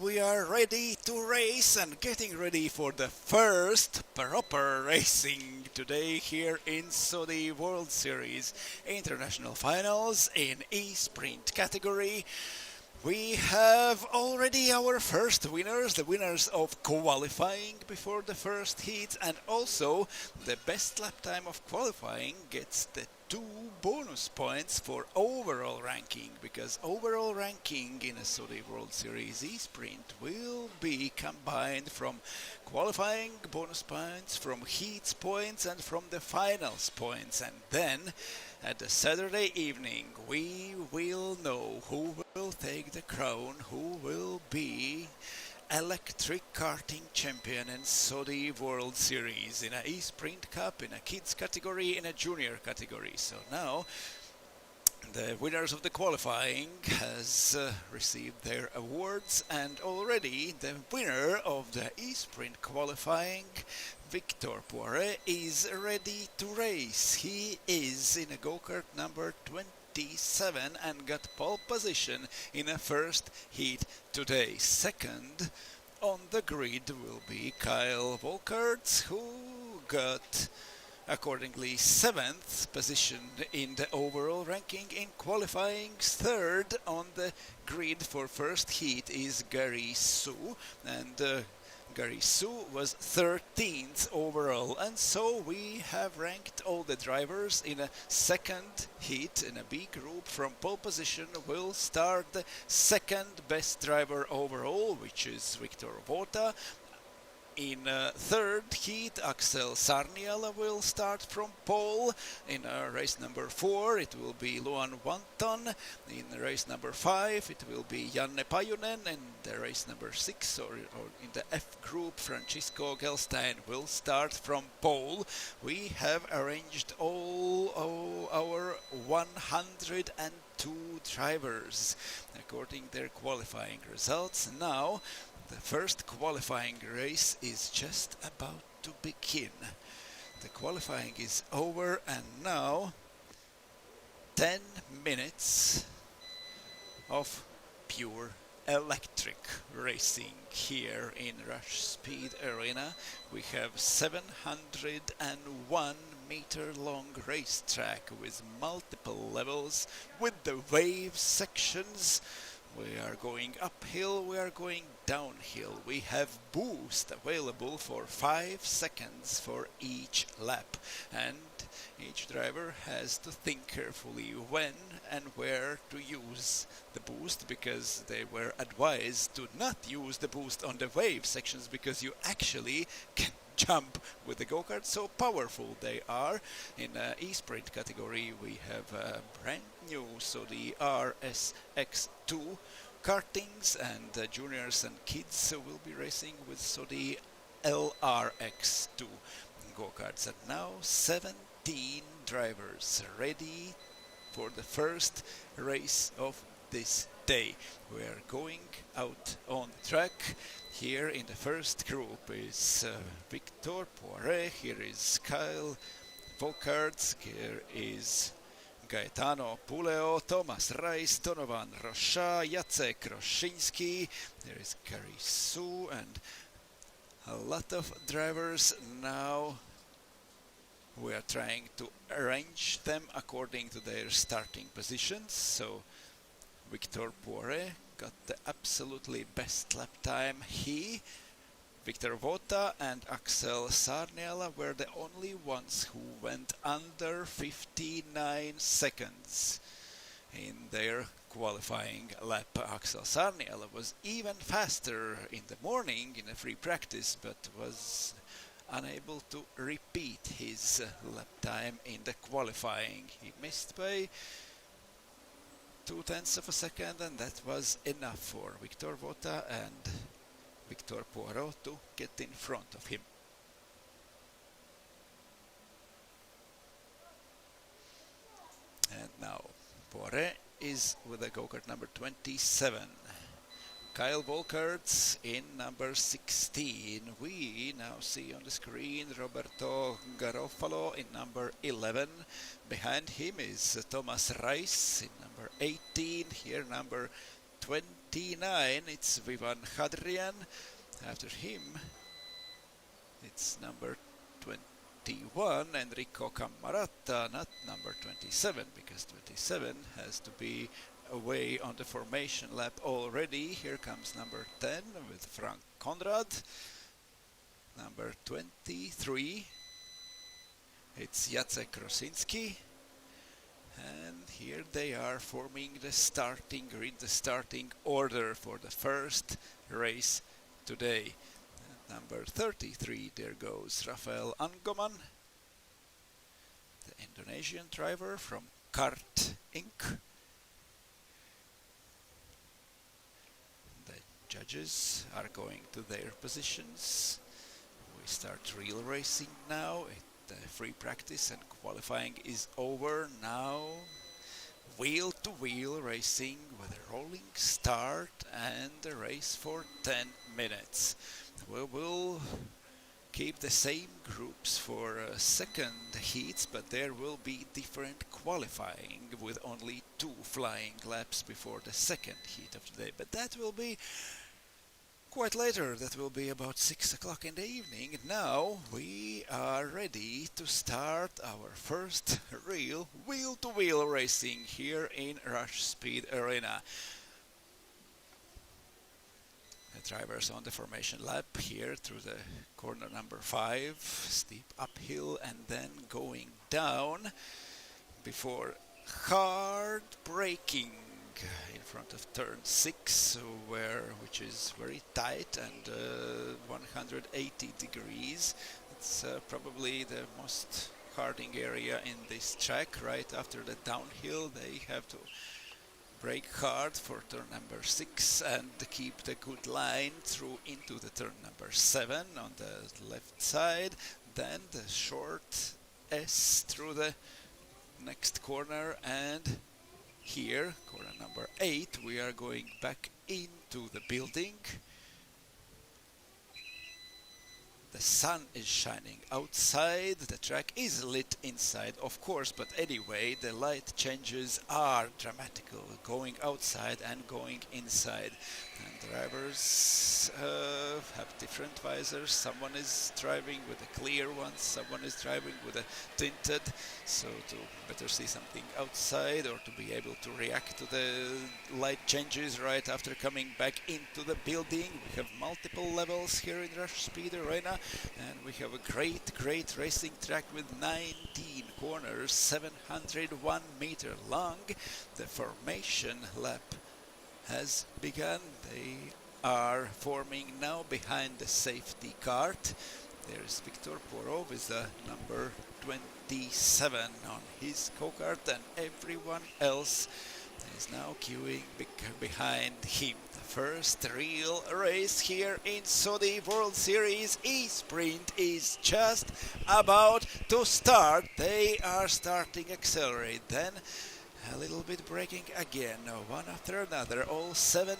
we are ready to race and getting ready for the first proper racing today here in Saudi World Series International Finals in E-Sprint category. We have already our first winners, the winners of qualifying before the first heat, and also the best lap time of qualifying gets the 2 bonus points for overall ranking, because overall ranking in a Saudi World Series E-Sprint will be combined from qualifying bonus points, from heats points, and from the finals points, and then at the Saturday evening, we will know who will take the crown, who will be electric karting champion in Saudi World Series, in a E-Sprint Cup, in a kids category, in a junior category. So now the winners of the qualifying has received their awards, and already the winner of the E-Sprint qualifying, Victor Poiret, is ready to race. He is in a go-kart number 27 and got pole position in a first heat today. Second on the grid will be Kyle Volkerts, who got accordingly 7th position in the overall ranking in qualifying. Third on the grid for first heat is Gary Su, and Gary Su was 13th overall, and so we have ranked all the drivers in a second heat in a B group. From pole position will start the second best driver overall, which is Victor Vota. In third heat, Axel Sarniala will start from pole. In race number 4, it will be Luan Wanton. In race number 5, it will be Janne Pajunen. In the race number 6, or in the F group, Francisco Gelstein will start from pole. We have arranged all our 102 drivers according to their qualifying results. Now, the first qualifying race is just about to begin. The qualifying is over, and now 10 minutes of pure electric racing here in Rush Speed Arena. We have 701 meter long racetrack with multiple levels, with the wave sections. We are going uphill, we are going downhill. We have boost available for 5 seconds for each lap, and each driver has to think carefully when and where to use the boost, because they were advised to not use the boost on the wave sections, because you actually can jump with the go-kart, so powerful they are. In E-Sprint category we have brand new, so the RSX2 kartings, and juniors and kids will be racing with so the LRX2 go-karts. And now 17 drivers ready for the first race of this day. We are going out on the track. Here in the first group is Victor Poiret, here is Kyle Volkerts, here is Gaetano Puleo, Thomas Reis, Donovan Rocha, Jacek Roszyński, there is Gary Su, and a lot of drivers. Now we are trying to arrange them according to their starting positions. So Victor Poiret got the absolutely best lap time. He, Victor Vota, and Axel Sarniala were the only ones who went under 59 seconds in their qualifying lap. Axel Sarniala was even faster in the morning in a free practice, but was unable to repeat his lap time in the qualifying. He missed by 0.2 of a second, and that was enough for Victor Vota and Victor Poiret to get in front of him. And now Poiret is with the go-kart number 27. Kyle Volkerts in number 16. We now see on the screen Roberto Garofalo in number 11. Behind him is Thomas Reis in number 18. Here number 29, it's Vivan Hadrian. After him, it's number 21, Enrico Cammarata, not number 27, because 27 has to be away on the formation lap already. Here comes number 10 with Frank Konrad. Number 23, it's Jacek Rosinski. And here they are forming the starting grid, the starting order for the first race today. Number 33, there goes Rafael Angoman, the Indonesian driver from Kart Inc. The judges are going to their positions. We start real racing now. The free practice and qualifying is over now. Wheel-to-wheel racing with a rolling start and a race for 10 minutes. We will keep the same groups for second heats, but there will be different qualifying with only 2 flying laps before the second heat of the day. But that will be quite later. That will be about 6 o'clock in the evening. Now we are ready to start our first real wheel-to-wheel racing here in Rush Speed Arena. The drivers on the formation lap here through the corner number 5, steep uphill and then going down before hard braking in front of turn 6, which is very tight and 180 degrees. It's probably the most harding area in this track. Right after the downhill, they have to brake hard for turn number 6 and keep the good line through into the turn number 7 on the left side. Then the short S through the next corner, and here, corner number 8, we are going back into the building. The sun is shining outside, the track is lit inside, of course, but anyway, the light changes are dramatical, going outside and going inside. And drivers have different visors. Someone is driving with a clear one, someone is driving with a tinted, so to better see something outside or to be able to react to the light changes right after coming back into the building. We have multiple levels here in Rush Speed Arena, and we have a great racing track with 19 corners, 701 meter long. The formation lap has begun. They are forming now behind the safety cart. There is Victor Porot with the number 27 on his go-kart, and everyone else is now queuing behind him. The first real race here in Saudi World Series e-sprint is just about to start. They are starting accelerate, then a little bit braking again, one after another, all 17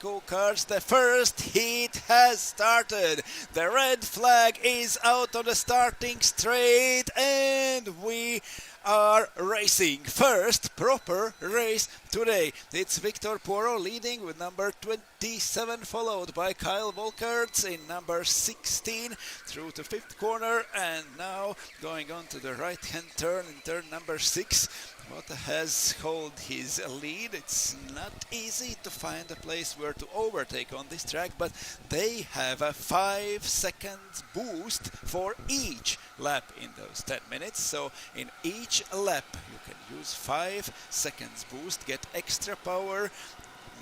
go-karts. The first heat has started. The red flag is out on the starting straight, and we are racing. First proper race today. It's Victor Porot leading with number 27, followed by Kyle Volkerts in number 16 through to 5th corner, and now going on to the right-hand turn in turn number 6. Mota has held his lead. It's not easy to find a place where to overtake on this track, but they have a 5 seconds boost for each lap in those 10 minutes. So in each lap you can use 5 seconds boost, get extra power.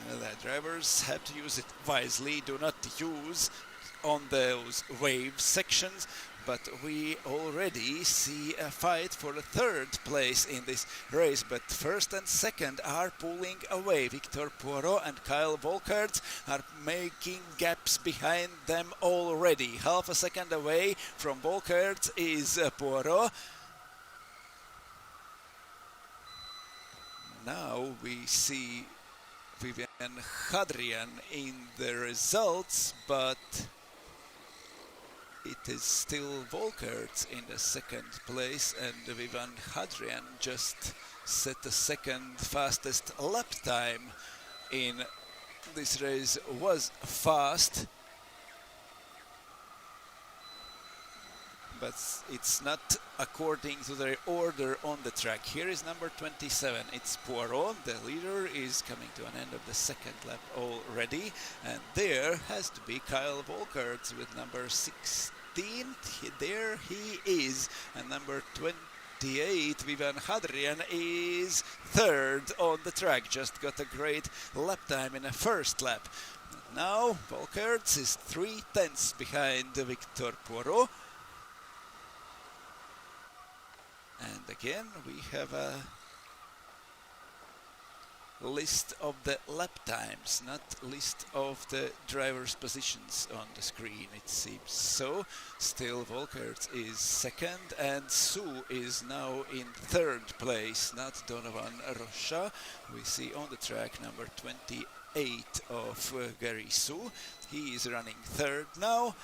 The drivers have to use it wisely. Do not use on those wave sections. But we already see a fight for the 3rd place in this race. But 1st and 2nd are pulling away. Victor Porot and Kyle Volkerts are making gaps behind them already. Half a second away from Volkerts is Porot. Now we see Vivian Hadrian in the results, but it is still Volkerts in the 2nd place, and Vivian Hadrian just set the 2nd fastest lap time in This race was fast, but it's not according to the order on the track. Here is number 27, it's Poirot. The leader is coming to an end of the second lap already, and there has to be Kyle Volkert with number 16. There he is, and number 28, Vivian Hadrian, is third on the track. Just got a great lap time in the first lap. Now Volkert is 3/10 behind Victor Poirot. And again, we have a list of the lap times, not list of the drivers' positions on the screen, it seems. So, still Volkert is second, and Sue is now in third place, not Donovan Rocha. We see on the track number 28 of Gary Sue. He is running third now.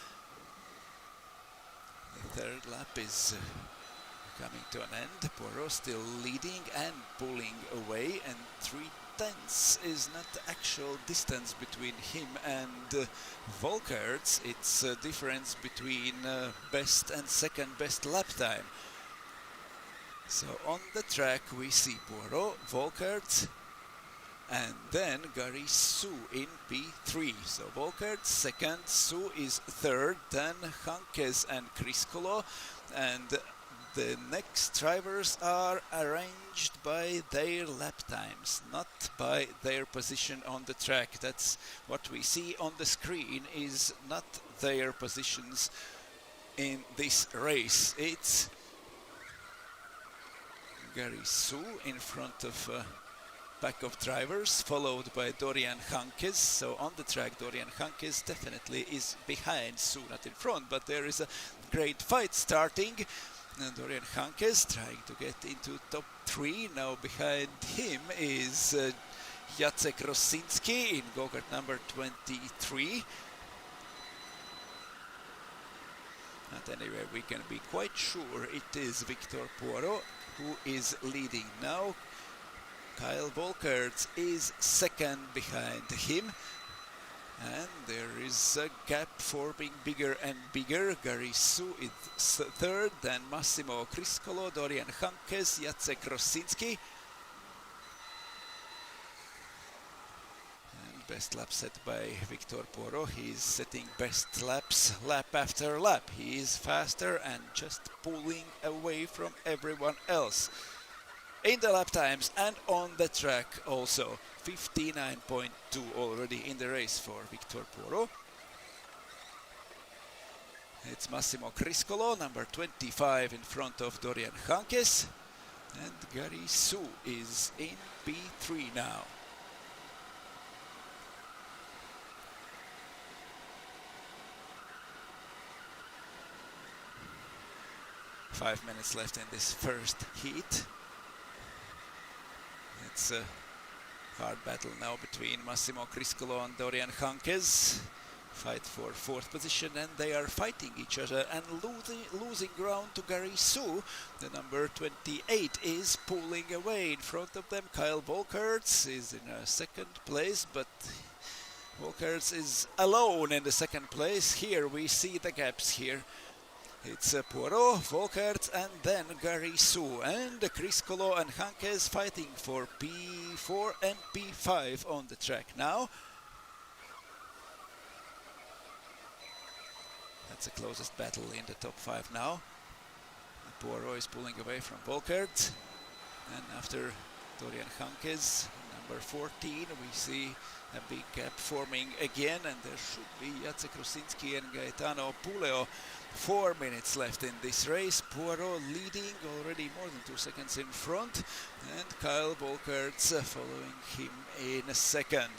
The third lap is coming to an end. Poirot still leading and pulling away, and 3/10 is not the actual distance between him and Volkert. It's a difference between best and second best lap time. So on the track we see Poirot, Volkert, and then Gary Sue in P3. So Volkert second, Sue is third, then Hankes and Criscolo, and the next drivers are arranged by their lap times, not by their position on the track. That's what we see on the screen, is not their positions in this race. It's Gary Sue in front of a pack of drivers, followed by Dorian Hankes. So on the track, Dorian Hankes definitely is behind Sue, not in front, but there is a great fight starting. And Dorian Hankes trying to get into top 3. Now behind him is Jacek Rosinski in go-kart number 23. But anyway, we can be quite sure it is Victor Poirot who is leading now. Kyle Volkert is second behind him. And there is a gap forming bigger and bigger. Gary Sue is third, then Massimo Criscolo, Dorian Hankes, Jacek Rosinski. And best lap set by Victor Poirot. He is setting best laps lap after lap. He is faster and just pulling away from everyone else. In the lap times and on the track also. 59.2 already in the race for Victor Poirot. It's Massimo Criscolo, number 25, in front of Dorian Hankes. And Gary Sue is in P3 now. Five minutes left in this first heat. It's a hard battle now between Massimo Criscolo and Dorian Hankes. Fight for fourth position, and they are fighting each other and losing ground to Gary Sue. The number 28 is pulling away. In front of them, Kyle Volkert is in second place, but Volkert is alone in the second place. Here we see the gaps here. It's Poirot, Volkert, and then Gary Sue, and Criscolo and Hankes fighting for P4 and P5 on the track now. That's the closest battle in the top 5 now. Poirot is pulling away from Volkert, and after Dorian Hankes, number 14, we see a big gap forming again, and there should be Jacek Rosinski and Gaetano Puleo. 4 minutes left in this race. Poirot leading already more than 2 seconds in front, and Kyle Volkert following him in second.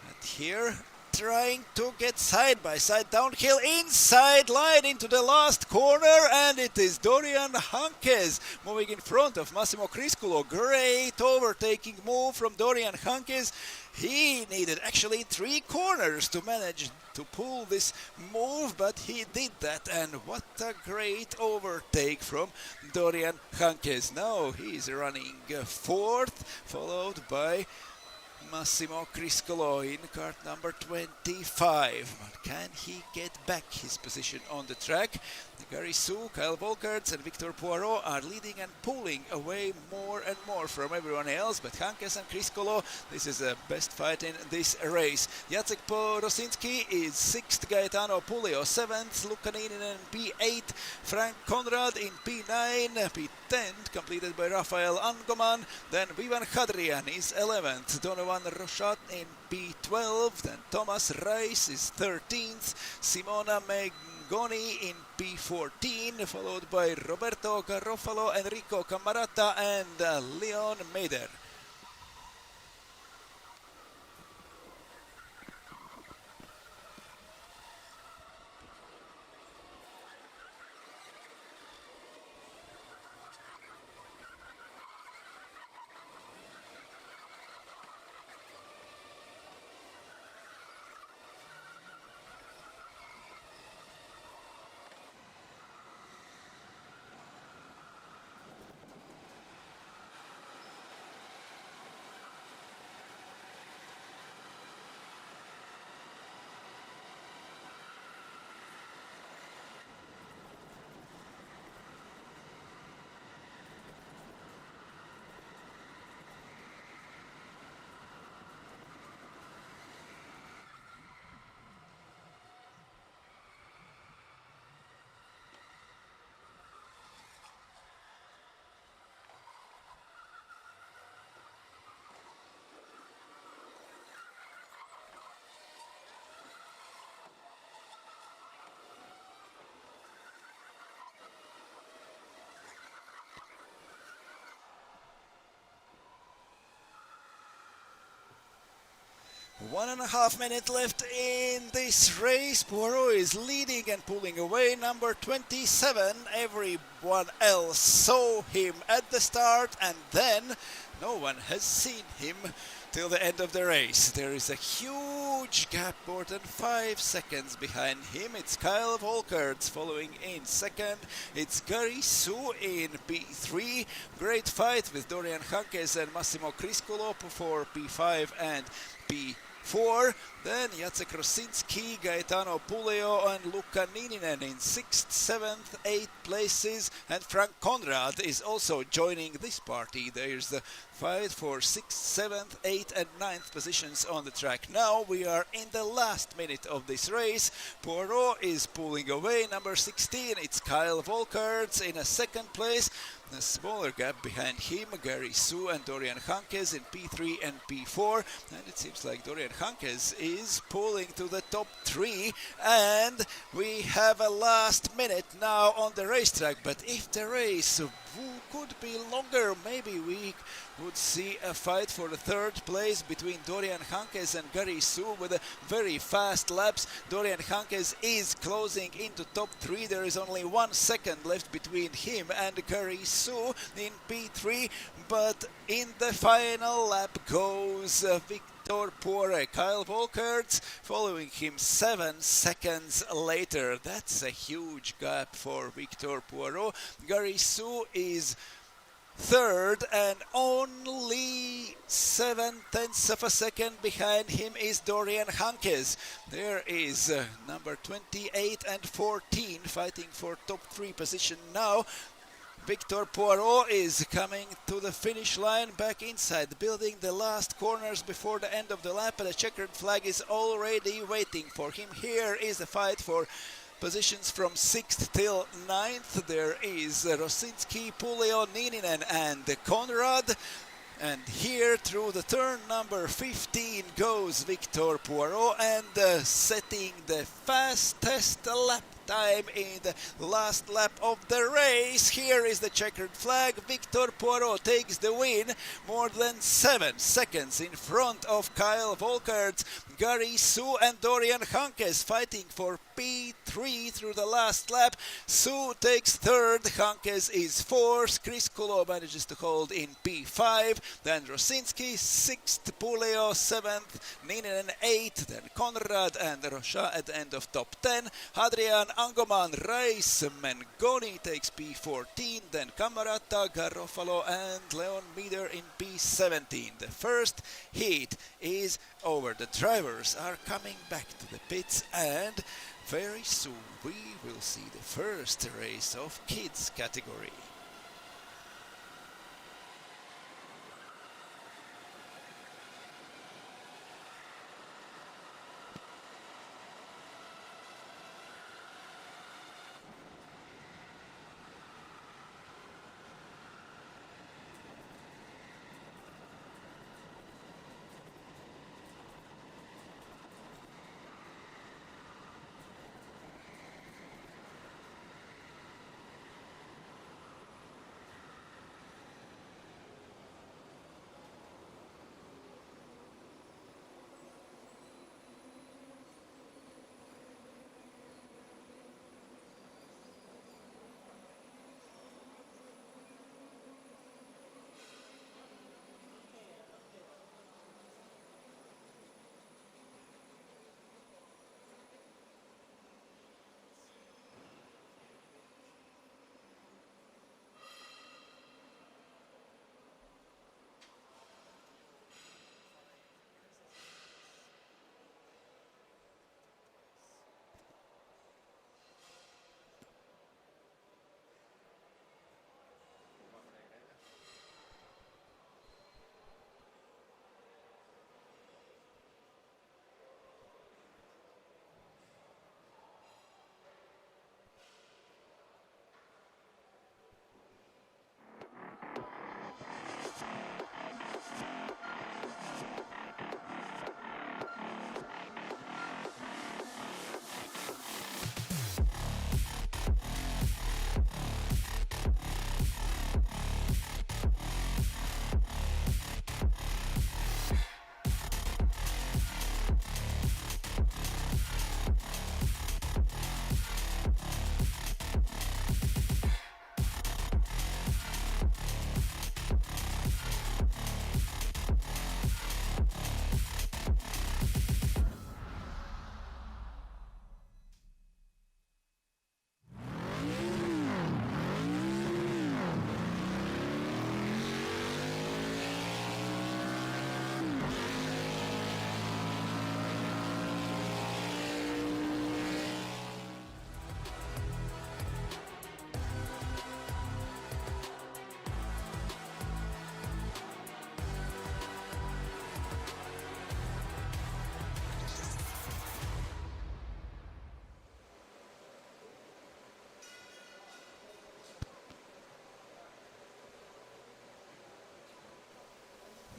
And here, trying to get side by side downhill inside line into the last corner, and it is Dorian Hankes moving in front of Massimo Criscolo. Great overtaking move from Dorian Hankes. He needed actually 3 corners to manage to pull this move, but he did that, and what a great overtake from Dorian Hankes. Now he's running fourth, followed by Massimo Criscolo in kart number 25. But can he get back his position on the track? Gary Su, Kyle Volkerts and Victor Poirot are leading and pulling away more and more from everyone else, but Hankes and Criscolo, this is the best fight in this race. Jacek Porosinski is 6th, Gaetano Puleo 7th, Luca Niininen P8, Frank Conrad in P9, P10 completed by Rafael Angoman, then Vivan Hadrian is 11th, Donovan Rochat in P12, then Thomas Reis is 13th, Simona Megoni in P14, followed by Roberto Garofalo, Enrico Camarata and Leon Meder. One and a half minute left in this race. Poirot is leading and pulling away. Number 27. Everyone else saw him at the start, and then no one has seen him till the end of the race. There is a huge gap, more than 5 seconds behind him. It's Kyle Volkerts following in second. It's Gary Su in P3. Great fight with Dorian Hankes and Massimo Criscolo for P5 and P4. Then Jacek Rosinski, Gaetano Puleo and Luca Niininen in 6th, 7th, 8th places, and Frank Conrad is also joining this party. There's the fight for 6th, 7th, 8th and 9th positions on the track. Now we are in the last minute of this race. Poirot is pulling away. Number 16, it's Kyle Volkerts in a second place. A smaller gap behind him, Gary Su and Dorian Hankes in P3 and P4, and it seems like Dorian Hankes is pulling to the top 3, and we have a last minute now on the racetrack. But if the race could be longer, maybe we would see a fight for the third place between Dorian Hankes and Gary Su with a very fast laps. Dorian Hankes is closing into top 3. There is only 1 second left between him and Gary Su in P3, but in the final lap goes Victor Poirot. Kyle Volkerts following him 7 seconds later. That's a huge gap for Victor Poirot. Gary Su is third, and only 0.7 of a second behind him is Dorian Hankes. There is number 28 and 14 fighting for top 3 position now. Victor Poirot is coming to the finish line, back inside the building, the last corners before the end of the lap, and the checkered flag is already waiting for him. Here is the fight for positions from 6th till 9th. There is Rosinski, Puleo, Niininen and Conrad. And here through the turn number 15 goes Victor Poirot, and setting the fastest lap time in the last lap of the race. Here is the checkered flag. Victor Poirot takes the win, more than 7 seconds in front of Kyle Volkerts. Gary Su and Dorian Hankes fighting for P3 through the last lap. Su takes third, Hankes is fourth, Chris Kulo manages to hold in P5, then Rosinski sixth, Puleo seventh, Ninen eighth, then Konrad and Rocha at the end of top 10, Adrian Angoman, Reis, Mengoni takes P14, then Camarata, Garofalo and Leon Meeder in P17. The first heat is over. The drivers are coming back to the pits, and very soon we will see the first race of kids category.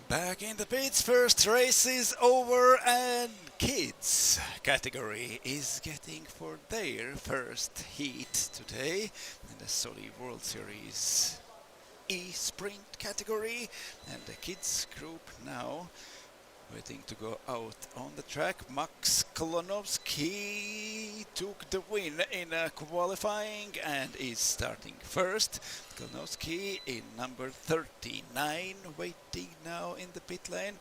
Back in the pits, first race is over and kids category is getting for their first heat today in the Soli World Series E-Sprint category, and the kids group now waiting to go out on the track. Max Klonovsky took the win in qualifying and is starting first. Klonovsky in number 39, waiting now in the pit lane.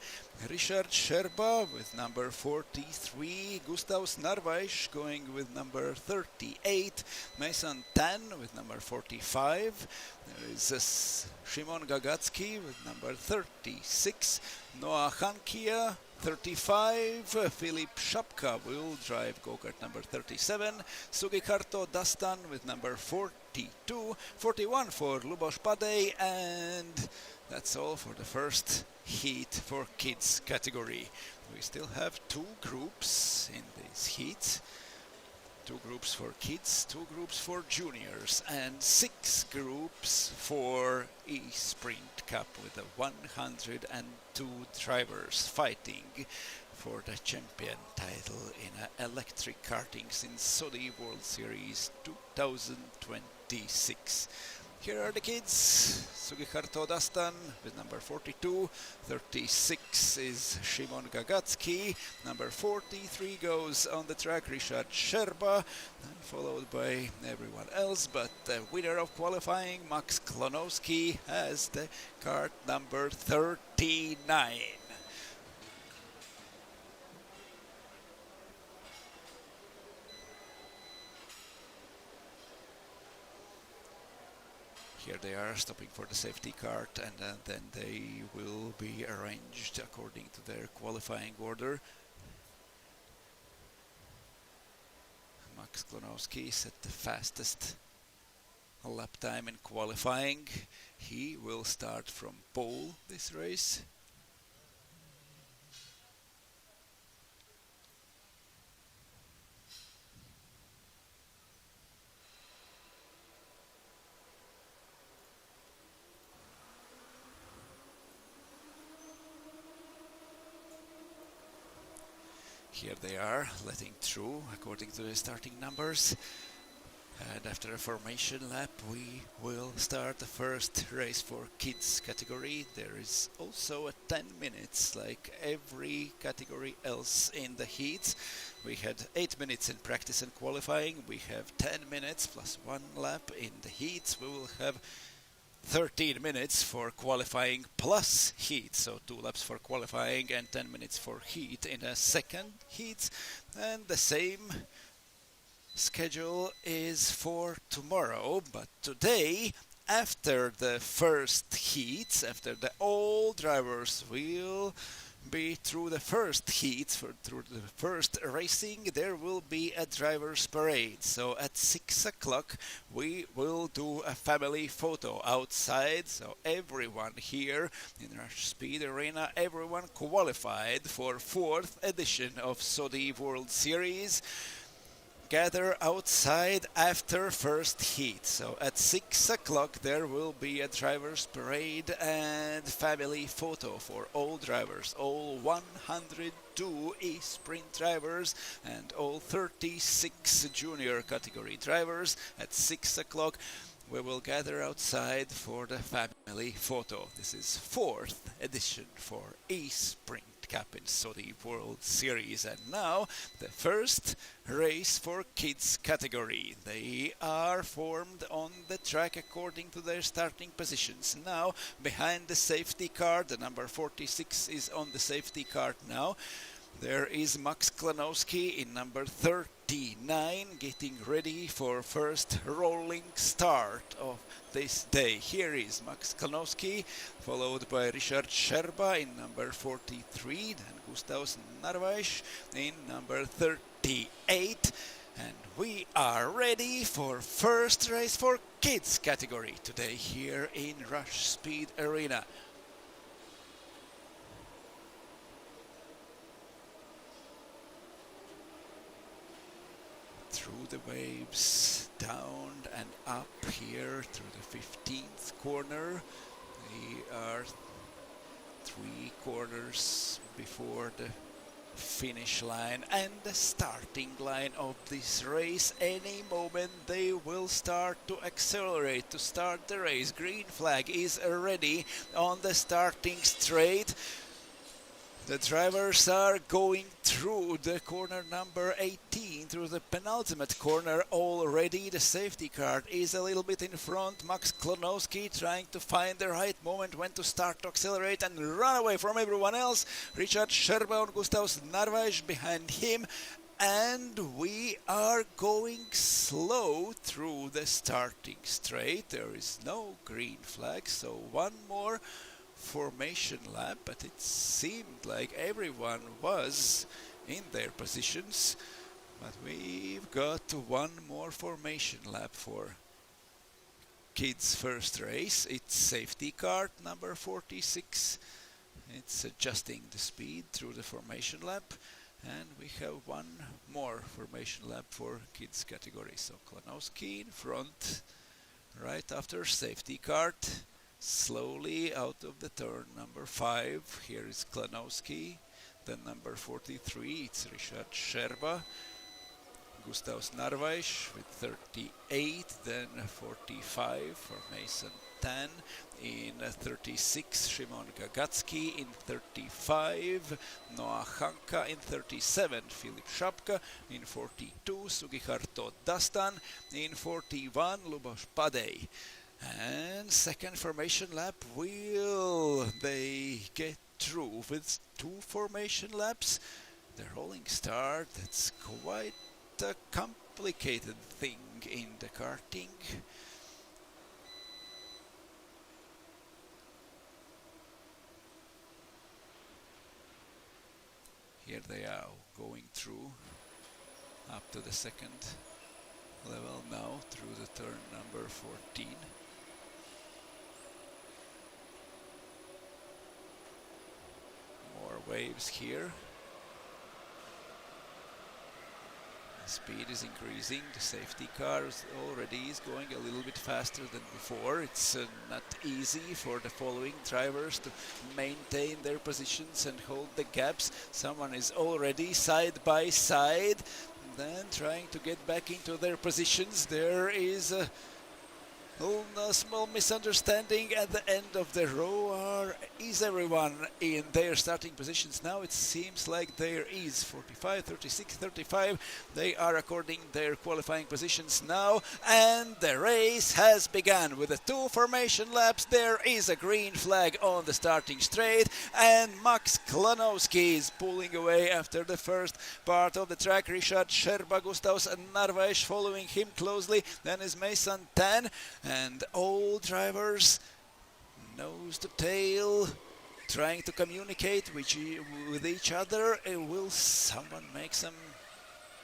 Richard Sherba with number 43. Gustav Snarvaish going with number 38. Mason Tan with number 45. There is Shimon Gagatsky with number 36. Noah Hankia 35. Philip Shapka will drive go-kart number 37. Sugikarto Dastan with number 42. 41 for Lubos Padej, and that's all for the first heat for kids category. We still have two groups in this heat. Two groups for kids, two groups for juniors, and 6 groups for E-Sprint Cup with the 102 drivers fighting for the champion title in electric karting since Soli World Series 2026. Here are the kids. Sugiharto Dastan with number 42. 36 is Shimon Gagatsky. Number 43 goes on the track Richard Sherba, followed by everyone else. But the winner of qualifying, Max Klonowski, has the kart number 39. Here they are stopping for the safety cart, and then they will be arranged according to their qualifying order. Max Klonowski set the fastest lap time in qualifying. He will start from pole this race. Here they are, letting through according to the starting numbers. And after a formation lap, we will start the first race for kids category. There is also a 10 minutes, like every category else in the heats. We had 8 minutes in practice and qualifying. We have 10 minutes plus 1 lap in the heats. We will have 13 minutes for qualifying plus heat, so 2 laps for qualifying and 10 minutes for heat in a second heat. And the same schedule is for tomorrow, but today, after the first heats, after all drivers will be through the first heats, through the first racing, there will be a driver's parade. So at 6 o'clock we will do a family photo outside, so everyone here in Rush Speed Arena, everyone qualified for 4th edition of Sodi World Series, gather outside after first heat. So at 6 o'clock there will be a driver's parade and family photo for all drivers, all 102 e-sprint drivers and all 36 junior category drivers. At 6 o'clock we will gather outside for the family photo. This is 4th edition for e-sprint Cup in Sodi World Series. And now the first race for kids category. They are formed on the track according to their starting positions. Now behind the safety car, the number 46 is on the safety car now. There is Max Klonowski in number 39 getting ready for first rolling start of this day. Here is Max Klonowski, followed by Richard Sherba in number 43, then Gustav Narvaez in number 38. And we are ready for first race for kids category today here in Rush Speed Arena. Through the waves, down and up here through the 15th corner. We are 3 corners before the finish line and the starting line of this race. Any moment they will start to accelerate to start the race. Green flag is ready on the starting straight. The drivers are going through the corner number 18, through the penultimate corner already. The safety car is a little bit in front. Max Klonowski trying to find the right moment when to start to accelerate and run away from everyone else. Richard Sherba and Gustav Narvaez behind him. And we are going slow through the starting straight. There is no green flag, so one more formation lap, but it seemed like everyone was in their positions. But we've got one more formation lap for kids' first race. It's safety car number 46. It's adjusting the speed through the formation lap, and we have one more formation lap for kids category. So Klonowski in front right after safety car. Slowly out of the turn number 5. Here is Klonowski. Then number 43, it's Richard Sherba. Gustav Narvaez with 38, then 45 for Mason Tan, in 36 Szymon Gagatsky, in 35 Noah Hanka, in 37 Filip Szapka, in 42 Sugiharto Dastan, in 41 Luboš Padej. And second formation lap, will they get through with two formation laps? The rolling start, that's quite a complicated thing in the karting. Here they are going through up to the second level now through the turn number 14. More waves here. The speed is increasing. The safety car already is going a little bit faster than before. It's not easy for the following drivers to maintain their positions and hold the gaps. Someone is already side by side, then trying to get back into their positions. There is a small misunderstanding at the end of the row. Is everyone in their starting positions now? It seems like there is 45, 36, 35. They are according their qualifying positions now, and the race has begun with the two formation laps. There is a green flag on the starting straight, and Max Klanowski is pulling away after the first part of the track. Richard Scherba, Gustav Narvaez following him closely. Then is Mason Tan, and all drivers nose to tail, trying to communicate with each other. Will someone make some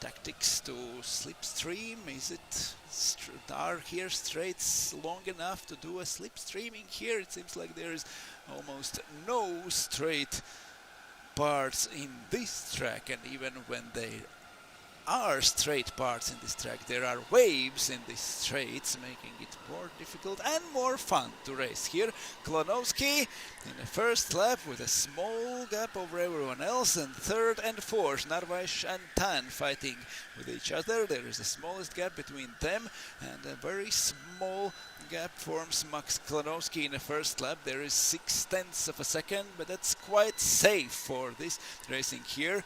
tactics to slipstream? Is it are here straights long enough to do a slipstreaming here? It seems like there is almost no straight parts in this track, and even when they are straight parts in this track, there are waves in these straights, making it more difficult and more fun to race here. Klonowski in the first lap with a small gap over everyone else, and third and fourth Narvaez and Tan fighting with each other. There is the smallest gap between them, and a very small gap forms Max Klonowski in the first lap. There is 0.6 of a second, but that's quite safe for this racing here.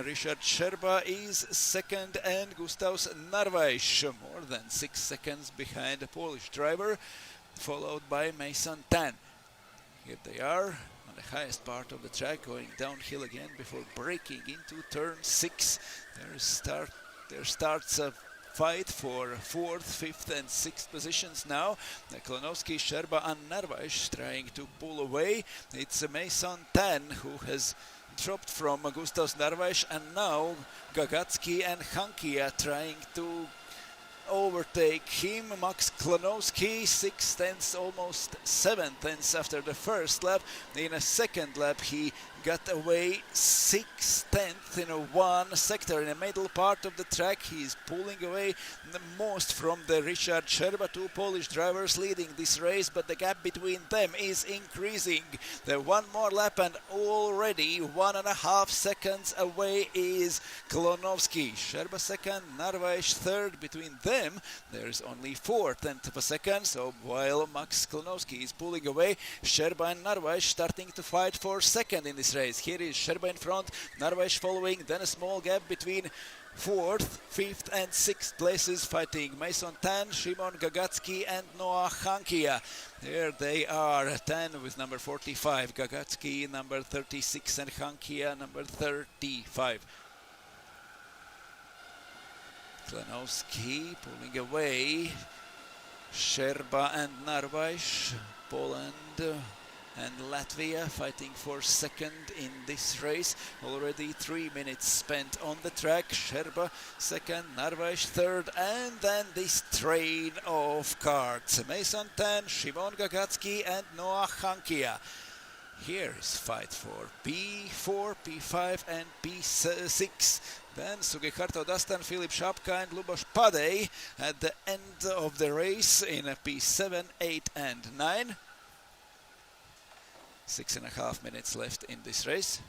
Richard Scherba is second, and Gustav Narvaez more than 6 seconds behind the Polish driver, followed by Mason Tan. Here they are on the highest part of the track, going downhill again before breaking into turn 6. There starts a fight for 4th, 5th and 6th positions now. Klonowski, Scherba and Narvaez trying to pull away. It's Mason Tan who has dropped from Gustav Narvaez, and now Gagatsky and Hankia trying to overtake him. Max Klonowski 6/10, almost 7/10 after the first lap. In a second lap he got away 6/10 in one sector in the middle part of the track. He is pulling away the most from the Richard Scherba, two Polish drivers leading this race, but the gap between them is increasing. The one more lap and already 1.5 seconds away is Klonowski. Scherba second, Narvaez third. Between them there is only 4/10 of a second, so while Max Klonowski is pulling away, Scherba and Narvaez starting to fight for second in this race. Here is Scherba in front, Narvaez following, then a small gap between 4th, 5th and 6th places, fighting Mason Tan, Szymon Gagatsky and Noah Hankia. There they are, Tan with number 45, Gagatsky number 36 and Hankia number 35. Klanowski pulling away, Scherba and Narvaez, Poland and Latvia fighting for second in this race. Already 3 minutes spent on the track. Scherba second, Narvaez third, and then this train of karts. Mason Tan, Szymon Gagatsky and Noah Hankia. Here is fight for P4, P5 and P6. Then Sugiharto Dastan, Filip Szapka and Luboš Padej at the end of the race in P7, 8 and 9. 6.5 minutes left in this race.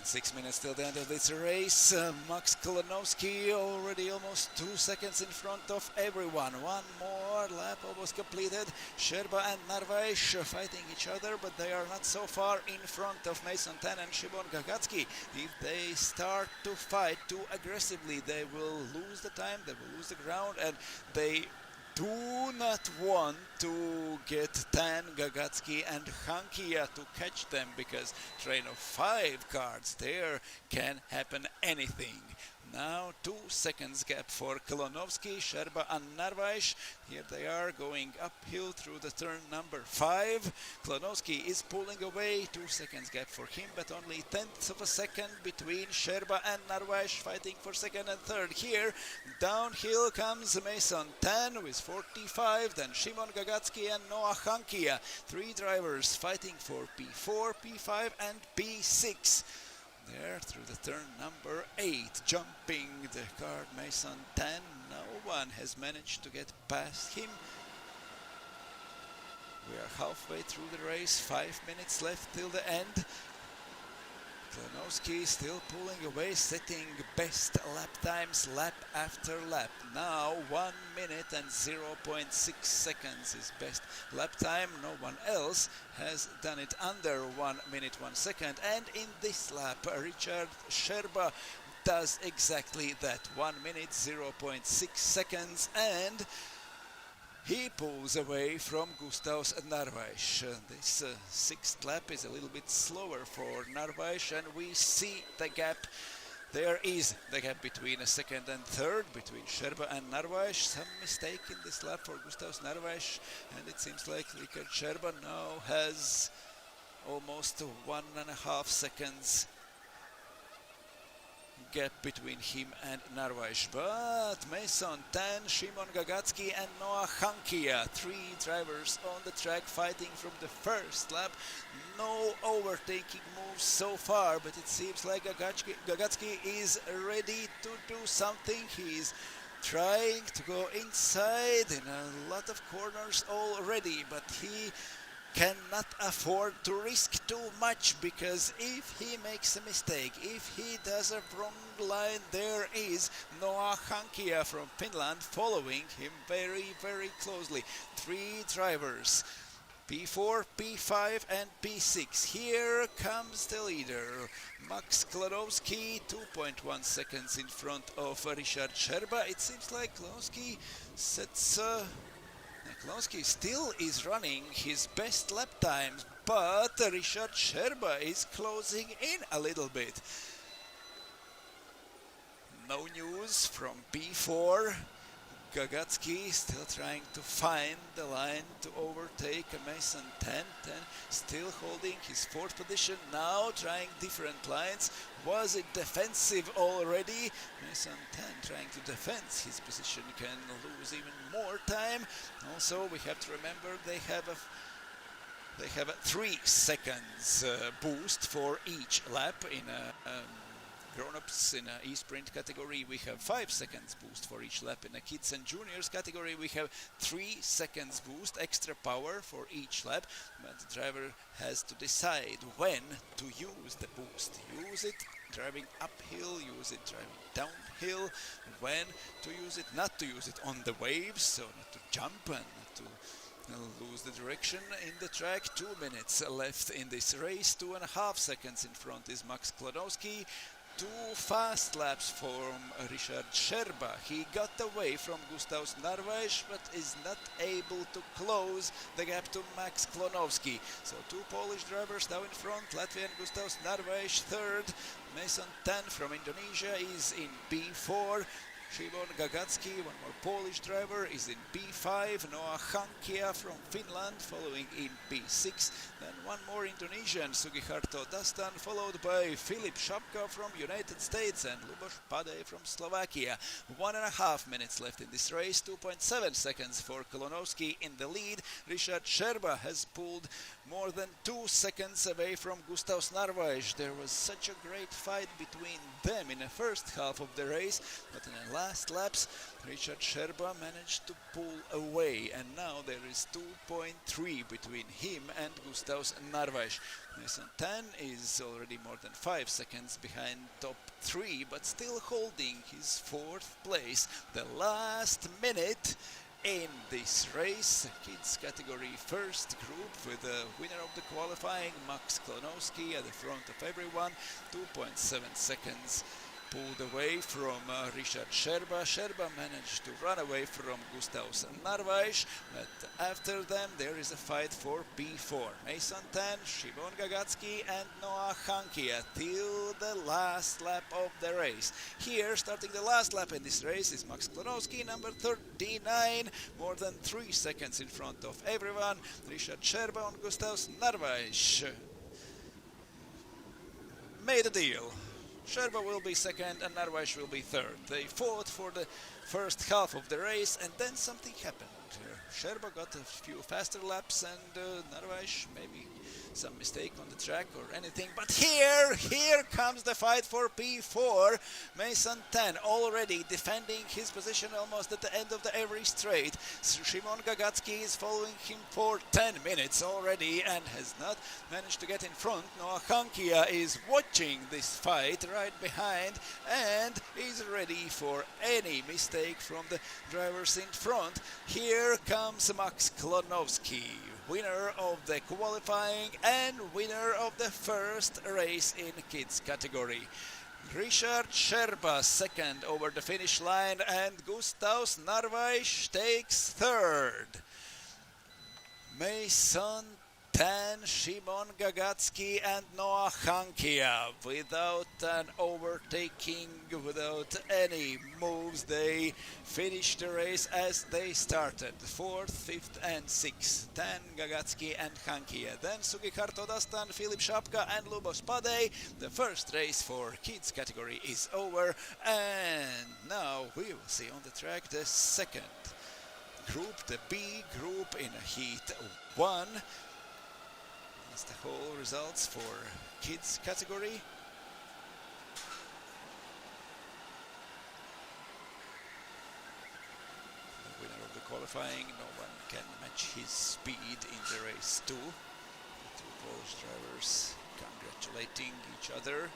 6 minutes till the end of this race. Max Klonowski already almost 2 seconds in front of everyone. One more lap almost completed. Sherba and Narvaez fighting each other, but they are not so far in front of Mason Tan and Szymon Gagacki. If they start to fight too aggressively, they will lose the time, they will lose the ground, and they do not want to get Tan, Gagacki and Hankia to catch them, because train of 5 cars, there can happen anything. Now 2 seconds gap for Klonowski, Sherba and Narvaez. Here they are going uphill through the turn number 5. Klonowski is pulling away, 2 seconds gap for him, but only tenths of a second between Sherba and Narvaez fighting for second and third. Here downhill comes Mason Tan with 45, then Szymon Gagacki and Noah Hankia. 3 drivers fighting for P4, P5 and P6. There through the turn number 8, jumping the car Mason Tan. No one has managed to get past him. We are halfway through the race, 5 minutes left till the end. Klonowski still pulling away, setting best lap times lap after lap. Now 1 minute and 0.6 seconds is best lap time. No one else has done it under 1 minute 1 second. And in this lap, Richard Sherba does exactly that. 1 minute 0.6 seconds, and he pulls away from Gustav Narvaez. This 6th lap is a little bit slower for Narvaez, and we see the gap. There is the gap between a second and third, between Sherba and Narvaez. Some mistake in this lap for Gustav Narvaez, and it seems like Richard Sherba now has almost 1.5 seconds gap between him and Narvaez. But Mason Tan, Szymon Gagacki and Noah Hankia, 3 drivers on the track fighting from the first lap. No overtaking moves so far, but it seems like Gagacki is ready to do something. He's trying to go inside in a lot of corners already, but he cannot afford to risk too much, because if he makes a mistake, if he does a wrong line, there is Noah Hankia from Finland following him very, very closely. 3 drivers, P4, P5 and P6. Here comes the leader, Max Klonowski, 2.1 seconds in front of Richard Sherba. It seems like Klonowski sets Klonowski still is running his best lap times, but Richard Sherba is closing in a little bit. No news from P4. Gagacki still trying to find the line to overtake Mason Tan. Still holding his 4th position, now trying different lines. Was it defensive already? Mason Tan trying to defend his position can lose even more time. Also, we have to remember they have a 3 seconds boost for each lap. In a grown-ups in a e-sprint category, we have 5 seconds boost for each lap. In a kids and juniors category, we have 3 seconds boost, extra power for each lap. But the driver has to decide when to use the boost. Use it driving uphill, use it driving downhill, when to use it, not to use it on the waves, so not to jump and not to lose the direction in the track. 2 minutes left in this race, 2.5 seconds in front is Max Klonowski. 2 fast laps from Richard Sherba. He got away from Gustav Narvaez, but is not able to close the gap to Max Klonowski. So 2 Polish drivers now in front. Latvian Gustav Narvaez third. Mason Tan from Indonesia is in P4. Szymon Gagacki, one more Polish driver, is in P5. Noah Hankia from Finland following in P6. Then one more Indonesian, Sugiharto Dastan, followed by Filip Šapka from United States and Luboš Pade from Slovakia. 1.5 minutes left in this race, 2.7 seconds for Klonowski in the lead. Richard Sherba has pulled more than 2 seconds away from Gustav Narvaez. There was such a great fight between them in the first half of the race, but in the last laps, Richard Sherba managed to pull away, and now there is 2.3 between him and Gustav Narvaez. Mason Tan is already more than 5 seconds behind top 3, but still holding his 4th place. The last minute in this race, kids category first group, with the winner of the qualifying, Max Klonowski, at the front of everyone, 2.7 seconds pulled away from Richard Sherba. Sherba managed to run away from Gustav Narvaez, but after them there is a fight for P4. Mason Tan, Szymon Gagatsky and Noah Hankia till the last lap of the race. Here, starting the last lap in this race, is Max Klonowski, number 39, more than 3 seconds in front of everyone. Richard Sherba and Gustav Narvaez made a deal. Sherba will be second and Narvaez will be third. They fought for the first half of the race, and then something happened. Sherba got a few faster laps, and Narvaez maybe some mistake on the track or anything. But here comes the fight for P4. Mason Tan already defending his position almost at the end of every straight. Szymon Gagatsky is following him for 10 minutes already and has not managed to get in front. Noah Hankia is watching this fight right behind and is ready for any mistake from the drivers in front. Here comes Max Klonowski, winner of the qualifying and winner of the first race in kids category. Richard Sherba second over the finish line, and Gustav Narvaez takes third. Mason Tan, Szymon Gagatsky and Noah Hankia, without an overtaking, without any moves, they finished the race as they started. 4th, 5th and 6th. Tan, Gagatsky and Hankia. Then Sugihar Todastan, Filip Szapka and Lubos Padej. The first race for kids category is over, and now we will see on the track the second group, the B group in heat 1. That's the whole results for kids category. The winner of the qualifying, no one can match his speed in the race 2. The two Polish drivers congratulating each other.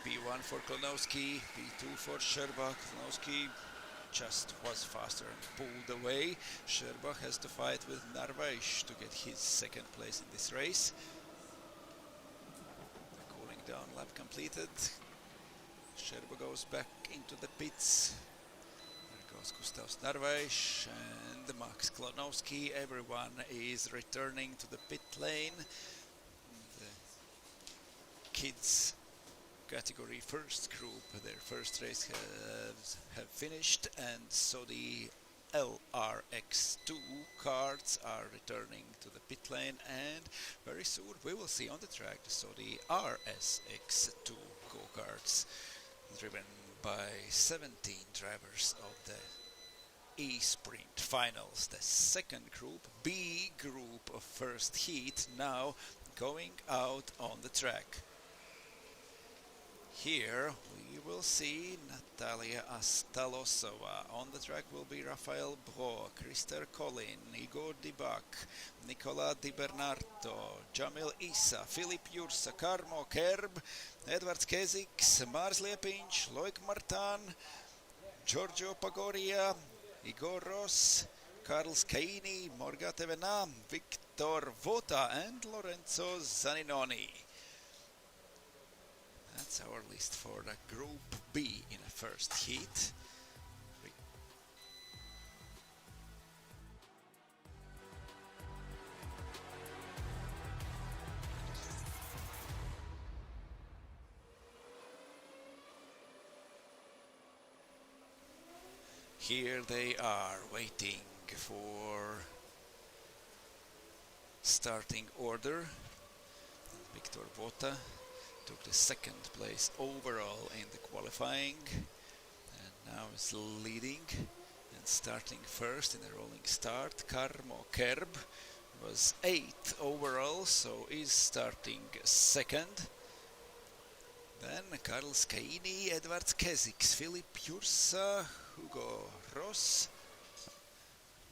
P1 for Klonowski, P2 for Sherba. Klonowski just was faster and pulled away. Sherba has to fight with Narvaez to get his second place in this race. The cooling down lap completed. Sherba goes back into the pits. There goes Gustav Narvaez and Max Klonowski. Everyone is returning to the pit lane. The kids category first group, their first race have finished, and so the LRX2 karts are returning to the pit lane, and very soon we will see on the track the Saudi RSX2 go-karts driven by 17 drivers of the E-Sprint finals. The second group, B group of first heat, now going out on the track. Here we will see Natalia Astalosova. On the track will be Rafael Bro, Krister Collin, Igor Dibak, Nicola Di Bernardo, Jamil Issa, Filip Jursa, Karmo Kerb, Edward Keziks, Mars Liepinch, Loic Martin, Giorgio Pagoria, Igor Ross, Karl Skaini, Morga Tevena, Victor Vota and Lorenzo Zaninoni. That's our list for the Group B in the first heat. Here they are waiting for starting order. Victor Vota took the second place overall in the qualifying and now is leading and starting first in a rolling start. Karmo Kerb was 8th overall, so is starting second. Then Carlos Caini, Edwards Kesix, Filip Jursa, Hugo Ross,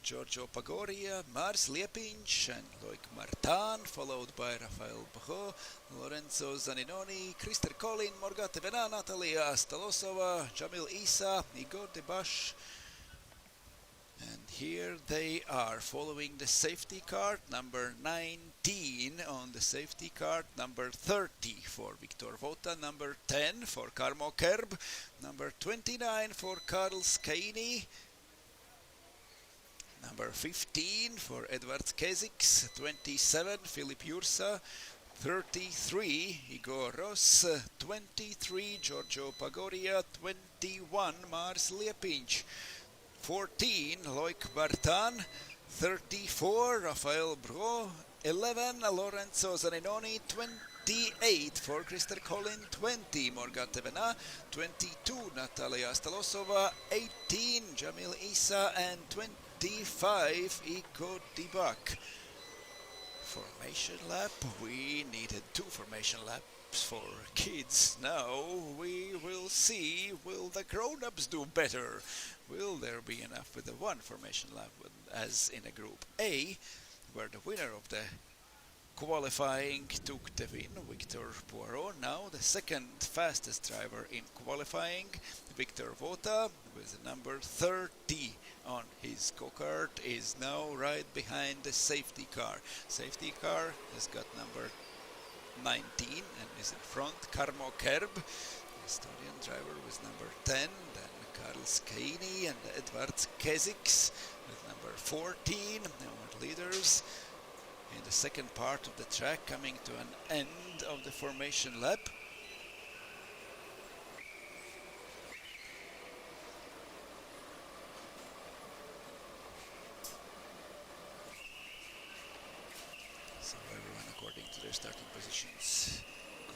Giorgio Pagoria, Mars Liepinch and Loic Martin, followed by Rafael Bajo, Lorenzo Zaninoni, Krister Colin, Morgate Vena, Natalia Stalosova, Jamil Isa, Igor Debash. And here they are following the safety car, number 19 on the safety car, number 30 for Victor Vota, number 10 for Karmo Kerb, number 29 for Carlos Caini, number 15 for Edwards Kesix, 27 Filip Jursa, 33 Igor Ross, 23 Giorgio Pagoria, 21 Mars Liepinch, 14 Loic Bartan, 34 Rafael Bro, 11 Lorenzo Zaninoni, 28 for Krister Colin, 20 Morgate Vena, 22 Natalia Stalosova, 18 Jamil Isa and 25 Iko Dibak. Formation lap, we needed 2 formation laps for kids. Now we will see, will the grown-ups do better? Will there be enough with the 1 formation lap as in a group A, where the winner of the qualifying took the win, Victor Poirot. Now the second fastest driver in qualifying, Victor Vota, with number 30 on his go-kart, is now right behind the safety car. Safety car has got number 19 and is in front. Karmo Kerb, Estonian driver, with number 10. Then Carlos Caini and Edwards Kesix with number 14. Our leaders in the second part of the track, coming to an end of the formation lap. So everyone according to their starting positions.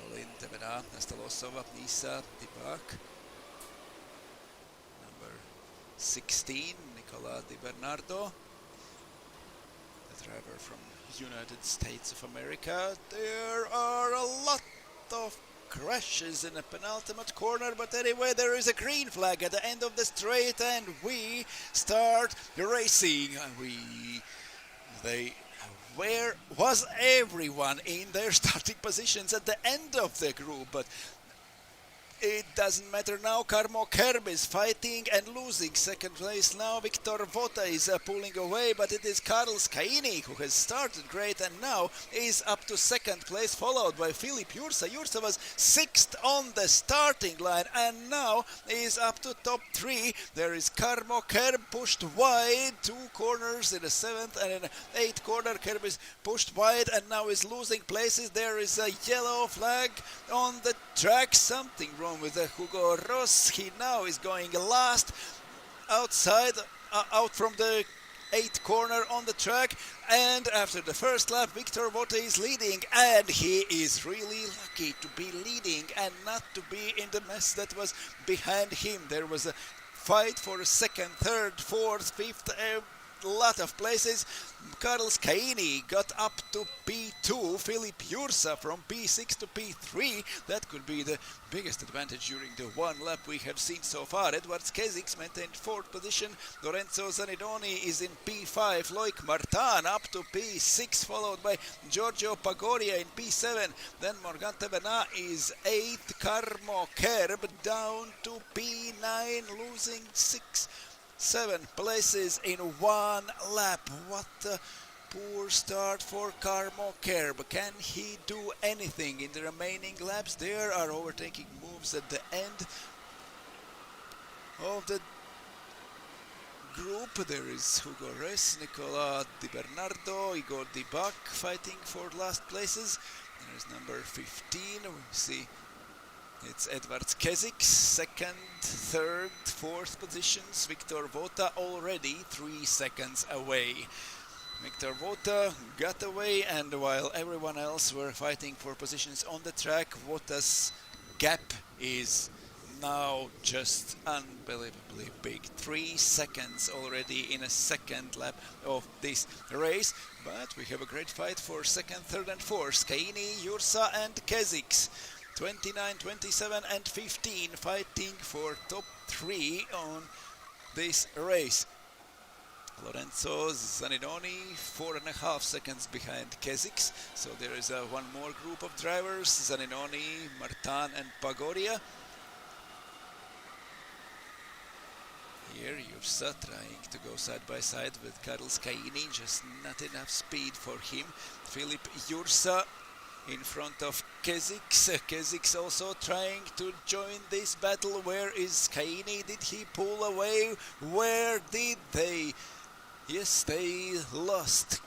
Colin, Tevena, Nastalosova, Nisa, Dibak. Number 16, Nicola Di Bernardo, the driver from United States of America. There are a lot of crashes in the penultimate corner, but anyway, there is a green flag at the end of the straight and we start racing. Where was everyone in their starting positions at the end of the group? But it doesn't matter now. Karmo Kerb is fighting and losing second place now. Victor Vota is pulling away, but it is Carlos Caini who has started great and now is up to second place, followed by Filip Jursa. Jursa was 6th on the starting line and now is up to top 3. There is Karmo Kerb pushed wide, 2 corners in the 7th and in the 8th corner. Kerb is pushed wide and now is losing places. There is a yellow flag on the track. Something wrong with Hugo Ross. He now is going last outside, out from the 8th corner on the track, and after the first lap Victor Vota is leading, and he is really lucky to be leading and not to be in the mess that was behind him. There was a fight for a 2nd, 3rd, 4th, 5th, a lot of places. Carlos Caini got up to P2, Filip Jursa from P6 to P3. That could be the biggest advantage during the 1 lap we have seen so far. Edwards Kesix maintained 4th position. Lorenzo Zanidoni is in P5. Loic Martin up to P6, followed by Giorgio Pagoria in P7. Then Morgante Vena is 8th. Karmo Kerb down to P9, losing 7 places in 1 lap. What a poor start for Karmo Kerb. Can he do anything in the remaining laps? There are overtaking moves at the end of the group. There is Hugo Res, Nicola Di Bernardo, Igor Dibak fighting for last places. There is number 15. We see it's Edwards Kesix, 2nd, 3rd, 4th positions. Victor Vota already 3 seconds away. Victor Vota got away, and while everyone else were fighting for positions on the track, Vota's gap is now just unbelievably big. 3 seconds already in a second lap of this race. But we have a great fight for second, third and fourth. Skaini, Jursa and Keziks. 29, 27 and 15 fighting for top 3 on this race. Lorenzo Zaninoni 4.5 seconds behind Keziks, so there is one more group of drivers, Zaninoni, Martin and Pagoria. Here Jursa trying to go side by side with Karel Skaini, just not enough speed for him. Filip Jursa in front of Keziks. Keziks also trying to join this battle. Where is Skaini? Did he pull away? Where did they? Yes, they lost.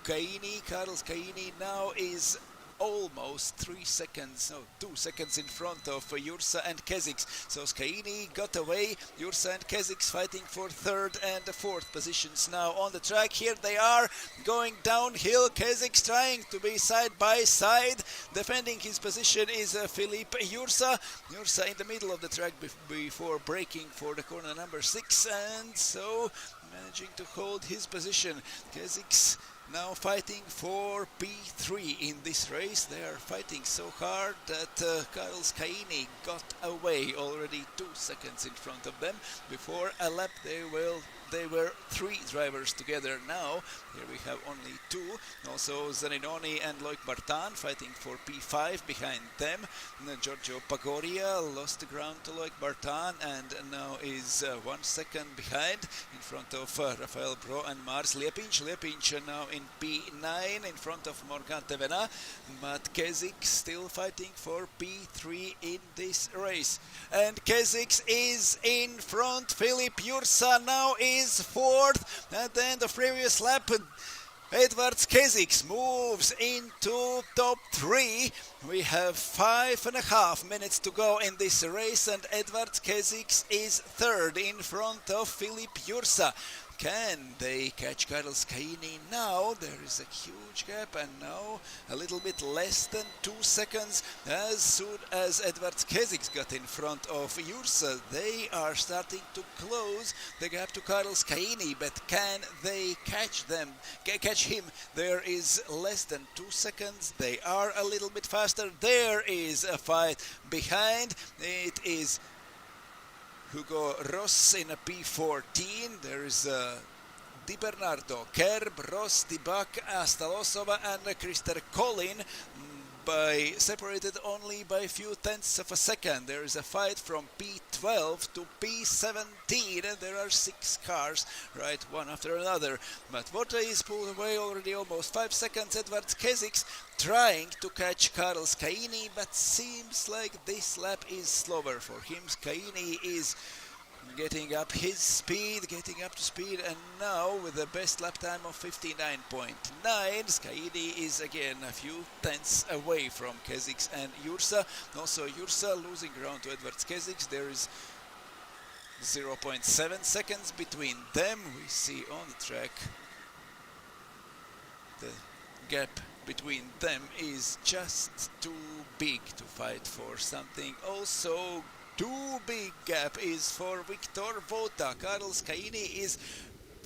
Karel Skaini now is almost 3 seconds, no, 2 seconds in front of Jursa and Keziks. So Skaini got away. Jursa and Keziks fighting for third and fourth positions now on the track. Here they are going downhill. Keziks trying to be side by side. Defending his position is Filip Jursa. Jursa in the middle of the track before braking for the corner number 6, and so managing to hold his position. Keziks now fighting for P3 in this race. They are fighting so hard that Karel Skaini got away already 2 seconds in front of them. Before a lap they were 3 drivers together. Now here we have only 2. Also Zaninoni and Loic Bartan fighting for P5 behind them. Giorgio Pagoria lost the ground to Loic Bartan and now is 1 second behind in front of Rafael Bro and Mars Liepinch. Liepinch now in P9 in front of Morgan Tevena, but Keziks still fighting for P3 in this race. And Keziks is in front. Filip Jursa now is fourth. At the end of previous lap, Edvards Keziks moves into top 3. We have 5.5 minutes to go in this race, and Edvards Keziks is third in front of Filip Jursa. Can they catch Karel Skaini now? There is a huge gap, and now a little bit less than 2 seconds. As soon as Edvards Keziks got in front of Jursa, they are starting to close the gap to Karel Skaini, but can they catch him? There is less than 2 seconds. They are a little bit faster. There is a fight behind. It is Hugo Ross in a P14. There is Di Bernardo, Kerb, Ross, Di Bak, Astalosova and Krister Collin, separated only by a few tenths of a second. There is a fight from P12 to P17, and there are 6 cars, right, one after another. But Vota is pulled away already almost 5 seconds. Edvards Keziks trying to catch Karel Skaini, but seems like this lap is slower for him. Skaini is getting up his speed, getting up to speed, and now with the best lap time of 59.9, Skaini is again a few tenths away from Keziks and Jursa. Also Jursa losing ground to Edvards Keziks. There is 0.7 seconds between them. We see on the track the gap between them is just too big to fight for something. Also too big gap is for Victor Vota. Karel Skaini is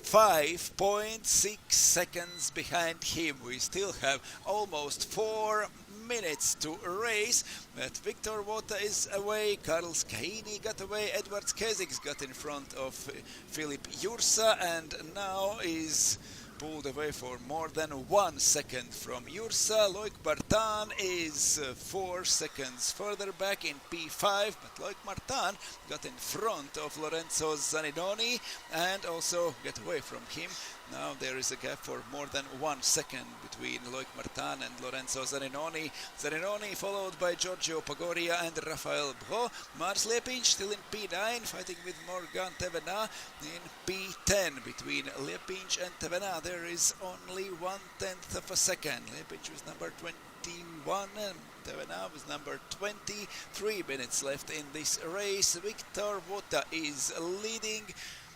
5.6 seconds behind him. We still have almost 4 minutes to race, but Victor Vota is away, Karel Skaini got away, Edvards Keziks got in front of Filip Jursa and now is pulled away for more than 1 second from Jursa. Loic Bartan is 4 seconds further back in P5, but Loic Bartan got in front of Lorenzo Zaninoni and also got away from him. Now there is a gap for more than 1 second between Loic Bartan and Lorenzo Zaninoni. Zaninoni followed by Giorgio Pagoria and Rafael Bro. Mars Liepinch still in P9 fighting with Morgan Tevena in P10. Between Liepinch and Tevena there is only 1/10 of a second. Liepinch was number 21 and Tevena was number 20. 3 minutes left in this race. Victor Vota is leading.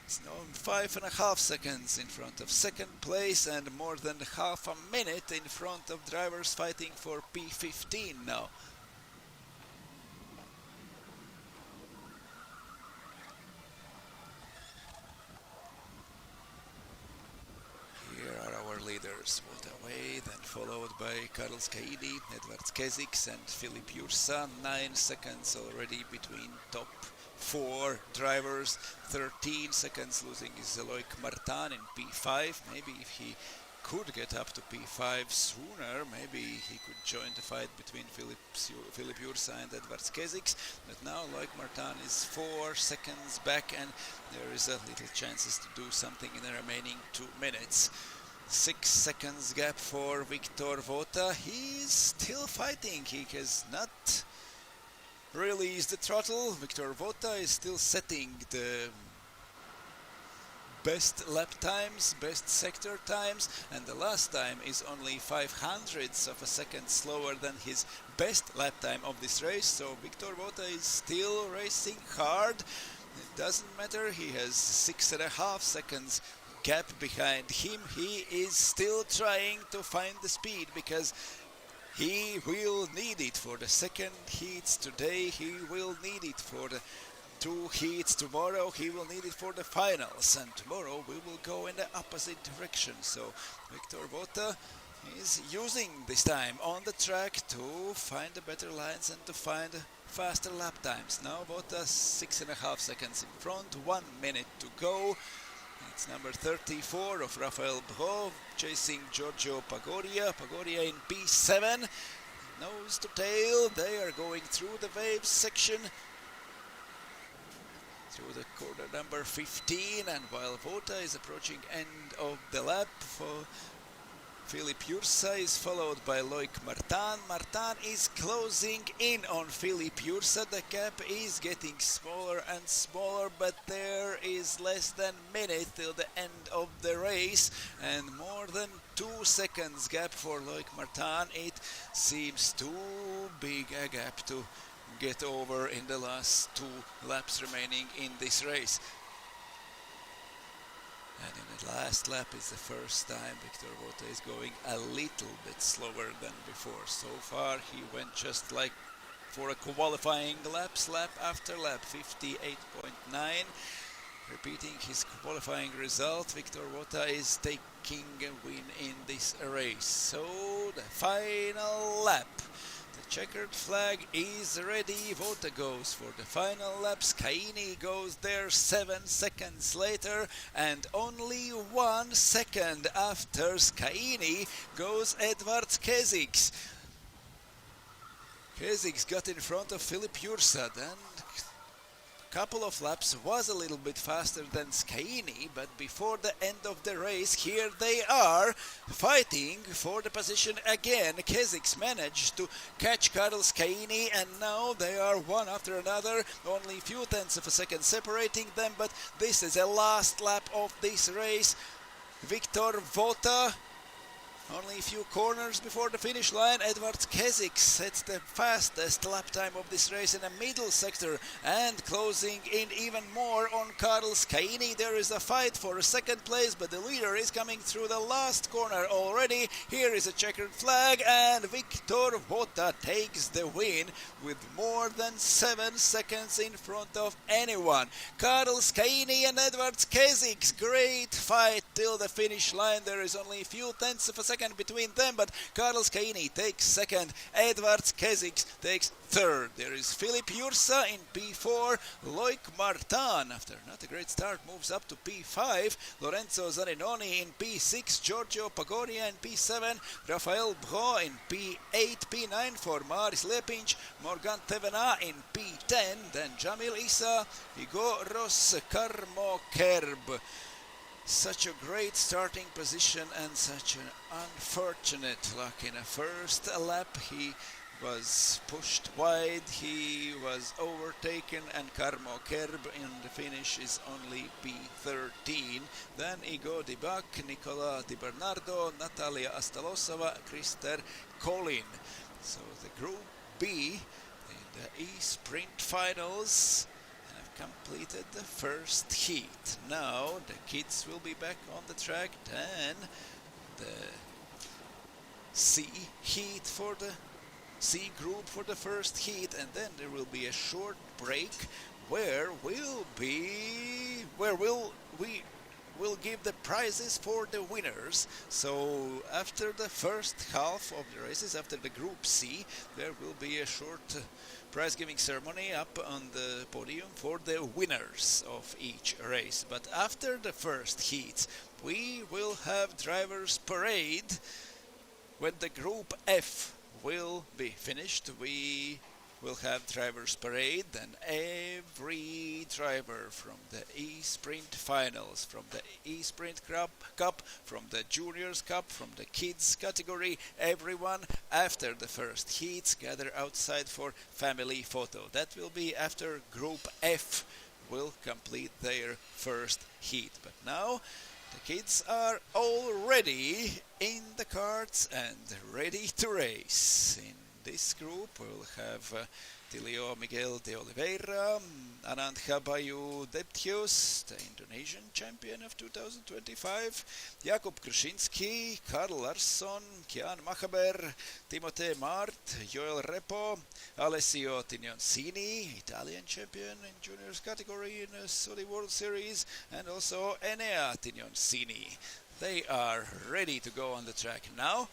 It's now 5.5 seconds in front of second place and more than half a minute in front of drivers fighting for P15 now. drivers. What away, then followed by Carlos Caidi, Edwards Keziks and Filip Jursa. 9 seconds already between top 4 drivers. 13 seconds losing is Loic Martin in P5. Maybe if he could get up to P5 sooner, maybe he could join the fight between Filip Jursa and Edwards Keziks, but now Loic Martin is 4 seconds back and there is a little chances to do something in the remaining 2 minutes. 6 seconds gap for Victor Vota. He's still fighting, he has not released the throttle. Victor Vota is still setting the best lap times, best sector times, and the last time is only 0.05 of a second slower than his best lap time of this race. So Victor Vota is still racing hard. It doesn't matter, he has 6.5 seconds gap behind him. He is still trying to find the speed because he will need it for the second heats today, he will need it for the 2 heats tomorrow, he will need it for the finals, and tomorrow we will go in the opposite direction. So Victor Vota is using this time on the track to find the better lines and to find faster lap times. Now Vota 6.5 seconds in front, 1 minute to go. It's number 34 of Rafael Bro chasing Giorgio Pagoria. Pagoria in P7, nose to tail. They are going through the waves section, through the corner number 15, and while Vota is approaching end of the lap, for Filip Jursa is followed by Loic Martin. Martin is closing in on Filip Jursa. The gap is getting smaller and smaller, but there is less than a minute till the end of the race and more than 2 seconds gap for Loic Martin. It seems too big a gap to get over in the last 2 laps remaining in this race. And in the last lap is the first time Victor Vota is going a little bit slower than before. So far he went just like for a qualifying laps, lap after lap, 58.9. Repeating his qualifying result, Victor Vota is taking a win in this race. So the final lap. The checkered flag is ready. Vota goes for the final lap. Scaini goes there 7 seconds later, and only 1 second after Scaini goes Edwards Keziks. Keziks got in front of Filip Jursa, then couple of laps was a little bit faster than Scaini, but before the end of the race, here they are fighting for the position again. Keziks managed to catch Carlos Scaini, and now they are one after another, only a few tenths of a second separating them, but this is the last lap of this race. Victor Vota, only a few corners before the finish line. Edwards Keziks sets the fastest lap time of this race in the middle sector, and closing in even more on Carlos Scaini. There is a fight for a second place, but the leader is coming through the last corner already. Here is a checkered flag, and Victor Vota takes the win with more than 7 seconds in front of anyone. Carlos Scaini and Edwards Keziks, great fight till the finish line. There is only a few tenths of a second between them, but Carlos Scaini takes second, Edwards Keziks takes third. There is Filip Jursa in P4, Loic Martin, after not a great start, moves up to P5, Lorenzo Zaninoni in P6, Giorgio Pagoria in P7, Rafael Bro in P8, P9 for Maris Lepinch, Morgan Tevena in P10, then Jamil Issa, Igoros Karmo-Kerb. Such a great starting position and such an unfortunate luck. In a first lap he was pushed wide, he was overtaken, and Karmo-Kerb in the finish is only P13. Then Igo Dibak, Nicola Di Bernardo, Natalia Astalosova, Krister Colin. So the Group B in the E-Sprint Finals completed the first heat. Now the kids will be back on the track, then the C heat for the C group for the first heat, and then there will be a short break where we will give the prizes for the winners. So after the first half of the races, after the Group C, there will be a short prize giving ceremony up on the podium for the winners of each race. But after the first heat, we will have drivers parade. When the Group F will be finished, we will have drivers parade, and every driver from the E-Sprint finals, from the E-Sprint Cup, from the Juniors Cup, from the Kids category, everyone after the first heats gather outside for family photo. That will be after Group F will complete their first heat. But now the kids are already in the karts and ready to race. In this group we'll have Tilio Miguel de Oliveira, Anand Bayu Deptius, the Indonesian champion of 2025, Jakub Kruszyński, Karl Larsson, Kian Machaber, Timothée Mart, Joel Repo, Alessio Tignoncini, Italian champion in juniors category in the Saudi World Series, and also Enea Tignoncini. They are ready to go on the track now.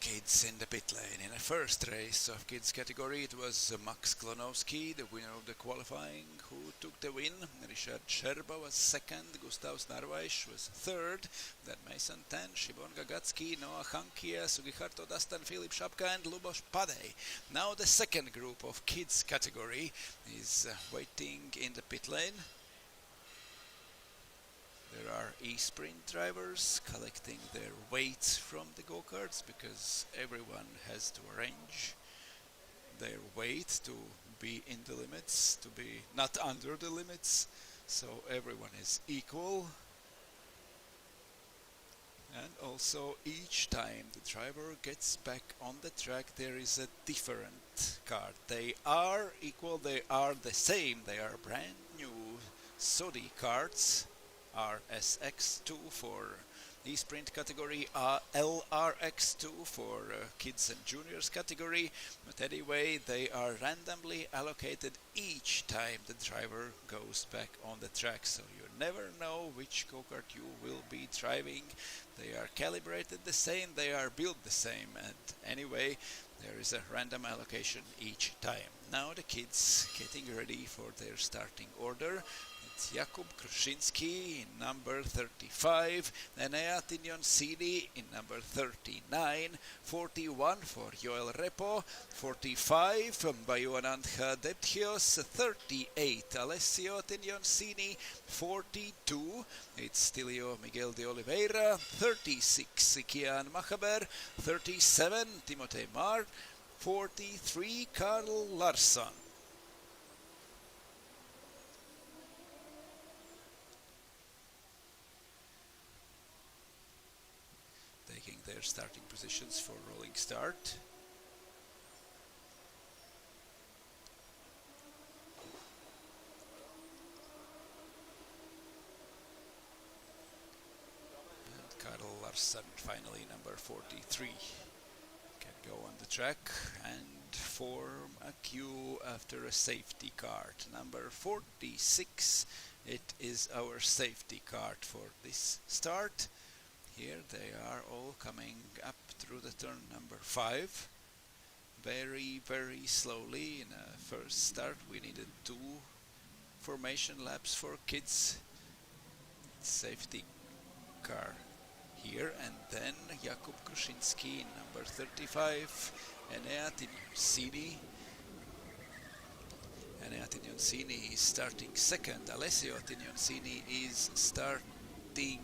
Kids in the pit lane. In the first race of kids category, it was Max Klonowski, the winner of the qualifying, who took the win. Richard Sherba was second, Gustav Snarweisz was third, then Mason Tan, Shimon Gagatsky, Noah Hankia, Sugiharto Dastan, Filip Szapka and Luboš Padej. Now the second group of kids category is waiting in the pit lane. There are e-sprint drivers collecting their weights from the go-karts because everyone has to arrange their weight to be in the limits, to be not under the limits, so everyone is equal. And also each time the driver gets back on the track there is a different kart. They are equal, they are the same, they are brand new Saudi karts. RSX2 for E-Sprint category, LRX2 for kids and juniors category, but anyway they are randomly allocated each time the driver goes back on the track, so you never know which go-kart you will be driving. They are calibrated the same, they are built the same, and anyway there is a random allocation each time. Now the kids getting ready for their starting order. It's Jakub Kruszyński in number 35, Enea Tignoncini in number 39, 41 for Joel Repo, 45 Bayuanand Deptios, 38 Alessio Tignoncini, 42 it's Tilio Miguel de Oliveira, 36 Kian Machaber, 37 Timothée Mart, 43 Karl Larsson. Taking their starting positions for rolling start. And Karl Larsson, finally number 43, can go on the track and form a queue after a safety cart. Number 46, it is our safety cart for this start. Here they are all coming up through the turn number 5. Very, very slowly. In a first start we needed 2 formation laps for kids. Safety car here, and then Jakub Kruszyński, number 35, Enea Tignoncini. Enea Tignoncini is starting second. Alessio Tignoncini is starting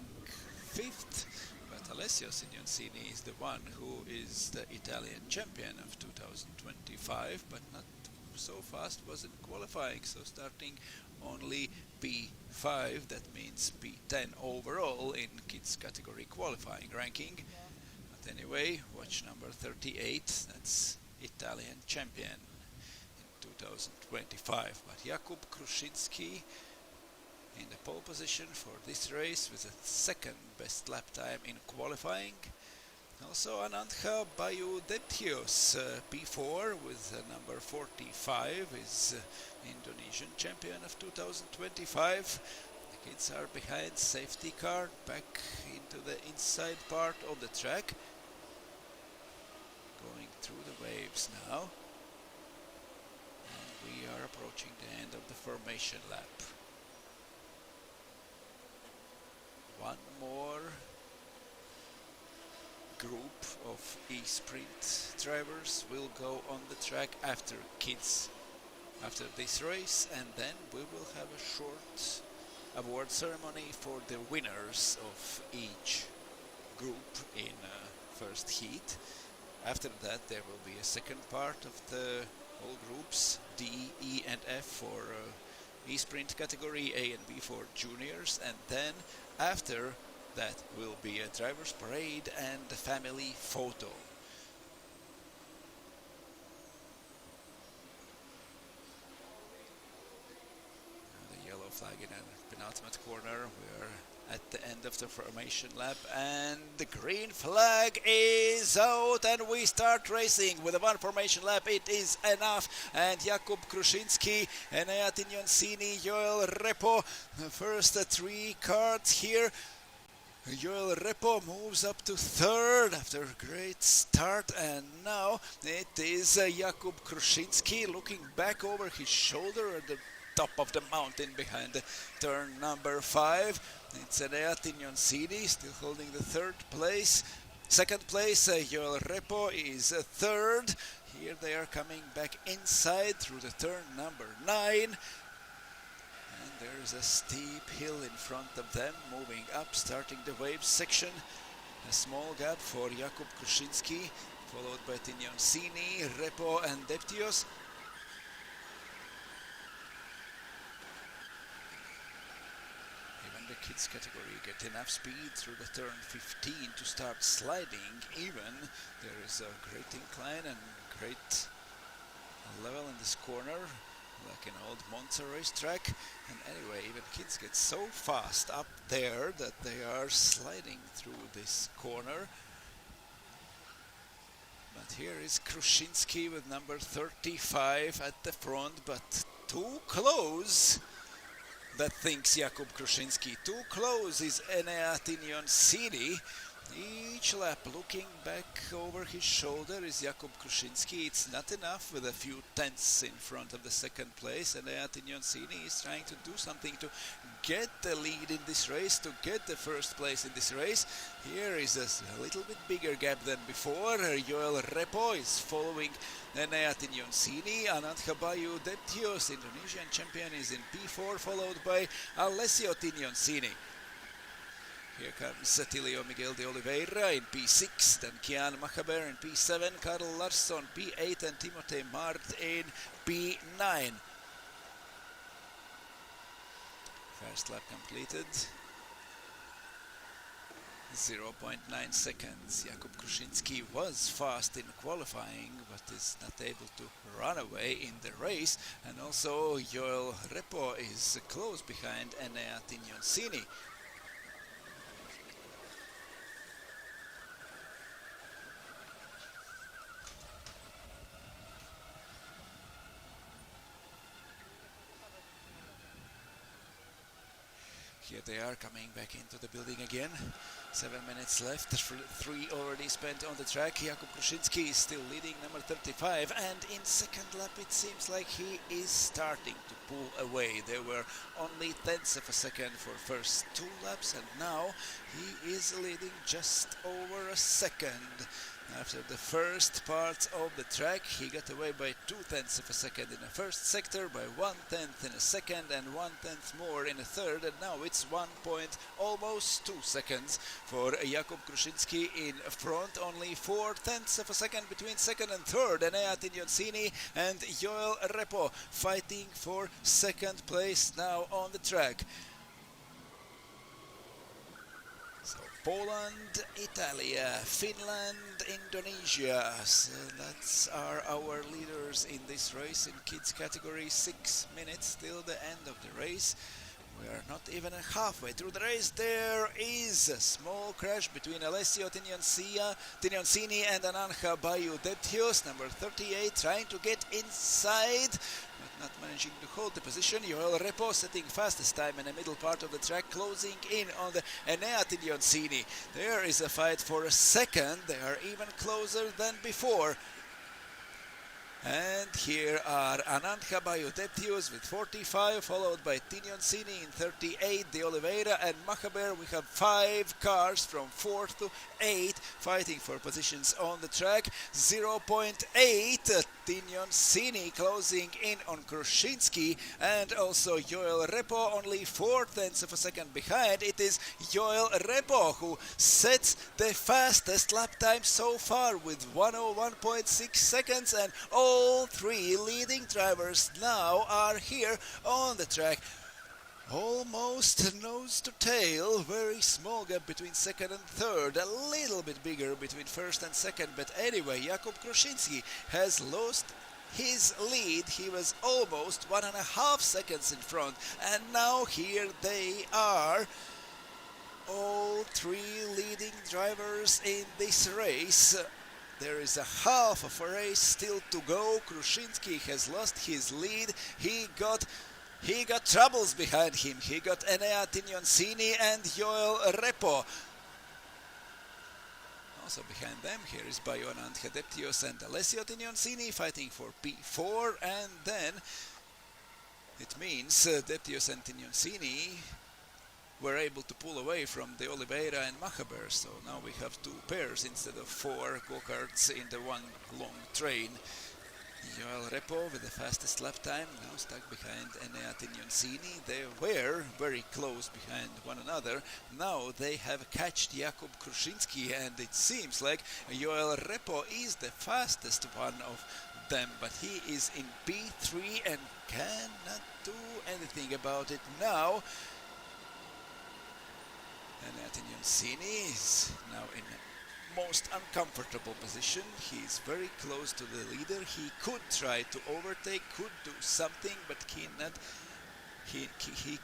5th, but Alessio Tignoncini is the one who is the Italian champion of 2025, but not so fast was in qualifying, so starting only P5, that means P10 overall in kids category qualifying ranking. But anyway, watch number 38, that's Italian champion in 2025. But Jakub Kruszyński in the pole position for this race with a second best lap time in qualifying. Also Anantha Bayu Detios, P4 with number 45, is Indonesian champion of 2025. The kids are behind safety car, back into the inside part of the track, going through the waves now. And we are approaching the end of the formation lap. One more group of e-sprint drivers will go on the track after kids, after this race, and then we will have a short award ceremony for the winners of each group in first heat. After that there will be a second part of the whole groups, D, E and F for e-sprint category, A and B for juniors, and then after that will be a driver's parade and a family photo. The yellow flag in the penultimate corner. We are at the end of the formation lap, and the green flag is out, and we start racing with a one formation lap. It is enough, and Jakub Kruszyński, Enea Tignoncini, Joel Repo, the first three karts here. Joel Repo moves up to third after a great start, and now it is Jakub Kruszyński looking back over his shoulder at the top of the mountain behind turn number 5. It's Enea Tignoncini still holding the third place. Second place, Joel Repo is third. Here they are coming back inside through the turn number 9. There is a steep hill in front of them, moving up, starting the waves section. A small gap for Jakub Kruszyński, followed by Tignoncini, Repo and Deptios. Even the kids category get enough speed through the turn 15 to start sliding. Even there is a great incline and great level in this corner, like an old Monza racetrack. And anyway, even kids get so fast up there that they are sliding through this corner. But here is Kruszyński with number 35 at the front, but too close. That thinks Jakub Kruszyński. Too close is Enea Tignoncini. Each lap looking back over his shoulder is Jakub Kruszyński. It's not enough with a few tenths in front of the second place, and Enea Tignoncini is trying to do something to get the lead in this race, to get the first place in this race. Here is a little bit bigger gap than before. Joel Repo is following Enea Tignoncini. Anantha Bayu Deptios, Indonesian champion, is in P4, followed by Alessio Tignoncini. Here comes Tilio Miguel de Oliveira in P6, then Kian Machaber in P7, Karl Larsson P8 and Timothée Mart in P9. First lap completed. 0.9 seconds. Jakub Kruszyński was fast in qualifying, but is not able to run away in the race. And also Joel Repo is close behind Enea Tignoncini. Here they are coming back into the building again. 7 minutes left, 3 already spent on the track. Jakub Kruszyński is still leading, number 35, and in second lap it seems like he is starting to pull away. There were only tenths of a second for first 2 laps, and now he is leading just over a second. After the first part of the track, he got away by 2/10 of a second in the first sector, by 1/10 in a second, and 1/10 more in a third, and now it's 1 point, almost 2 seconds for Jakub Kruszyński in front, only 4/10 of a second between second and third. Enea Tignoncini and Joel Repo fighting for second place now on the track. So Poland, Italia, Finland, Indonesia. So that's are our leaders in this race in kids category. 6 minutes till the end of the race. We are not even halfway through the race. There is a small crash between Alessio Tignoncini and Ananja Bayu-Deptios, number 38, trying to get inside, but not managing to hold the position. Joel Repo setting fastest time in the middle part of the track, closing in on the Enea Tignoncini. There is a fight for a second. They are even closer than before. And here are Ananja Bayu-Deptios with 45, followed by Tignoncini in 38, De Oliveira and Machaber. We have 5 cars from 4th to 8 fighting for positions on the track. 0.8, Tignoncini closing in on Kruszyński, and also Joel Repo only 4/10 of a second behind. It is Joel Repo who sets the fastest lap time so far with 101.6 seconds, and all 3 leading drivers now are here on the track. Almost nose to tail, very small gap between second and third, a little bit bigger between first and second, but anyway, Jakub Kruszyński has lost his lead. He was almost 1.5 seconds in front, and now here they are, all 3 leading drivers in this race. There is a half of a race still to go. Kruszyński has lost his lead. He got troubles behind him. He got Enea Tignoncini and Joel Repo. Also behind them, here is Ananja Deptios and Alessio Tignoncini fighting for P4, and then it means Deptios and Tignoncini were able to pull away from De Oliveira and Machaber, so now we have 2 pairs instead of 4 go-karts in the one long train. Joel Repo with the fastest lap time, now stuck behind Enea Tignoncini. They were very close behind one another. Now they have catched Jakub Kruszyński, and it seems like Joel Repo is the fastest one of them, but he is in P3 and cannot do anything about it now. Enea Tignoncini is now in most uncomfortable position. He's very close to the leader. He could try to overtake, could do something, but he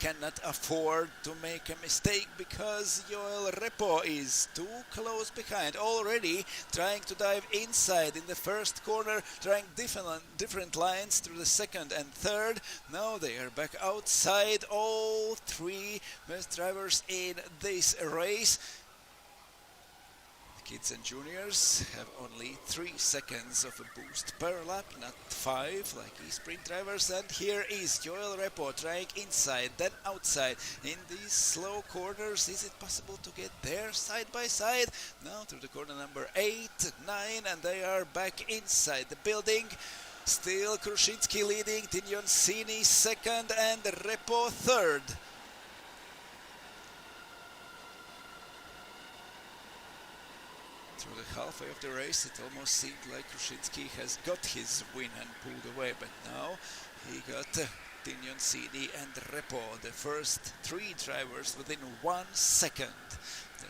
cannot afford to make a mistake because Joel Repo is too close behind. Already trying to dive inside in the first corner, trying different lines through the second and third. Now they are back outside, all 3 best drivers in this race. Kids and juniors have only 3 seconds of a boost per lap, not 5 like e-sprint drivers. And here is Joel Repo trying inside, then outside in these slow corners. Is it possible to get there side by side? Now through the corner number 8, 9, and they are back inside the building. Still Kruszyński leading, Tignoncini second, and Repo third. Through the halfway of the race, it almost seemed like Kruszyński has got his win and pulled away, but now he got Tignoncini and Repo, the first 3 drivers within 1 second.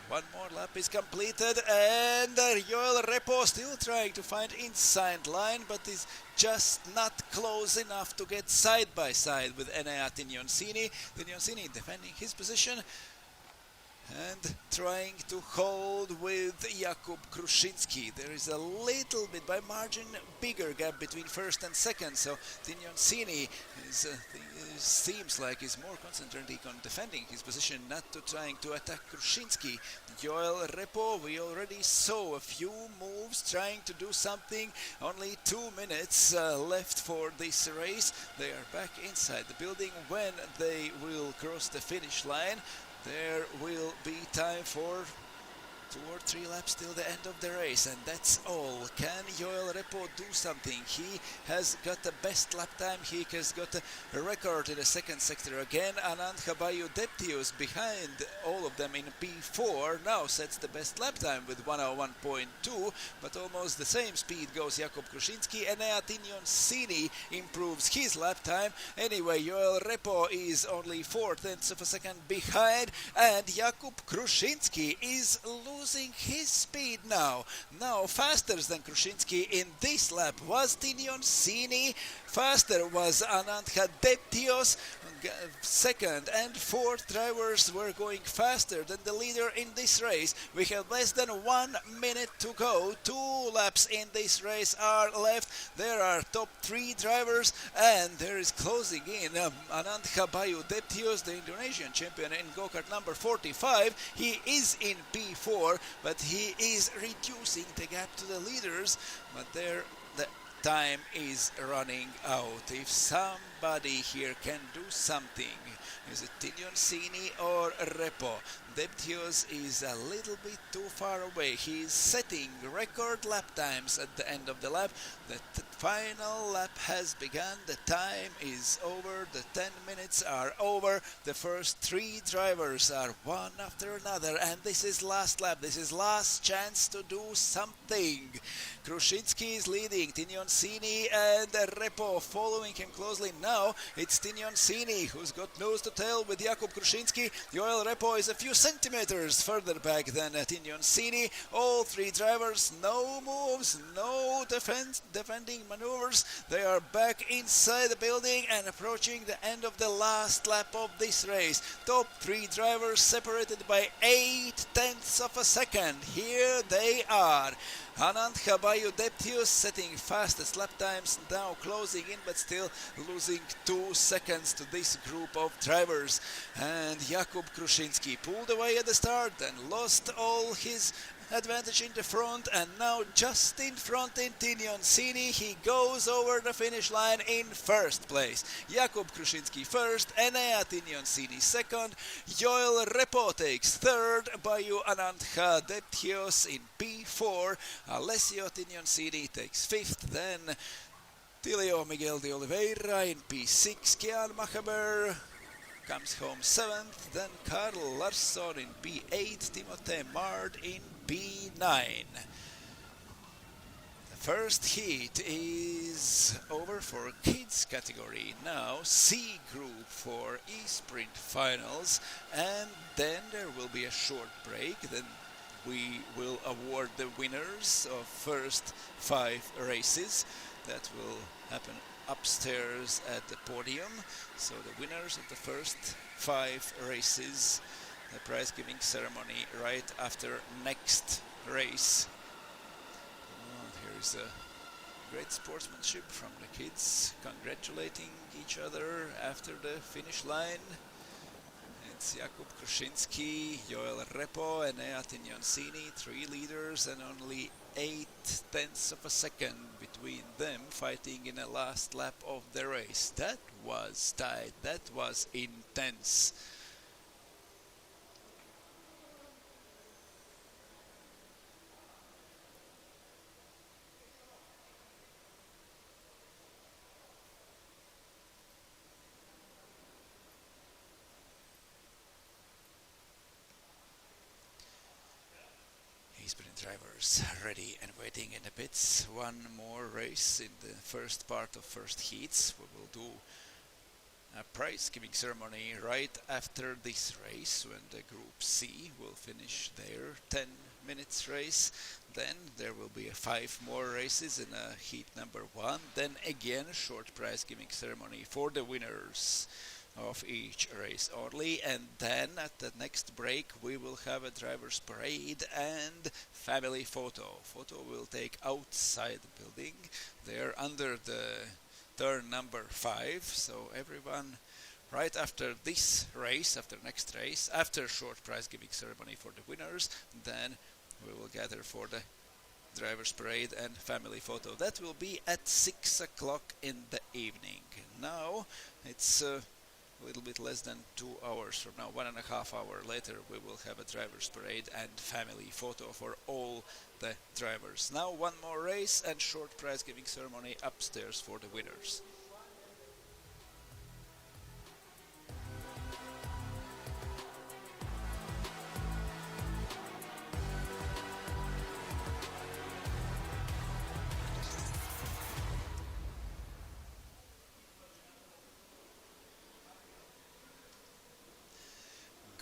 One more lap is completed, and Joel Repo still trying to find inside line, but is just not close enough to get side by side with Enea Tignoncini. Tignoncini defending his position and trying to hold with Jakub Kruszyński. There is a little bit by margin bigger gap between first and second, so Tignoncini seems like is more concentrating on defending his position, not to trying to attack Kruszyński. Joel Repo, we already saw a few moves trying to do something. Only 2 minutes left for this race. They are back inside the building. When they will cross the finish line, there will be time for 2 or 3 laps till the end of the race, and that's all. Can Joel Repo do something? He has got the best lap time. He has got a record in the second sector again. Anand Habayu Deptius behind all of them in P4 now sets the best lap time with 101.2, but almost the same speed goes Jakub Kruszyński. Enea Tignoncini improves his lap time. Anyway, Joel Repo is only 4/10 of a second behind, and Jakub Kruszyński is losing his speed now. Now faster than Kruszyński in this lap was Tignoncini. Faster was Anand Deptios. Second and fourth drivers were going faster than the leader in this race. We have less than 1 minute to go. 2 laps in this race are left. There are top 3 drivers, and there is closing in Anand Habayu Deptios, the Indonesian champion in go-kart number 45. He is in P4, but he is reducing the gap to the leaders, but there the time is running out. If somebody here can do something, is it Tignoncini or Repo? Deptios is a little bit too far away. He is setting record lap times at the end of the lap. The final lap has begun. The time is over. The 10 minutes are over. The first 3 drivers are one after another, and this is last lap. This is last chance to do something. Kruszyński is leading. Tignoncini and Repo following him closely. Now it's Tignoncini who's got nose to tail with Jakub Kruszyński. Joel Repo is a few centimeters further back than Tignoncini. All 3 drivers, no moves, no defending maneuvers. They are back inside the building and approaching the end of the last lap of this race. Top 3 drivers separated by 0.8 of a second. Here they are. Anand Habayu Deptius setting fastest lap times, now closing in but still losing 2 seconds to this group of drivers. And Jakub Kruszyński pulled away at the start and lost all his advantage in the front, and now just in front in Tignoncini. He goes over the finish line in first place. Jakub Kruszyński first, Enea Tignoncini second, Joel Repo takes third, Bayu Anand Deptios in P4, Alessio Tignoncini takes fifth, then Tilio Miguel de Oliveira in P6, Kian Machaber comes home 7th, then Karl Larsson in P8, Timothée Mard in P9. The first heat is over for kids category. Now C group for e-sprint finals, and then there will be a short break. Then we will award the winners of first 5 races. That will happen upstairs at the podium. So the winners of the first 5 races, the prize giving ceremony right after next race. Here is a great sportsmanship from the kids, congratulating each other after the finish line. It's Jakub Kruszyński, Joel Repo, and Enea Tignoncini, 3 leaders and only 0.8 of a second between them, fighting in a last lap of the race. That was tight, that was intense. Sprint drivers ready and waiting in the pits. One more race in the first part of first heats. We will do a prize giving ceremony right after this race, when the group C will finish their 10 minutes race. Then there will be 5 more races in heat number 1. Then again short prize giving ceremony for the winners of each race only, and then at the next break we will have a driver's parade and family photo. Photo will take outside the building, there under the turn number 5, so everyone right after this race, after next race, after short prize giving ceremony for the winners, then we will gather for the driver's parade and family photo. That will be at 6 o'clock in the evening. Now it's a little bit less than 2 hours from now, 1.5 hours later, we will have a driver's parade and family photo for all the drivers. Now one more race and short prize giving ceremony upstairs for the winners.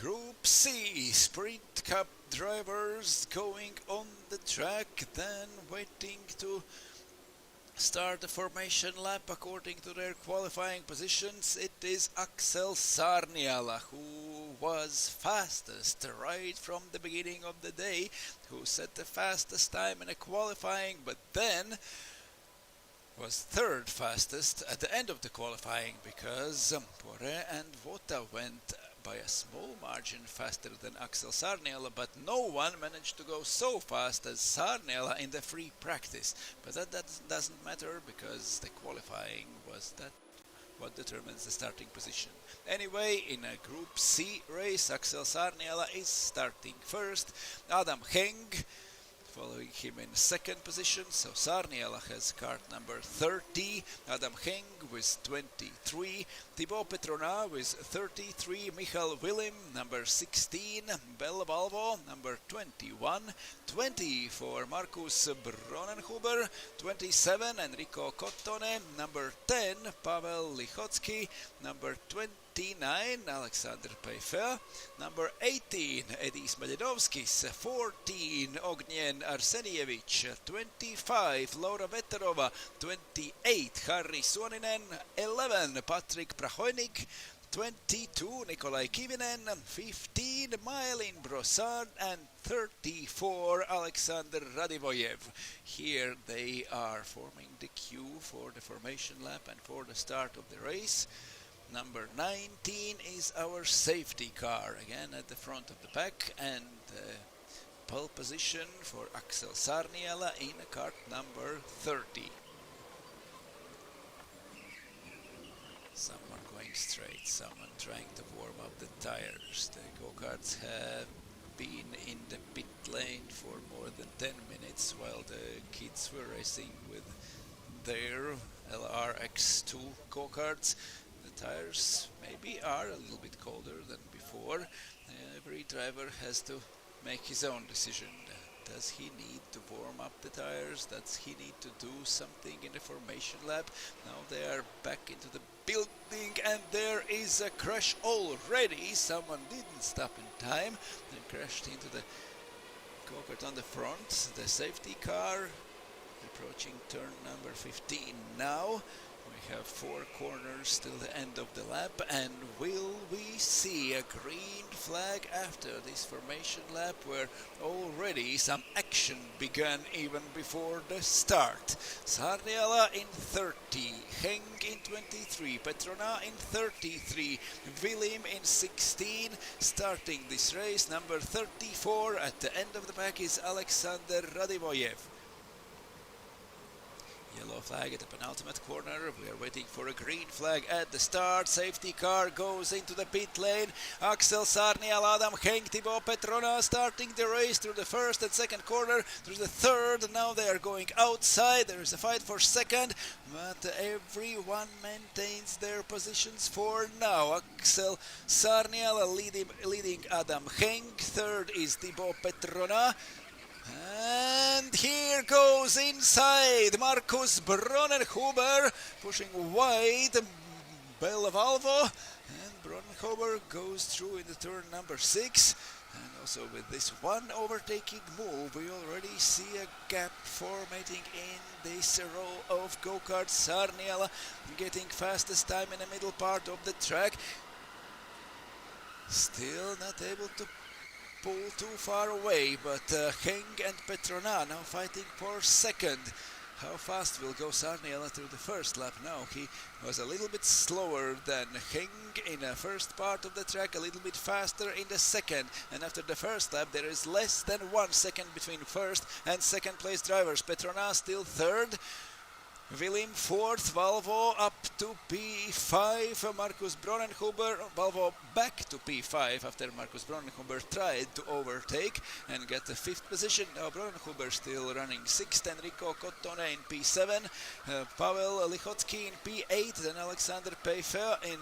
Group C, Sprint Cup drivers going on the track, then waiting to start the formation lap according to their qualifying positions. It is Axel Sarniala who was fastest right from the beginning of the day, who set the fastest time in the qualifying, but then was third fastest at the end of the qualifying because Poiré and Vota went by a small margin faster than Axel Sarniala, but no one managed to go so fast as Sarniala in the free practice. But that doesn't matter because the qualifying was that what determines the starting position. Anyway, in a Group C race, Axel Sarniala is starting first. Adam Heng following him in second position, so Sarniala has kart number 30, Adam Heng with 23, Thibaut Petrona with 33, Michal Willim number 16, Bell Valvo number 21, 20 for Markus Bronnenhuber, 27 Enrico Cottone, number 10 Pavel Lichocki, number 29 Alexander Peifer, number 18 Edis Medvedovskis, 14 Ognjen Arsenievich, 25 Laura Veterova, 28 Harri Suoninen, 11 Patrik Prahonik, 22 Nikolai Kivinen, 15 Maelin Brossard, and 34 Alexander Radivojev. Here they are forming the queue for the formation lap and for the start of the race. Number 19 is our safety car, again at the front of the pack, and pole position for Axel Sarniala in kart number 30. Some are going straight, someone trying to warm up the tires. The go-karts have been in the pit lane for more than 10 minutes while the kids were racing with their LRX2 go-karts. The tires maybe are a little bit colder than before. Every driver has to make his own decision. Does he need to warm up the tires? Does he need to do something in the formation lap? Now they are back into the building and there is a crash already. Someone didn't stop in time and crashed into the go-kart on the front. The safety car approaching turn number 15 now. We have 4 corners till the end of the lap, and will we see a green flag after this formation lap where already some action began even before the start? Sarniala in 30, Heng in 23, Petrona in 33, Willim in 16. Starting this race, number 34 at the end of the pack is Alexander Radivojev. Yellow flag at the penultimate corner. We are waiting for a green flag at the start. Safety car goes into the pit lane. Axel Sarniala, Adam Heng, Thibaut Petrona starting the race through the first and second corner, through the third. Now they are going outside. There is a fight for second, but everyone maintains their positions for now. Axel Sarniala leading Adam Heng. Third is Thibaut Petrona. And here goes inside Markus Bronnenhuber, pushing wide Bell Valvo, and Bronnenhuber goes through in the turn number 6. And also with this one overtaking move, we already see a gap formating in this row of go-karts. Sarniala getting fastest time in the middle part of the track. Still not able to pull too far away, but Heng and Petrona now fighting for second. How fast will go Sarniala through the first lap? Now he was a little bit slower than Heng in the first part of the track, a little bit faster in the second, and after the first lap there is less than 1 second between first and second place drivers. Petrona still third. Willem fourth, Valvo up to P5, Markus Bronnenhuber, Valvo back to P5 after Markus Bronnenhuber tried to overtake and get the fifth position. Now Bronnenhuber still running sixth, Enrico Cottone in P7, Pavel Lichotsky in P8, then Alexander Peifer in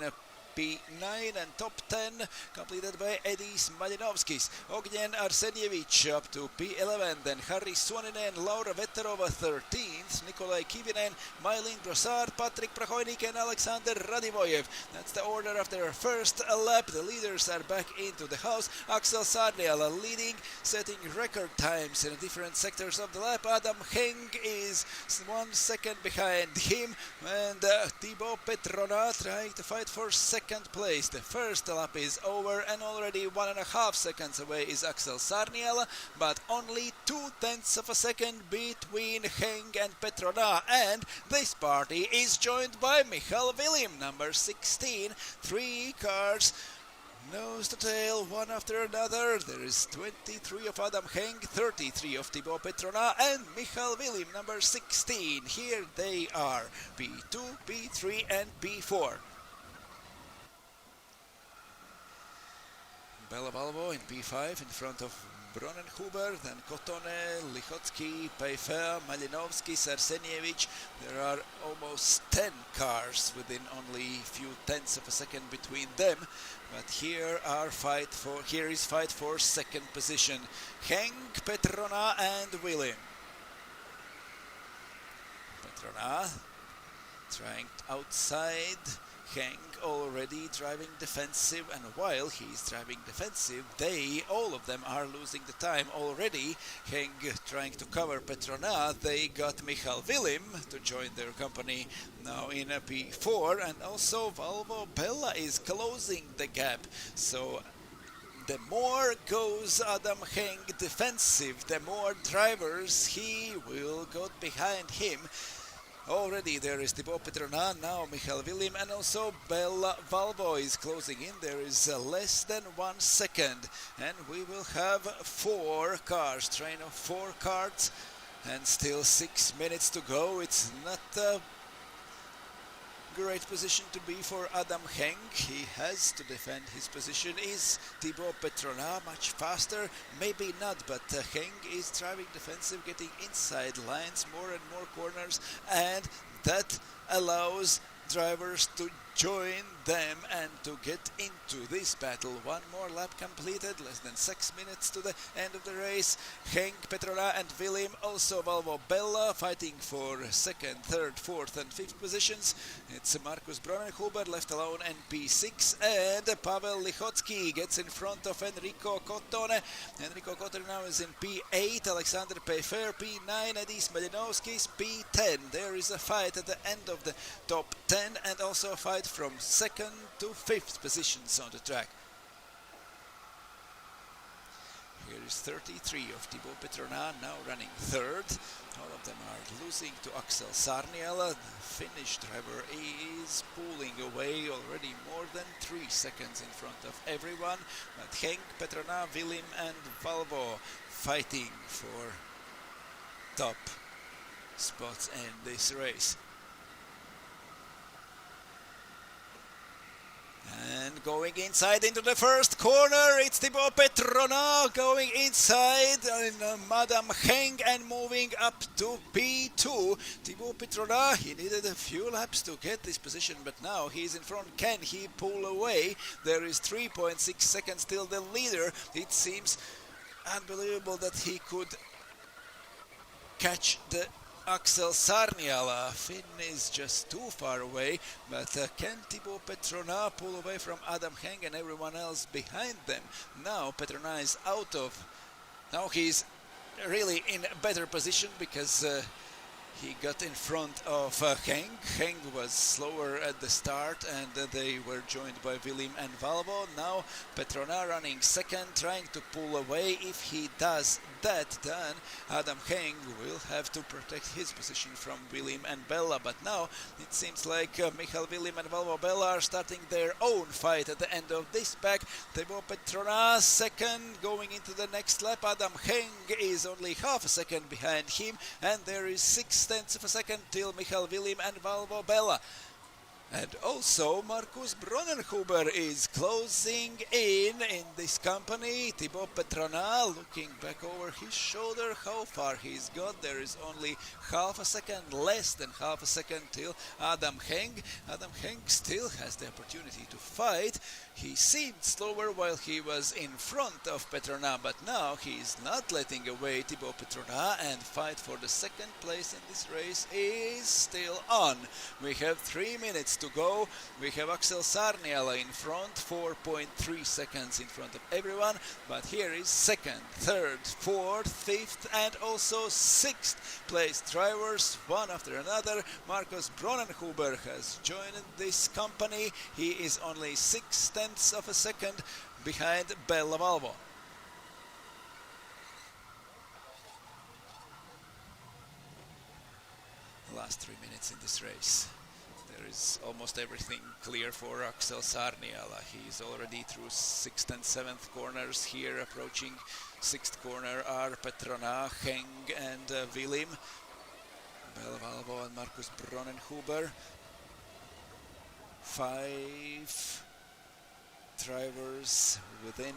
P9 and top 10 completed by Edis Malinovskis. Ognen Arsenjevich up to P11, then Harry Suoninen, Laura Veterova 13th, Nikolai Kivinen, Mylin Grossard, Patrick Prahoynik and Alexander Radivojev. That's the order after our first lap. The leaders are back into the house. Axel Sarniala leading, setting record times in different sectors of the lap. Adam Heng is 1 second behind him, and Thibaut Petrona trying to fight for second place. The first lap is over, and already 1.5 seconds away is Axel Sarniala, but only 0.2 of a second between Heng and Petrona. And this party is joined by Michal Willim, number 16. 3 cars nose to tail, one after another. There is 23 of Adam Heng, 33 of Thibaut Petrona, and Michal Willim, number 16. Here they are, P2, P3 and P4. Bella Valvo in P5 in front of Bronnenhuber, then Cottone, Lichotsky, Peifer, Malinovsky, Arsenjevich. There are almost 10 cars within only few tenths of a second between them. But here is fight for second position. Heng, Petrona and Willim. Petrona trying outside. Heng already driving defensive, and while he's driving defensive, all of them are losing the time already. Heng trying to cover Petrona. They got Michal Willim to join their company now in a P4, and also Valvo Bella is closing the gap. So the more goes Adam Heng defensive, the more drivers he will got behind him. Already there is Thibaut Petrona, now Michal Willim, and also Bella Valvo is closing in. There is less than 1 second, and we will have 4 cars, train of 4 karts, and still 6 minutes to go. It's not a great position to be for Adam Heng. He has to defend his position. Is Thibaut Petrona much faster? Maybe not, but Heng is driving defensive, getting inside lines, more and more corners, and that allows drivers to join them and to get into this battle. One more lap completed, less than 6 minutes to the end of the race. Heng, Petrona and Willim, also Valvo Bella fighting for second, third, fourth and fifth positions. It's Markus Bronnenhuber left alone in P6, and Pavel Lichotsky gets in front of Enrico Cottone. Enrico Cottone now is in P8, Alexander Peifer P9, Edis Malinovskis P10. There is a fight at the end of the top 10, and also a fight from second to fifth positions on the track. Here is 33 of Thibaut Petrona, now running third. All of them are losing to Axel Sarniala. The Finnish driver is pulling away already more than 3 seconds in front of everyone. But Heng, Petrona, Willim and Valvo fighting for top spots in this race. And going inside into the first corner, it's Thibaut Petrona going inside in Madame Heng and moving up to P2. Thibaut Petrona, he needed a few laps to get this position, but now he's in front. Can he pull away? There is 3.6 seconds till the leader. It seems unbelievable that he could catch the Axel Sarniala. Finn is just too far away, but can Thibaut Petrona pull away from Adam Heng and everyone else behind them? Now Petrona is now he's really in a better position because he got in front of Heng. Heng was slower at the start, and they were joined by Willim and Valvo. Now Petrona running second, trying to pull away. If he does that, then Adam Heng will have to protect his position from Willim and Bella. But now it seems like Michal Willim and Valvo Bella are starting their own fight at the end of this pack. Thibaut Petrona second, going into the next lap. Adam Heng is only half a second behind him, and there is 6 tenths of a second till Michael Willim and Valvo Bella. And also Markus Bronnenhuber is closing in this company. Thibaut Petrona looking back over his shoulder how far he's got. There is only half a second, less than half a second till Adam Heng. Adam Heng still has the opportunity to fight. He seemed slower while he was in front of Petrona, but now he is not letting away Thibaut Petrona, and fight for the second place in this race is still on. We have 3 minutes to go. We have Axel Sarniala in front, 4.3 seconds in front of everyone, but here is second, third, fourth, fifth and also sixth place drivers, one after another. Markus Bronnenhuber has joined this company. He is only 6 tenths of a second behind Bella Valvo. Last 3 minutes in this race. There is almost everything clear for Axel Sarniala. He is already through 6th and 7th corners. Here approaching 6th corner are Petrona, Heng and Willim. Bella Valvo and Markus Bronnenhuber. 5 drivers within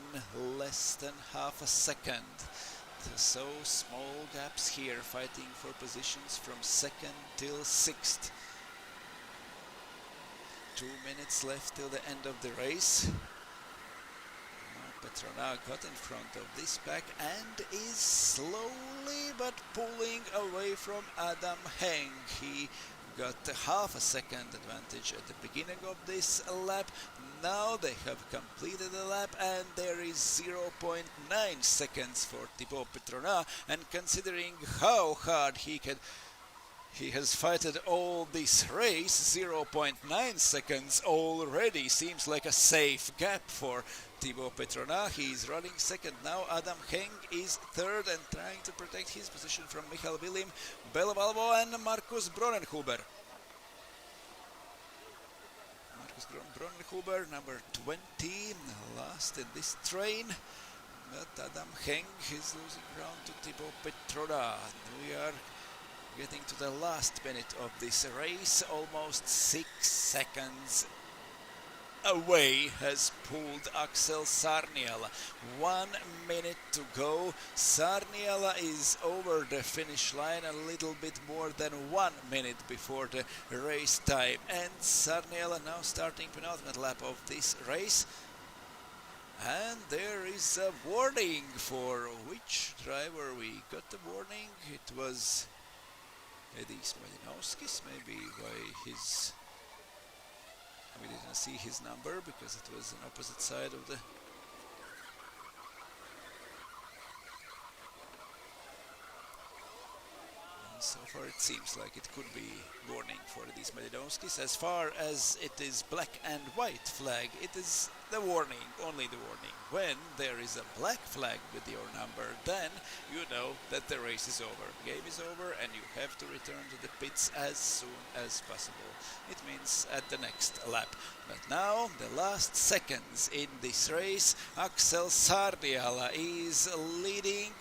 less than half a second. So small gaps here, fighting for positions from 2nd till 6th. 2 minutes left till the end of the race. Petrona got in front of this pack and is slowly but pulling away from Adam Heng. He got half a second advantage at the beginning of this lap. Now they have completed the lap and there is 0.9 seconds for Thibaut Petrona, and considering how hard he has fighted all this race, 0.9 seconds already seems like a safe gap for Thibaut Petrona. He is running second now. Adam Heng is third and trying to protect his position from Michael Willim, Bella Valvo and Markus Bronnenhuber. Markus Bronnenhuber, number 20, last in this train. But Adam Heng is losing ground to Thibaut Petrona. We are getting to the last minute of this race. Almost 6 seconds away has pulled Axel Sarniala. 1 minute to go. Sarniala is over the finish line a little bit more than 1 minute before the race time. And Sarniala now starting penultimate lap of this race. And there is a warning for which driver we got the warning. It was Edis Malinowskis, maybe by his... We didn't see his number because it was on opposite side of the... And so far it seems like it could be warning for these Malinowskis. As far as it is black and white flag, it is the warning, only the warning. When there is a black flag with your number, then you know that the race is over. Game is over and you have to return to the pits as soon as possible. It means at the next lap. But now, the last seconds in this race, Axel Sarniala is leading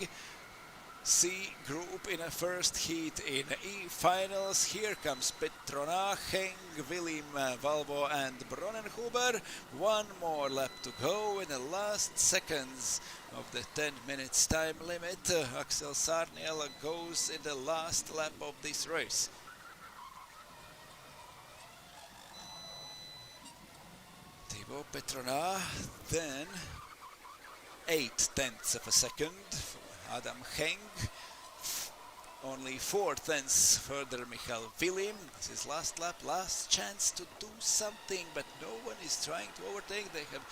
C group in a first heat in E-finals. Here comes Petrona, Heng, Willim, Valvo and Bronnenhuber. 1 more lap to go in the last seconds of the 10 minutes time limit. Axel Sarniala goes in the last lap of this race. Thibaut Petrona, then 8 tenths of a second. Adam Heng, only 4 tenths further Michael Willim. This is last lap, last chance to do something, but no one is trying to overtake. They have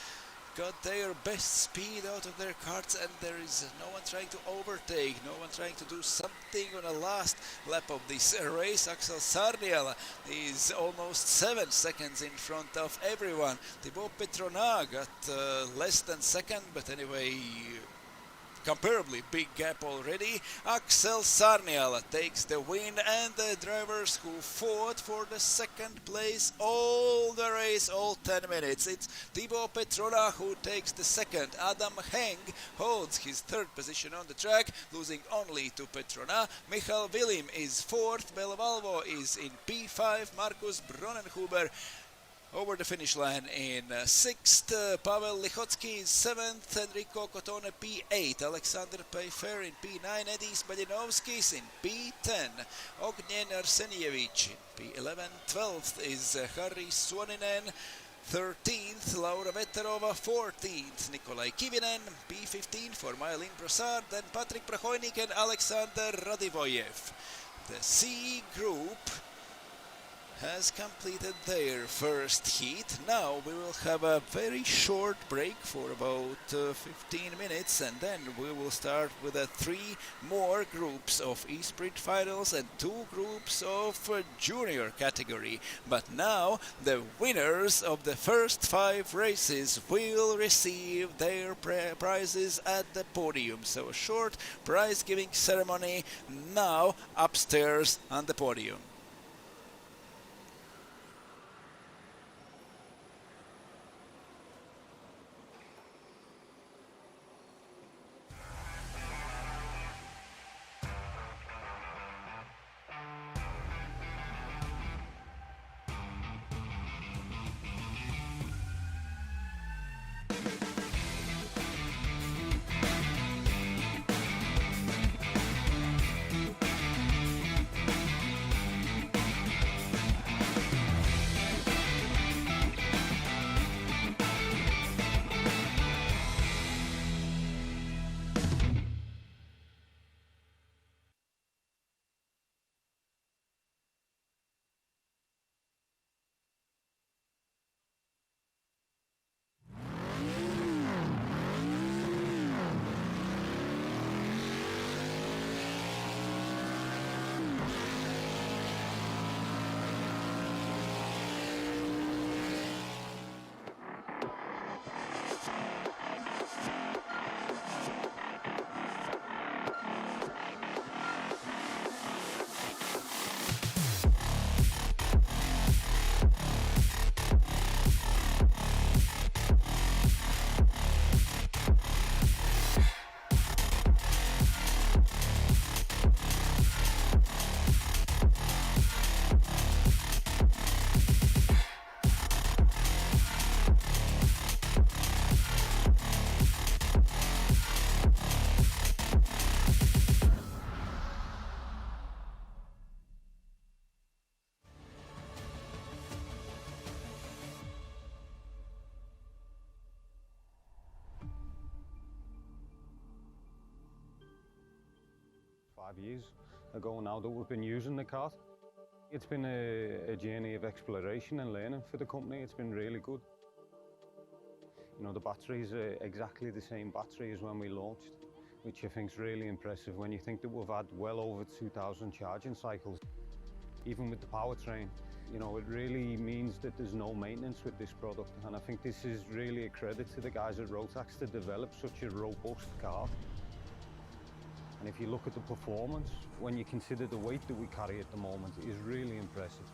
got their best speed out of their karts and there is no one trying to overtake, no one trying to do something on the last lap of this race. Axel Sarniala is almost 7 seconds in front of everyone. Thibaut Petrona got less than second, but anyway, comparably big gap already. Axel Sarnial takes the win, and the drivers who fought for the second place all the race, all 10 minutes. It's Thibaut Petrona who takes the second. Adam Heng holds his third position on the track, losing only to Petrona. Michal Willim is fourth. Belvalvo is in P5. Markus Bronnenhuber over the finish line in sixth. Pavel Lichotsky is seventh. Enrico Cotone P8. Alexander Peifer in P9. Edis Badinovskis in P10. Ognjen Arsenievich in P11. 12th is Harri Suoninen. 13th, Laura Veterova. 14th, Nikolai Kivinen. P15 for Mylene Brossard. Then Patrick Prahoynik and Alexander Radivojev. The C group has completed their first heat. Now we will have a very short break for about 15 minutes, and then we will start with 3 more groups of e-sprint finals and 2 groups of junior category. But now the winners of the first 5 races will receive their prizes at the podium. So a short prize giving ceremony now upstairs on the podium. Years ago now that we've been using the kart. It's been a journey of exploration and learning for the company. It's been really good. You know, the batteries are exactly the same battery as when we launched, which I think is really impressive when you think that we've had well over 2,000 charging cycles. Even with the powertrain, you know, it really means that there's no maintenance with this product, and I think this is really a credit to the guys at Rotax to develop such a robust car. And if you look at the performance, when you consider the weight that we carry at the moment, it is really impressive.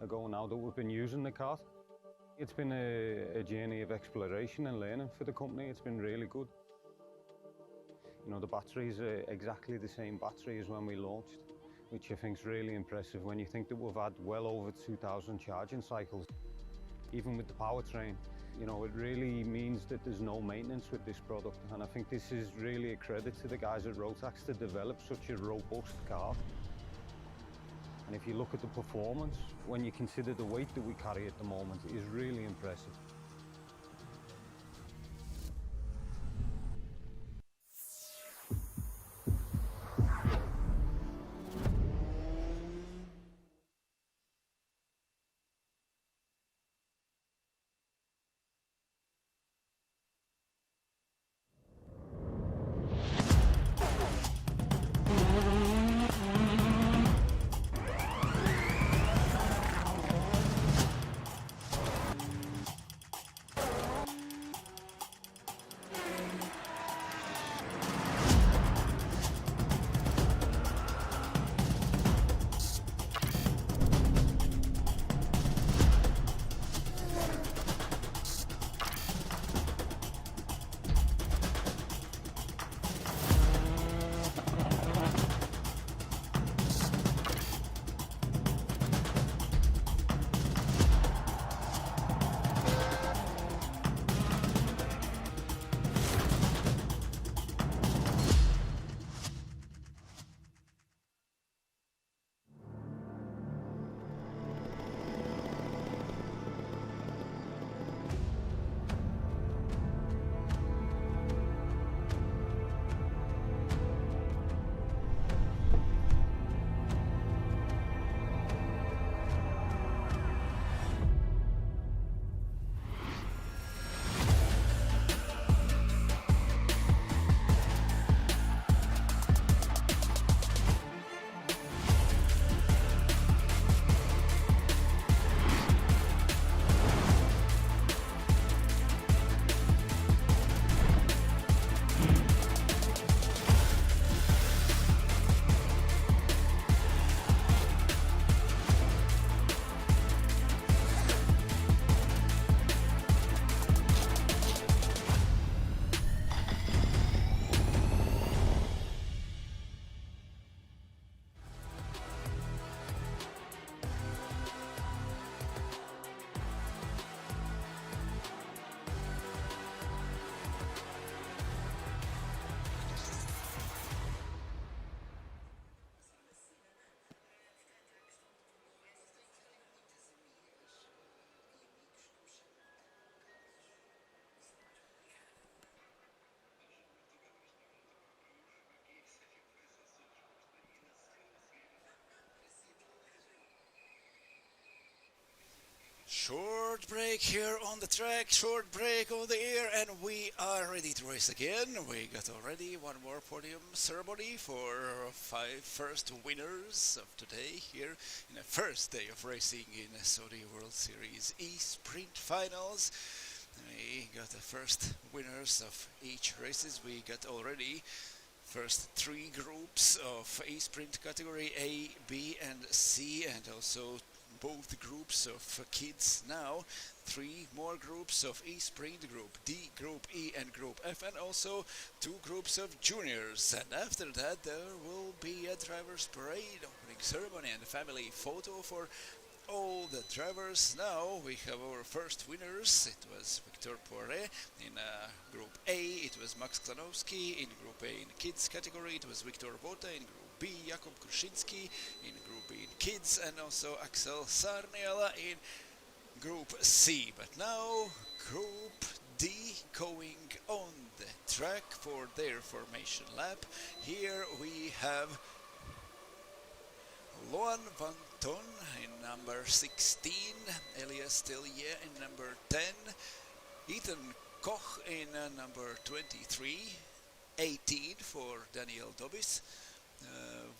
ago now that we've been using the kart. It's been a journey of exploration and learning for the company. It's been really good. You know, the batteries are exactly the same battery as when we launched, which I think is really impressive when you think that we've had well over 2,000 charging cycles. Even with the powertrain, you know, it really means that there's no maintenance with this product, and I think this is really a credit to the guys at Rotax to develop such a robust car. And if you look at the performance, when you consider the weight that we carry at the moment, it is really impressive. Short break here on the track, short break on the air, and we are ready to race again. We got already one more podium ceremony for 5 first winners of today here in the first day of racing in Saudi World Series E-Sprint Finals. We got the first winners of each races. We got already first 3 groups of E-Sprint category A, B and C, and also both groups of kids now. 3 more groups of E-Sprint, Group D, Group E and Group F, and also 2 groups of juniors. And after that there will be a driver's parade, opening ceremony and a family photo for all the drivers. Now we have our first winners. It was Victor Poiré in Group A, it was Max Klanowski in Group A in kids category, it was Victor Bota in Group B, Jakub Kruszyński in Group B in kids, and also Axel Sarniala in Group C. But now Group D going on the track for their formation lap. Here we have Loan van Ton in number 16, Elias Tellier in number 10, Ethan Koch in number 23, 18 for Daniel Dobis,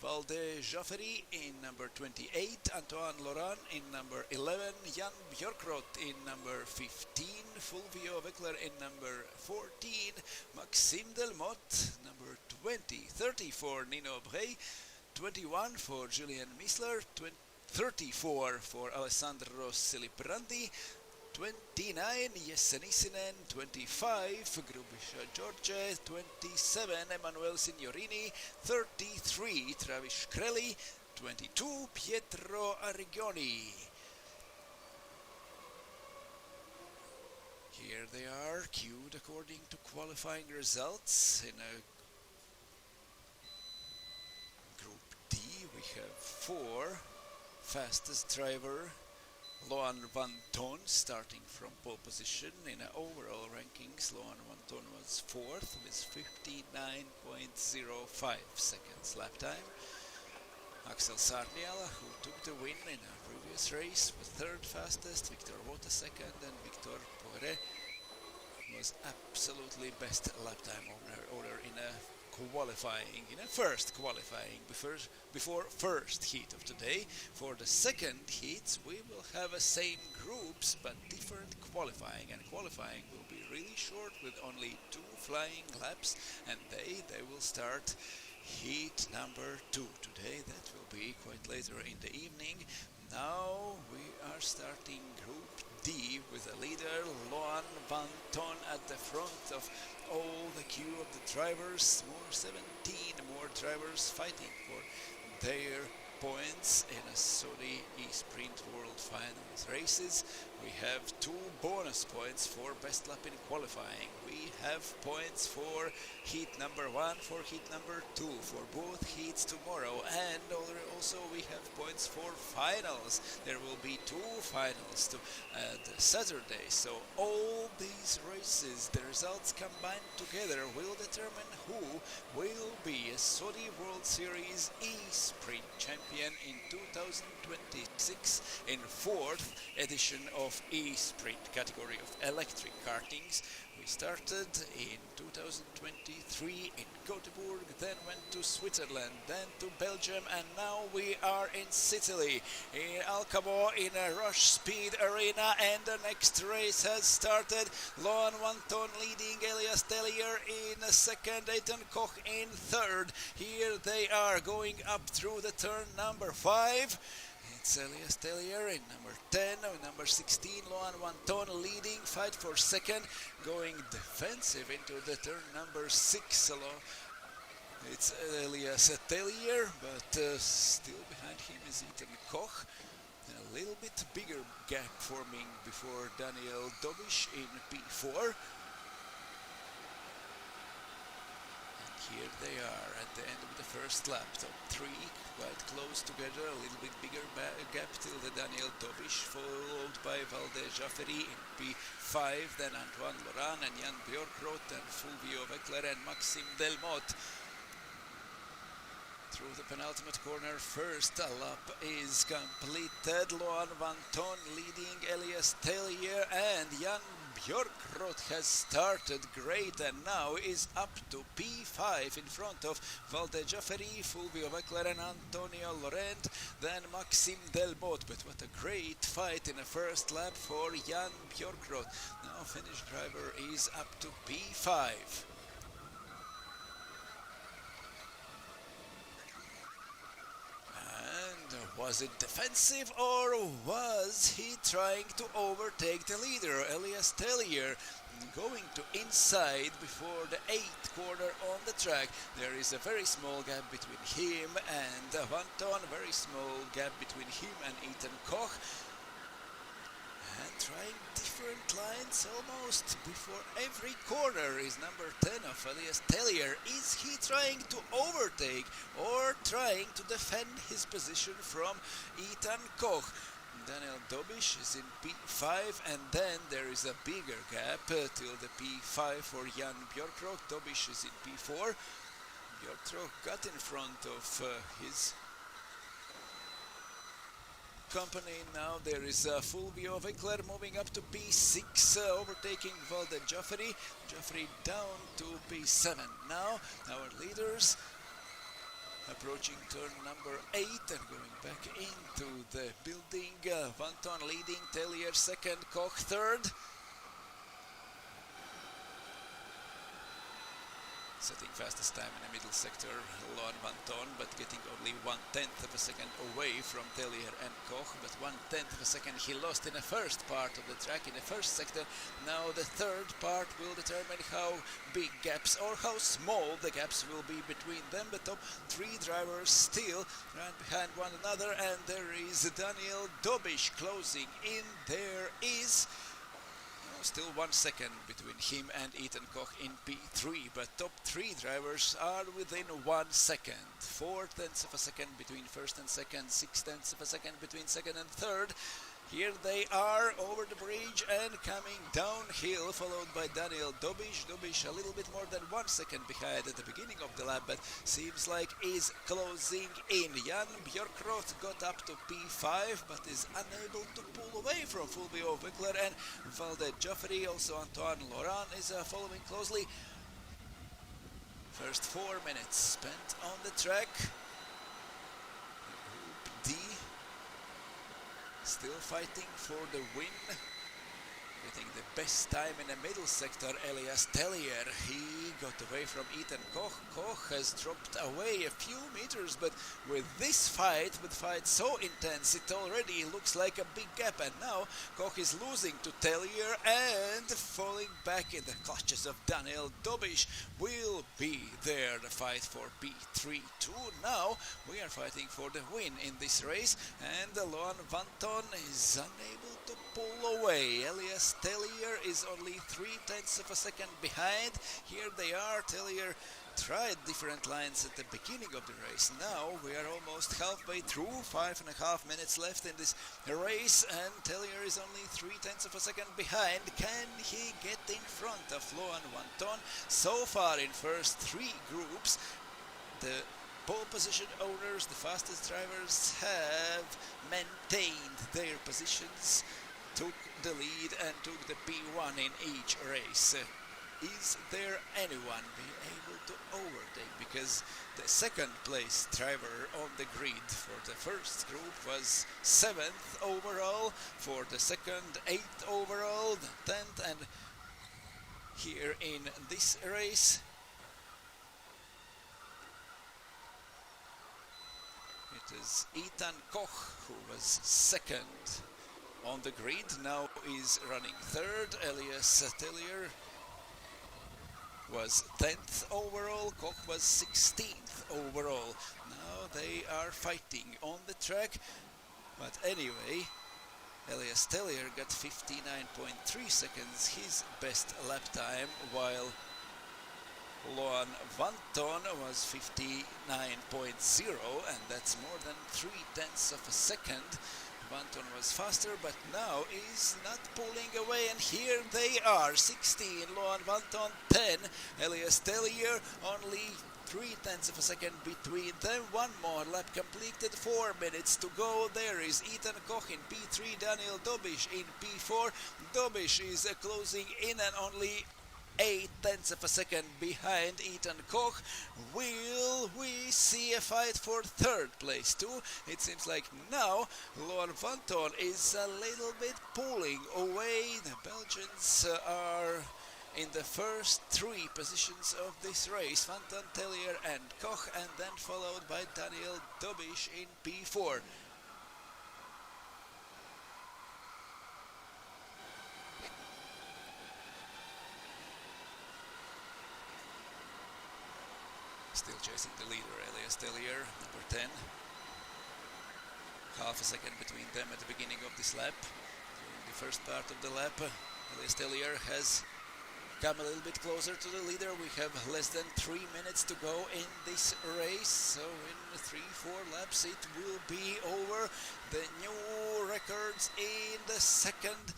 Valde Jafferi in number 28, Antoine Laurent in number 11, Jan Björkrot in number 15, Fulvio Weckler in number 14, Maxime Delmotte number 20, 30 for Nino Brey, 21 for Julien Missler, 34 for Alessandro Silibrandi, 29 Jessenisinen, 25 Grubisha George, 27 Emanuele Signorini, 33 Travis Crelli, 22 Pietro Arrigoni. Here they are, queued according to qualifying results. In a Group D we have 4. Fastest driver Loan Van Ton starting from pole position. In overall rankings, Loan Van Ton was 4th with 59.05 seconds lap time. Axel Sarnial, who took the win in a previous race, was 3rd fastest, Victor Vota 2nd, and Victor Poire was absolutely best lap time owner in a first qualifying before first heat of today. For the second heats we will have the same groups but different qualifying, and qualifying will be really short with only 2 flying laps, and they will start heat number 2 today. That will be quite later in the evening. Now we are starting Group D with a leader Loan Van Ton at the front of all the queue of the drivers. 17 more drivers fighting for their points in a Saudi eSprint World Finals races. We have 2 bonus points for best lap in qualifying. We have points for heat number 1, for heat number 2, for both heats tomorrow, and also we have points for finals. There will be 2 finals to Saturday, so all these races, the results combined together will determine who will be a Saudi World Series eSprint champion in 2026 in 4th edition of eSprint category of electric kartings. We started in 2023 in Gothenburg, then went to Switzerland, then to Belgium, and now we are in Sicily, in Alcamo, in a Rush Speed Arena, and the next race has started. Loan Van Ton leading, Elias Tellier in 2nd, Ethan Koch in 3rd. Here they are going up through the turn number 5. It's Elias Tellier in number 10, number 16, Loan Van Ton leading, fight for 2nd, going defensive into the turn number 6. It's Elias Tellier, but still behind him is Ethan Koch. A little bit bigger gap forming before Daniel Dobish in P4. Here they are at the end of the first lap, top 3 quite close together, a little bit bigger gap till the Daniel Dobish, followed by Valde Jafferi in P5, then Antoine Laurent and Jan Björkroth and Fulvio Weckler and Maxime Delmotte. Through the penultimate corner, first lap is completed. Loan Van Ton leading, Elias Tellier and Jan Björkroth has started great and now is up to P5 in front of Valde Jafferi, Fulvio Weckler and Antonio Laurent, then Maxime Delmotte. But what a great fight in the first lap for Jan Björkroth. Now Finnish driver is up to P5. Was it defensive or was he trying to overtake the leader, Elias Tellier, going to inside before the 8th corner on the track? There is a very small gap between him and Van Ton, a very small gap between him and Ethan Koch. And trying different lines almost before every corner is number 10 of Elias Tellier. Is he trying to overtake or trying to defend his position from Ethan Koch? Daniel Dobish is in P5, and then there is a bigger gap till the P5 for Jan Björkroth. Dobish is in P4. Björkroth got in front of his company. Now there is Fulvio Weckler moving up to P6, overtaking Valde Jafferi. Jafferi down to P7. Now our leaders approaching turn number 8 and going back into the building. Van Ton leading, Tellier 2nd, Koch 3rd. setting fastest time in the middle sector, Loan van Ton, but getting only 1/10 of a second away from Tellier and Koch, but 1/10 of a second he lost in the first part of the track, in the first sector. Now the third part will determine how big gaps or how small the gaps will be between them. The top three drivers still run behind one another, and there is Daniel Dobiš closing in. There is still 1 second between him and Ethan Koch in P3, but top three drivers are within 1 second. 4/10 of a second between first and second, 6/10 of a second between second and third. Here they are over the bridge and coming downhill, followed by Daniel Dobiš. Dobiš a little bit more than 1 second behind at the beginning of the lap, but seems like is closing in. Jan Björkroth got up to P5, but is unable to pull away from Fulvio Wickler and Valde Joffrey. Also Antoine Laurent is following closely. First 4 minutes spent on the track. Group D still fighting for the win. Getting the best time in the middle sector, Elias Tellier. He got away from Ethan Koch. Koch has dropped away a few meters, but with this fight, so intense, it already looks like a big gap. And now Koch is losing to Tellier and falling back in the clutches of Daniel Dobiš. Will be there the fight for P3 too. Now we are fighting for the win in this race, and Loan van Ton is unable to pull away. Elias Tellier is only 3/10 of a second behind. Here they are. Tellier tried different lines at the beginning of the race. Now we are almost halfway through, 5.5 minutes left in this race, and Tellier is only 3/10 of a second behind. Can he get in front of Loan van Ton? So far in first three groups, the pole position owners, the fastest drivers, have maintained their positions, took the lead and took the P1 in each race. Is there anyone being able to overtake? Because the second place driver on the grid for the first group was 7th overall, for the second 8th overall, the 10th, and here in this race it is Ethan Koch who was second on the grid, now is running third. Elias Tellier was 10th overall, Koch was 16th overall. Now they are fighting on the track, but anyway, Elias Tellier got 59.3 seconds, his best lap time, while Loan van Ton was 59.0, and that's more than 3/10 of a second. Van Ton was faster, but now is not pulling away, and here they are, 16, Loan van Ton 10, Elias Tellier only 3/10 of a second between them. One more lap completed, 4 minutes to go. There is Ethan Koch in P3, Daniel Dobiš in P4. Dobiš is closing in and only 8/10 of a second behind Ethan Koch. Will we see a fight for third place too? It seems like now Loan van Ton is a little bit pulling away. The Belgians are in the first three positions of this race, Van Ton, Tellier and Koch, and then followed by Daniel Dobiš in P4. Still chasing the leader, Elias Tellier, number 10. Half a second between them at the beginning of this lap. During the first part of the lap, Elias Tellier has come a little bit closer to the leader. We have less than 3 minutes to go in this race, so in 3-4 laps it will be over. The new records in the second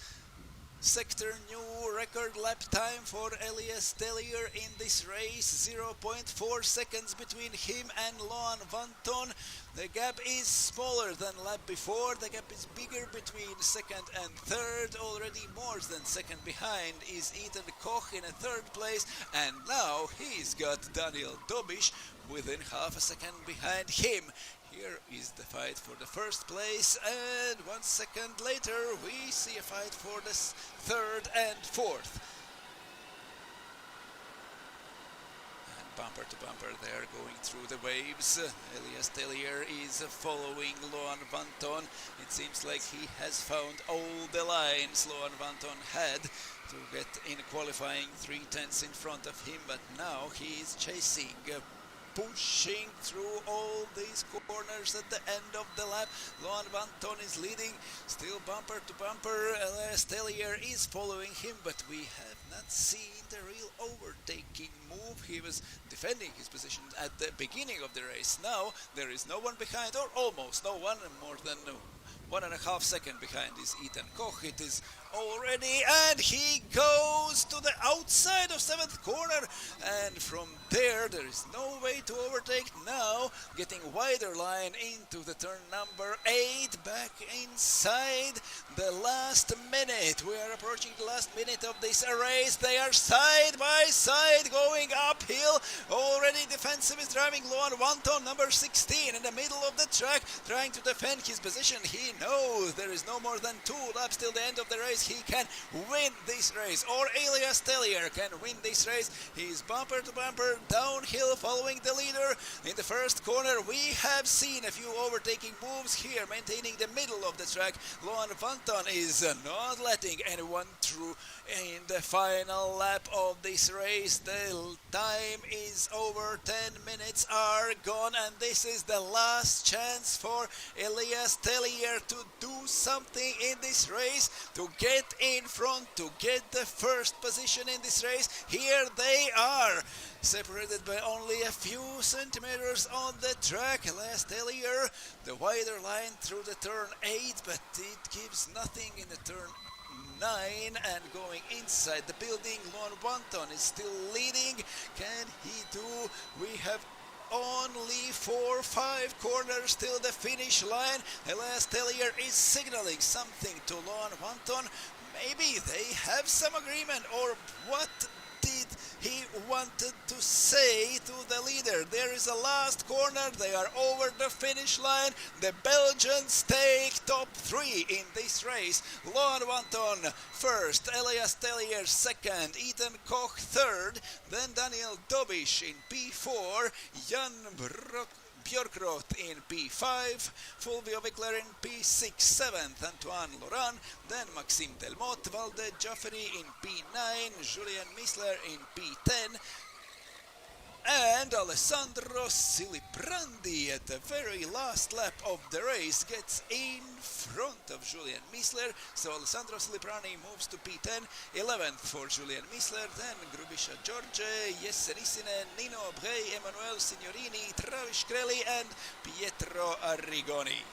sector, new record lap time for Elias Tellier in this race, 0.4 seconds between him and Loan van Ton. The gap is smaller than lap before, the gap is bigger between second and third. Already more than second behind is Ethan Koch in a third place, and now he's got Daniel Dobiš within half a second behind him. Here is the fight for the first place, and 1 second later we see a fight for the third and fourth. And bumper to bumper there, going through the waves. Elias Tellier is following Loan Vanton. It seems like he has found all the lines Loan Vanton had to get in qualifying, 3/10 in front of him, but now he is chasing, pushing through all these corners at the end of the lap. Loan Vanton is leading, still bumper to bumper. Elias Tellier is following him, but we have not seen the real overtaking move. He was defending his position at the beginning of the race. Now there is no one behind, or almost no one, more than 1.5 seconds behind is Ethan Koch. It is already, and he goes to the outside of 7th corner, and from there is no way to overtake. Now getting wider line into the turn number 8, back inside the last minute. We are approaching the last minute of this race. They are side by side going uphill. Already defensive is driving Loan Vanton, number 16, in the middle of the track, trying to defend his position. He knows there is no more than 2 laps till the end of the race. He can win this race, or Elias Tellier can win this race. He is bumper to bumper downhill following the leader. In the first corner we have seen a few overtaking moves here, maintaining the middle of the track. Loan Vanton is not letting anyone through. In the final lap of this race, the time is over, 10 minutes are gone, and this is the last chance for Elias Tellier to do something in this race, to get in front, to get the first position in this race. Here they are, separated by only a few centimeters on the track. Elias Tellier, the wider line through the turn 8, but it gives nothing in the turn 9, and going inside the building, Loan Vanton is still leading. Can he do? We have only 4-5 corners till the finish line. Elias Tellier is signaling something to Loan Vanton. Maybe they have some agreement, or what did he wanted to say to the leader? There is a last corner, they are over the finish line. The Belgians take top 3 in this race. Loan Vanton first, Elias Tellier second, Ethan Koch third, then Daniel Dobish in P4, Jan Björkroth in P5, Fulvio Wickler in P6, 7th Antoine Laurent, then Maxime Delmotte, Valde Jafferi in P9, Julien Missler in P10, and Alessandro Siliprandi at the very last lap of the race gets in front of Julien Missler. So Alessandro Siliprandi moves to P10, 11th for Julien Missler, then Grubisha George, Jesse Nissinen, Nino Bray, Emanuele Signorini, Travis Crelli, and Pietro Arrigoni.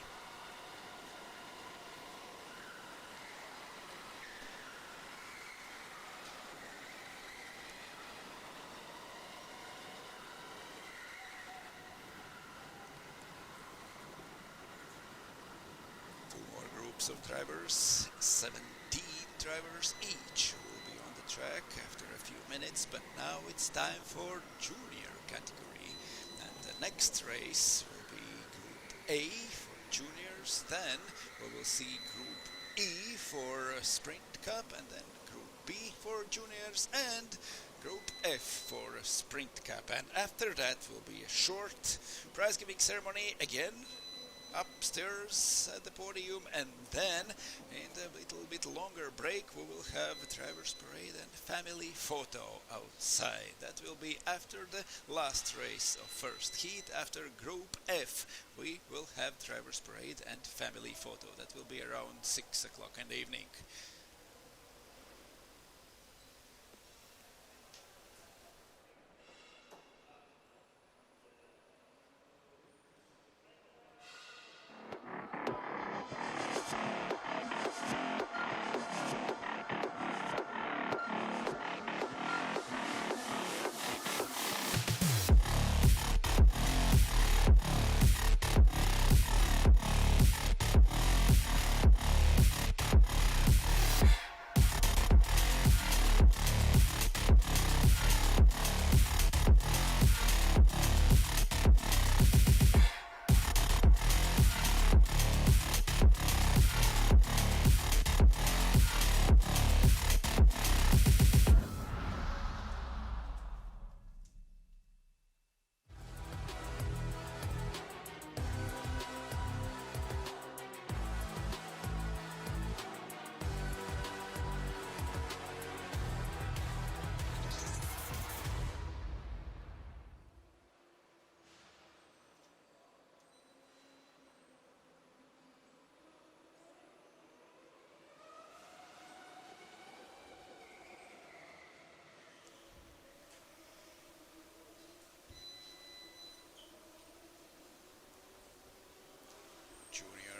Of drivers, 17 drivers each will be on the track after a few minutes, but now it's time for junior category, and the next race will be Group A for juniors, then we will see Group E for Sprint Cup, and then Group B for juniors, and Group F for Sprint Cup, and after that will be a short prize giving ceremony again upstairs at the podium, and then in the little bit longer break we will have a driver's parade and family photo outside. That will be after the last race of first heat. After Group F we will have driver's parade and family photo. That will be around 6 o'clock in the evening.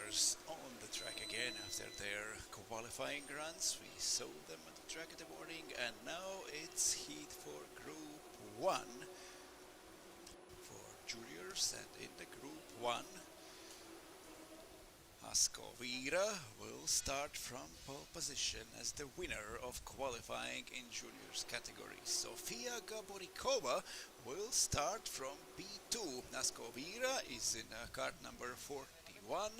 juniors on the track again after their qualifying runs. We saw them on the track in the morning, and now it's heat for Group 1 for juniors, and in the Group 1 Ascovira will start from pole position as the winner of qualifying in juniors category. Sofia Gaborikova will start from P2. Ascovira is in kart number 41.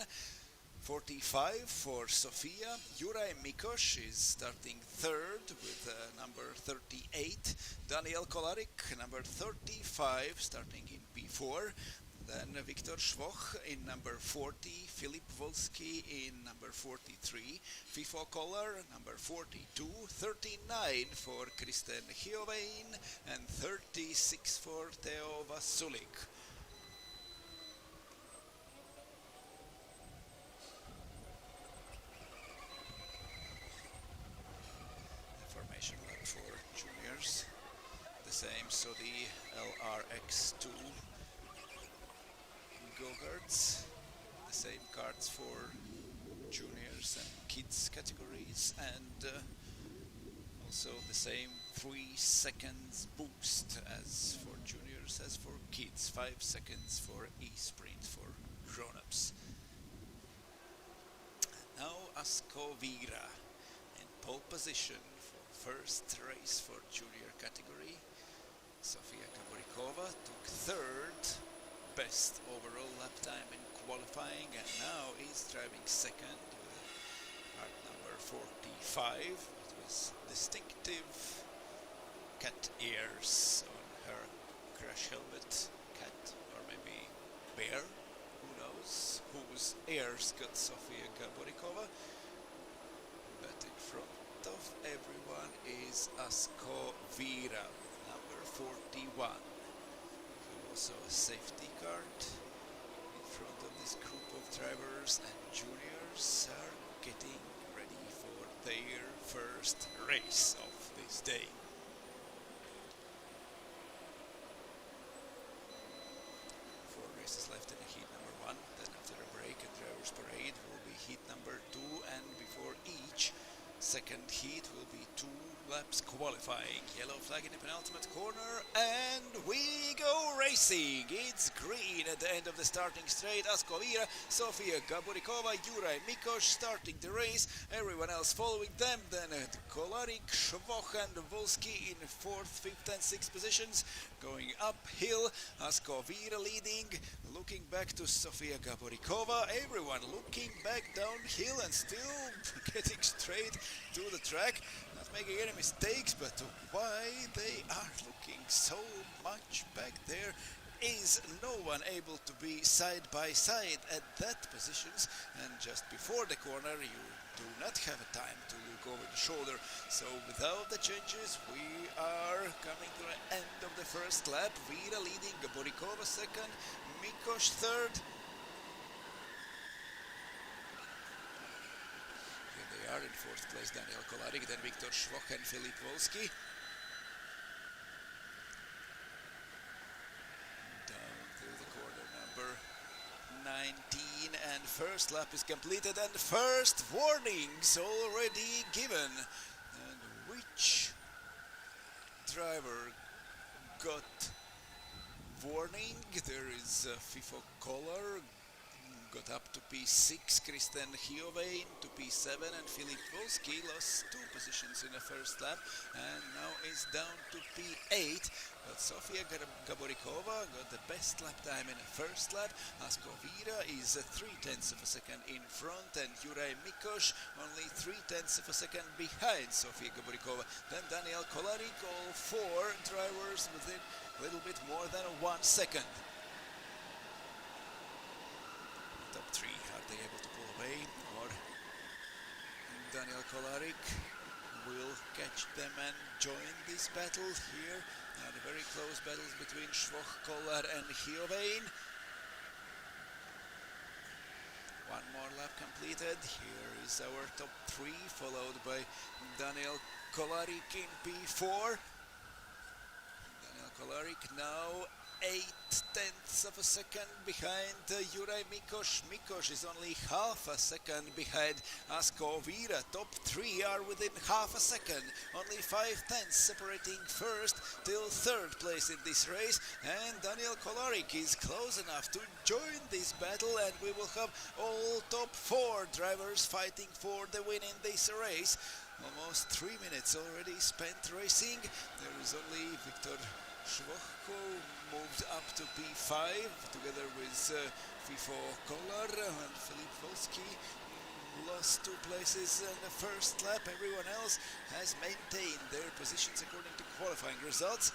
45 for Sofia. Juraj Mikoš is starting third with number 38. Daniel Kolarik, number 35, starting in P4. Then Viktor Švoch in number 40, Filip Volsky in number 43, Fifo Koller number 42, 39 for Kristen Hiovein, and 36 for Theo Vasulik. Formation lap for juniors. The same, so the LRX2 go-karts, the same karts for juniors and kids categories, and also the same 3 seconds boost as for juniors as for kids, 5 seconds for e-sprint for grown-ups. Now Ascovira in pole position for first race for junior category. Sofia Gaborikova took third, best overall lap time in qualifying, and now is driving second with kart number 45. It was distinctive cat ears on her crash helmet. Cat, or maybe bear, who knows whose ears got Sofia Gaborikova. But in front of everyone is Ascovira with number 41. Also a safety cart in front of this group of drivers, and juniors are getting ready for their first race of this day. 4 races left in heat number 1, then after a break and drivers parade will be heat number 2, and before each second heat will be 2 laps qualifying. Yellow flag in the penultimate corner, and we go racing. It's green at the end of the starting straight. Ascovira, Sofia Gaborikova, Juraj Mikoš starting the race. Everyone else following them. Then Kolarik, Švoch and Volsky in 4th, 5th and 6th positions. Going uphill, Ascovira leading, looking back to Sofia Gaborikova. Everyone looking back downhill and still getting straight to the track. Not making any mistakes, but why they are looking so much back there? Is no one able to be side by side at that positions, and just before the corner you do not have a time to look over the shoulder. So without the changes we are coming to the end of the first lap. Vira leading, Gaborikova second, Mikoš third. Here they are in 4th place, Daniel Kolarik, then Viktor Švoch and Filip Volsky. The corner number 19, and first lap is completed and first warnings already given. And which driver got warning? There is Fifo Koller got up to P6, Kristen Hiovein to P7, and Filip Volsky lost 2 positions in the first lap and now is down to P8. But Sofia Gaborikova got the best lap time in the first lap. Ascovira is 3/10 of a second in front, and Juraj Mikoš only 3/10 of a second behind Sofia Gaborikova. Then Daniel Kolarik, all 4 drivers within a little bit more than 1 second. Top 3, are they able to pull away, or Daniel Kolarik will catch them and join this battle here? The very close battles between Švoch, Koller and Hiovein. 1 more lap completed. Here is our top 3, followed by Daniel Kolarik in P4. Daniel Kolarik now 8/10 of a second behind Juraj Mikoš. Mikoš is only half a second behind Asko Vira. Top three are within half a second. Only 5/10 separating first till third place in this race. And Daniel Kolarik is close enough to join this battle, and we will have all top four drivers fighting for the win in this race. Almost 3 minutes already spent racing. There is only Viktor Švoch moved up to P5 together with Fifo Kolar, and Filip Volsky lost 2 places in the first lap. Everyone else has maintained their positions according to qualifying results.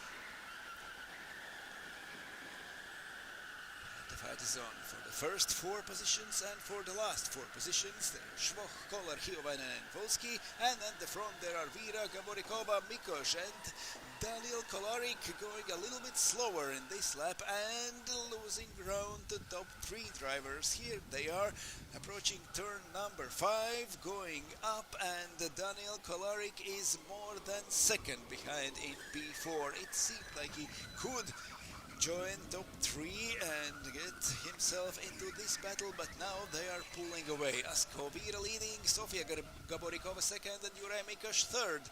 The fight is on for the first 4 positions and for the last 4 positions. There are Švoch, Kolar, Hiovainen and Volsky, and at the front there are Vira, Gaborikova, Mikoš and Daniel Kolarik going a little bit slower in this lap and losing ground to top 3 drivers. Here they are approaching turn number 5, going up, and Daniel Kolarik is more than second behind in P4. It seemed like he could join top 3 and get himself into this battle, but now they are pulling away. Asko Vira leading, Sofia Gaborikova second and Juraj Mikoš third.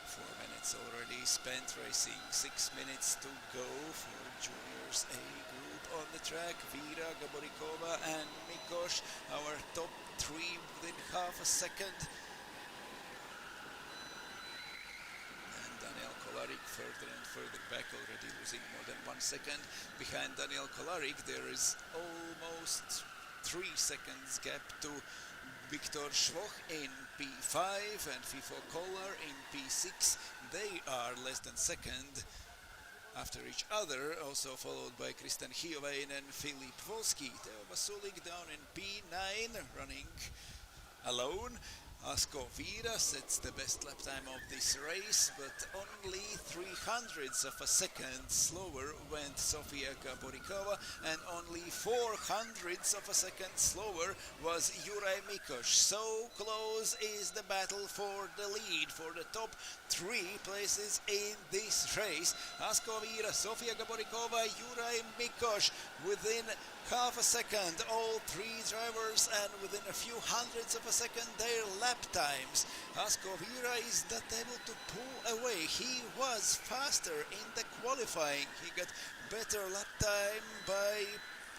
4 minutes already spent racing, 6 minutes to go for juniors A group on the track. Vira, Gaborikova and Mikoš, our top 3 within half a second. Daniel Kolarik further and further back, already losing more than 1 second. Behind Daniel Kolarik there is almost 3 seconds gap to Viktor Švoch in P5 and Fifo Kolar in P6. They are less than second after each other, also followed by Kristen Hiovainen and Filip Volsky. Teo Vasulik down in P9, running alone. Asko Vira sets the best lap time of this race, but only 300ths of a second slower went Sofia Gaborikova, and only 400ths of a second slower was Juraj Mikoš. So close is the battle for the lead, for the top 3 places in this race. Asko Vira, Sofia Gaborikova, Juraj Mikoš within half a second, all 3 drivers, and within a few hundredths of a second their lap times. Asko Vira is not able to pull away. He was faster in the qualifying. He got better lap time by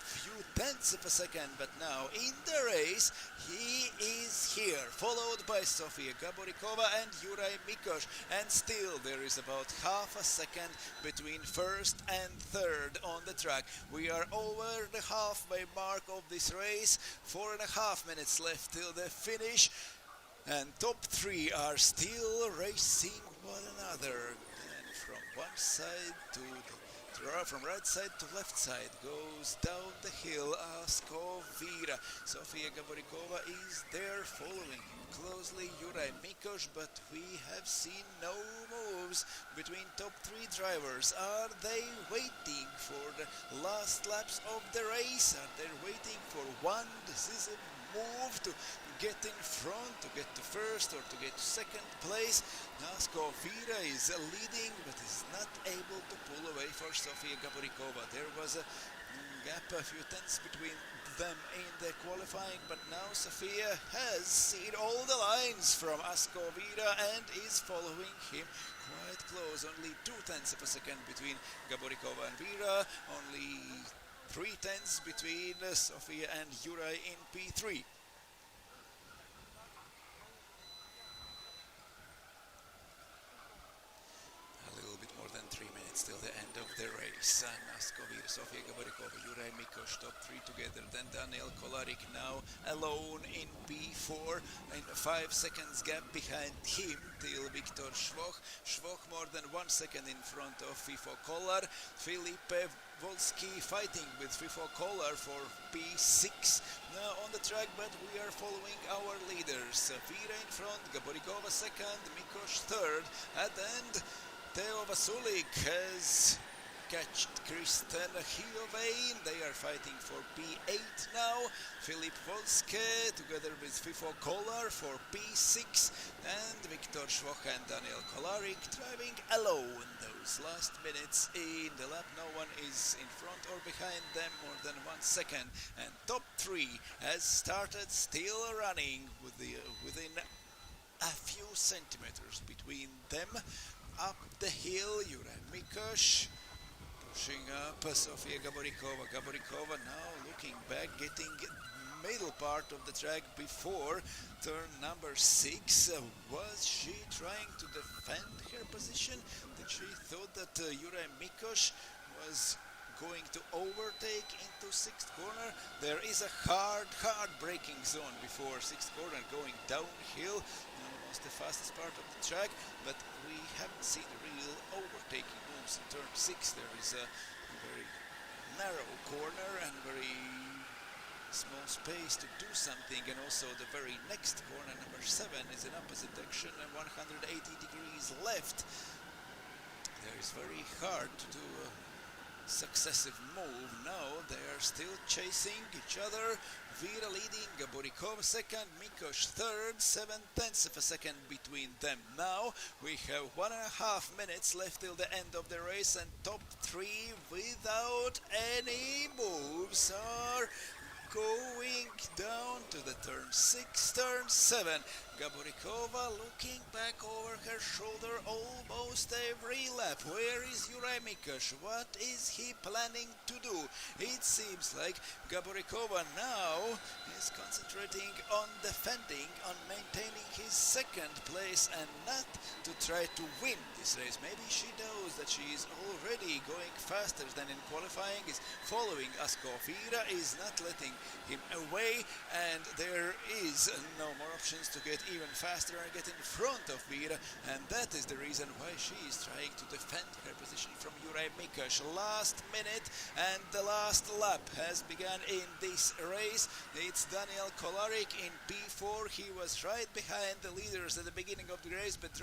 few tenths of a second, but now in the race he is here, followed by Sofia Gaborikova and Juraj Mikoš, and still there is about half a second between first and third on the track. We are over the halfway mark of this race, 4.5 minutes left till the finish, and top 3 are still racing one another. And from one side to from right side to left side goes down the hill Asko Vira. Sofia Gaborikova is there following closely Juraj Mikoš, but we have seen no moves between top 3 drivers. Are they waiting for the last laps of the race? Are they waiting for one decisive move to get in front, to get to first or to get to second place? Asko Vira is leading, but is not able to pull away for Sofia Gaborikova. There was a gap, a few tenths between them in the qualifying, but now Sofia has seen all the lines from Asko Vira and is following him quite close. Only 0.2 of a second between Gaborikova and Vira, only 0.3 between Sofia and Juraj in P3. Till the end of the race. And Asko Vira, Sofia Gaborikova, Juraj Mikoš, top 3 together. Then Daniel Kolarik now alone in P4, and 5 seconds gap behind him till Viktor Švoch. Švoch more than 1 second in front of Fifo Kolar. Filip Volsky fighting with Fifo Kolar for P6 now on the track, but we are following our leaders. Vira in front, Gaborikova second, Mikoš third. At the end, Teo Vasulik has catch Kristen Hiovain. They are fighting for P8 now. Filip Volske together with Fifo Kolar for P6, and Viktor Schwoch and Daniel Kolarik driving alone those last minutes in the lap. No one is in front or behind them more than 1 second, and top 3 has started still running within a few centimeters between them. Up the hill, Juraj Mikoš pushing up Sofia Gaborikova. Gaborikova now looking back, getting middle part of the track before turn number 6. Was she trying to defend her position? Did she thought that Juraj Mikoš was going to overtake into 6th corner? There is a hard braking zone before 6th corner going downhill, almost the fastest part of the track, but we haven't seen real overtaking moves in turn 6. There is a very narrow corner and very small space to do something, and also the very next corner, number 7, is in opposite direction and 180 degrees left. There is very hard to do a successive move. Now they are still chasing each other. Vira leading, Gaborikova second, Mikoš third, 7/10 of a second between them. Now we have 1.5 minutes left till the end of the race, and top 3 without any moves are going down to the turn 6, turn 7. Gaborikova looking back over her shoulder almost every lap. Where is Juraj Mikoš? What is he planning to do? It seems like Gaborikova now is concentrating on defending, on maintaining his second place and not to try to win this race. Maybe she knows that she is already going faster than in qualifying, is following Asko. Vira is not letting him away, and there is no more options to get even faster and get in front of Vira, and that is the reason why she is trying to defend her position from Juraj Mikoš. Last minute and the last lap has begun in this race. It's Daniel Kolarik in P4. He was right behind the leaders at the beginning of the race, but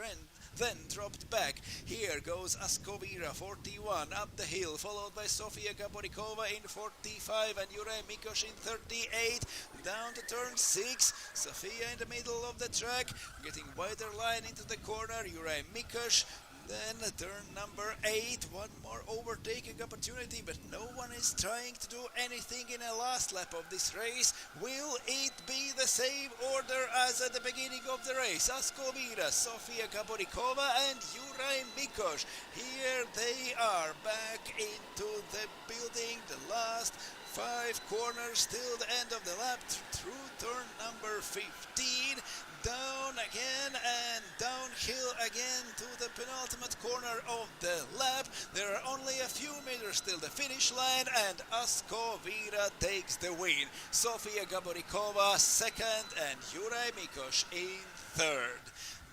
then dropped back. Here goes Asko Vira, 41, up the hill, followed by Sofia Gaborikova in 45 and Juraj Mikoš in 38. Down to turn 6, Sofia in the middle of the track, getting wider line into the corner, Juraj Mikoš. Then turn number 8, one more overtaking opportunity, but no one is trying to do anything in a last lap of this race. Will it be the same order as at the beginning of the race? Asko Vira, Sofia Gaborikova and Juraj Mikoš. Here they are back into the building, the last 5 corners till the end of the lap, through turn number 15, down again and downhill again to the penultimate corner of the lap. There are only a few meters till the finish line, and Asko Vira takes the win. Sofia Gaborikova second and Juraj Mikoš in third.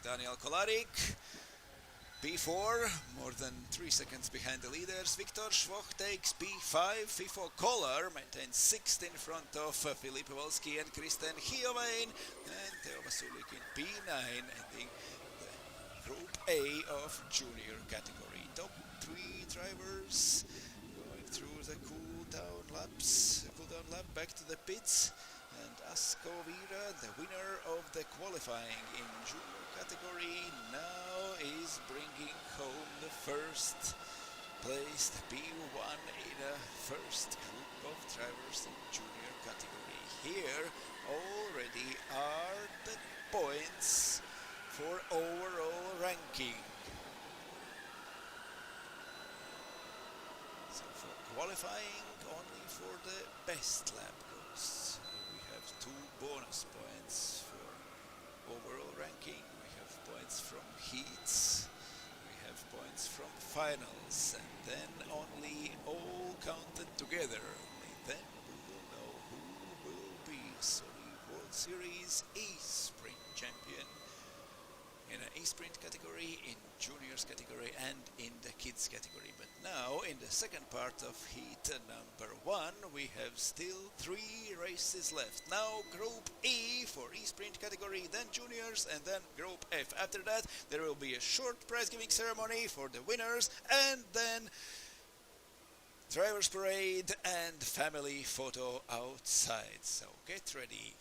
Daniel Kolarik P4, more than 3 seconds behind the leaders. Viktor Schwoch takes P5. Fifo Kolar maintains 6th in front of Filip Volsky and Kristen Hiovain. And Teo Vasulik in P9, ending the Group A of junior category. Top 3 drivers going through the cool down lap back to the pits. And Asko Vira, the winner of the qualifying in junior category, now is bringing home the first place, the P1 in a first group of drivers in junior category. Here already are the points for overall ranking. So for qualifying, only for the best lap goes. We have 2 bonus points for overall ranking. We have points from heats, we have points from finals, and then only all counted together. Only then we will know who will be Sony World Series E-Sprint champion in an E-Sprint category, in juniors category and in the kids category. But now in the second part of heat number 1 we have still 3 races left. Now Group E for E-Sprint category, then juniors, and then Group F. After that there will be a short prize giving ceremony for the winners, and then Drivers parade and family photo outside. So get ready.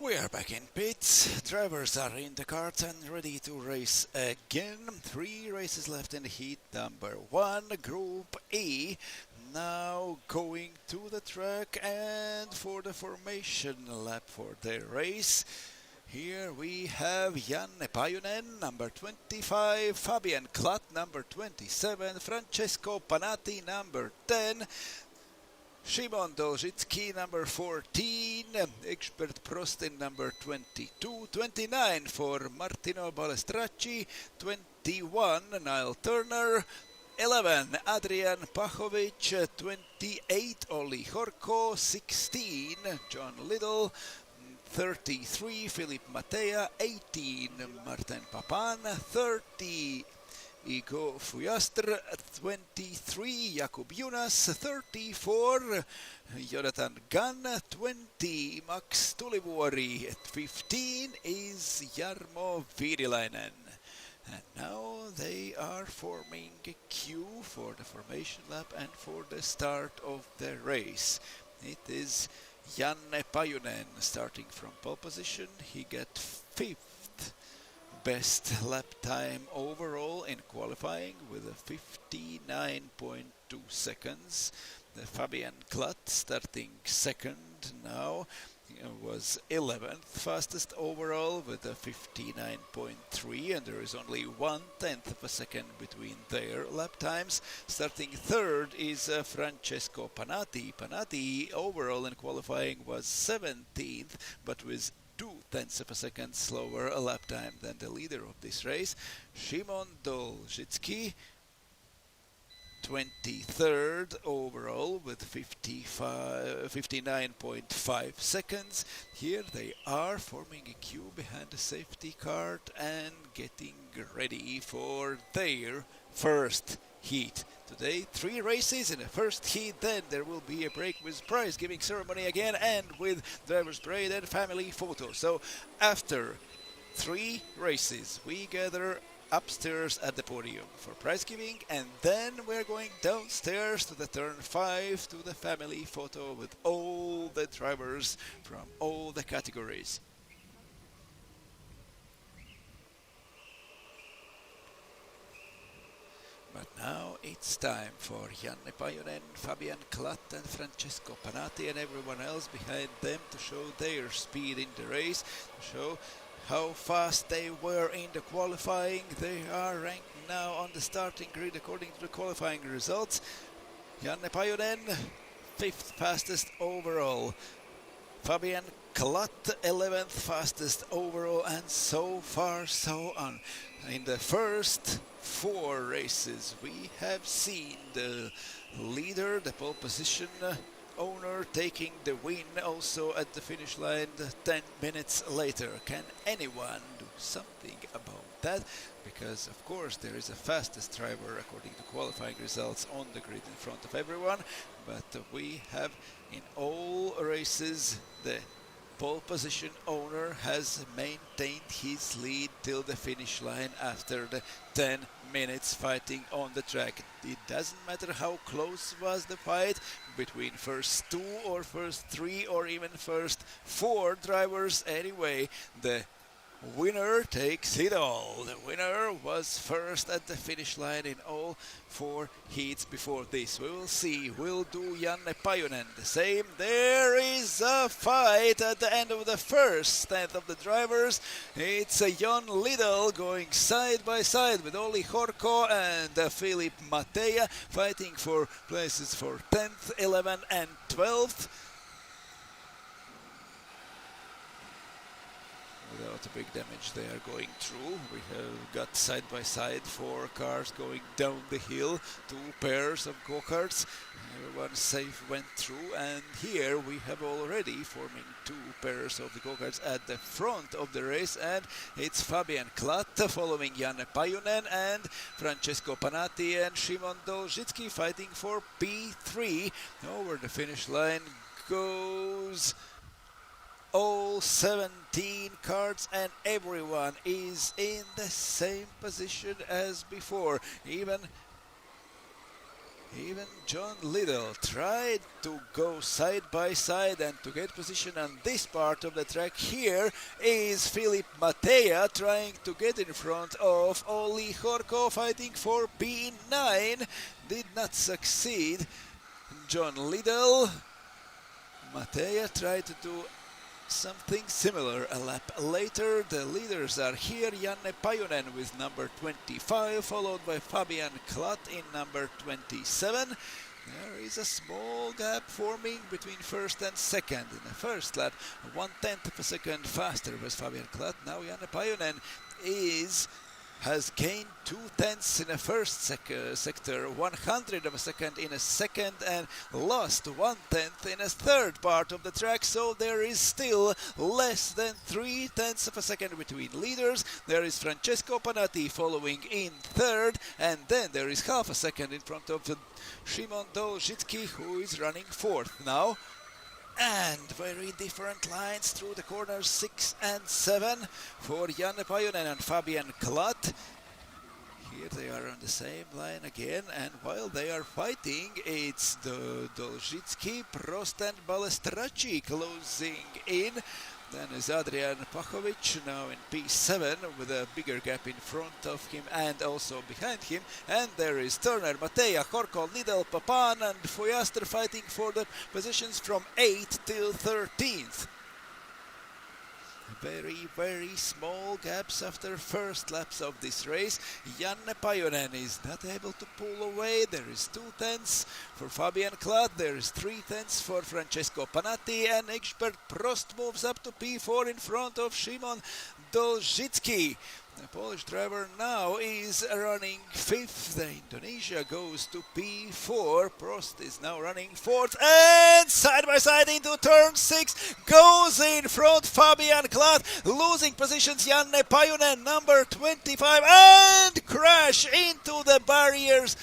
We are back in pits. Drivers are in the karts and ready to race again. 3 races left in heat number 1, Group A. Now going to the track and for the formation lap for the race. Here we have Janne Pajunen, number 25, Fabian Klatt, number 27, Francesco Panatti, number 10, Szymon Dolzicki, number 14, Egbert Prostin, number 22, 29 for Martino Balestracci, 21 Niall Turner, 11 Adrian Pachovic, 28 Olli Horko, 16 John Liddell, 33 Filip Matea, 18 Martin Papan, 30 Igo Fujastr, 23 Jakub Junas, 34 Jonathan Gunn, 20 Max Tulivuori, 15 is Jarmo Viidilainen. And now they are forming a queue for the formation lap and for the start of the race. It is Janne Pajunen starting from pole position. He got 5th best lap time overall in qualifying with a 59.2 seconds. The Fabian Klatt starting second now was 11th fastest overall with a 59.3, and there is only 1/10 of a second between their lap times. Starting third is Francesco Panatti. Panatti overall in qualifying was 17th, but with 0.2 of a second slower a lap time than the leader of this race. Szymon Dolzicki, 23rd overall with 59.5 seconds. Here they are forming a queue behind the safety car and getting ready for their first heat. Today 3 races in the first heat, then there will be a break with prize giving ceremony again and with drivers parade and family photo. So after 3 races we gather upstairs at the podium for prize giving, and then we're going downstairs to the turn 5 to the family photo with all the drivers from all the categories. But now it's time for Janne Pajunen, Fabian Klatt and Francesco Panatti and everyone else behind them to show their speed in the race, to show how fast they were in the qualifying. They are ranked now on the starting grid according to the qualifying results. Janne Pajunen, 5th fastest overall. Fabian Klatt, 11th fastest overall, and so far so on. In the first 4 races we have seen the leader, the pole position owner, taking the win also at the finish line 10 minutes later. Can anyone do something about that? Because of course there is a fastest driver according to qualifying results on the grid in front of everyone, but we have in all races the pole position owner has maintained his lead till the finish line after the 10 minutes fighting on the track. It doesn't matter how close was the fight between first two or first three or even first four drivers. Anyway, the winner takes it all. The winner was first at the finish line in all four heats before this. We will see. Will do Janne Pajunen the same? There is a fight at the end of the first tenth of the drivers. It's a Jon Lidl going side by side with Olli Horko and Filip Mateja fighting for places for 10th, 11th and 12th. Without a big damage they are going through. We have got side by side four cars going down the hill, two pairs of go-karts. Everyone safe went through, and here we have already forming two pairs of the go-karts at the front of the race, and it's Fabian Klatt following Janne Pajunen and Francesco Panatti and Szymon Dolzicki fighting for P3. Over the finish line goes all 17 karts, and everyone is in the same position as before. Even Jon Lidl tried to go side by side and to get position on this part of the track. Here is Filip Mateja trying to get in front of Olli Horko fighting for P9. Did not succeed. Jon Lidl. Mateja tried to do something similar a lap later. The leaders are here: Janne Pajunen with number 25, followed by Fabian Klatt in number 27. There is a small gap forming between first and second. In the first lap, 1/10 of a second faster was Fabian Klatt. Now Janne Pajunen has gained 2/10 in a first sector, 100 of a second in a second, and lost 1/10 in a third part of the track. So there is still less than 3/10 of a second between leaders. There is Francesco Panatti following in third, and then there is half a second in front of Szymon Dolzicki, who is running fourth now. And very different lines through the corners 6 and 7 for Janne Pajunen and Fabian Klatt. Here they are on the same line again, and while they are fighting, it's the Dolzicki, Prost and Balestracci closing in. Then is Adrian Pachovic now in P7 with a bigger gap in front of him and also behind him. And there is Turner, Mateja, Horko, Lidl, Papan and Foyaster fighting for the positions from 8th till 13th. Very, very small gaps after first laps of this race. Janne Pajunen is not able to pull away. There is 2/10 for Fabian Klatt. There is 3/10 for Francesco Panatti, and Egbert Prost moves up to P4 in front of Szymon Dolzicki. The Polish driver now is running 5th. The Indonesia goes to P4. Prost is now running 4th, and side by side into turn 6 goes in front Fabian Klatt, losing positions Janne Pajunen, number 25, and crash into the barriers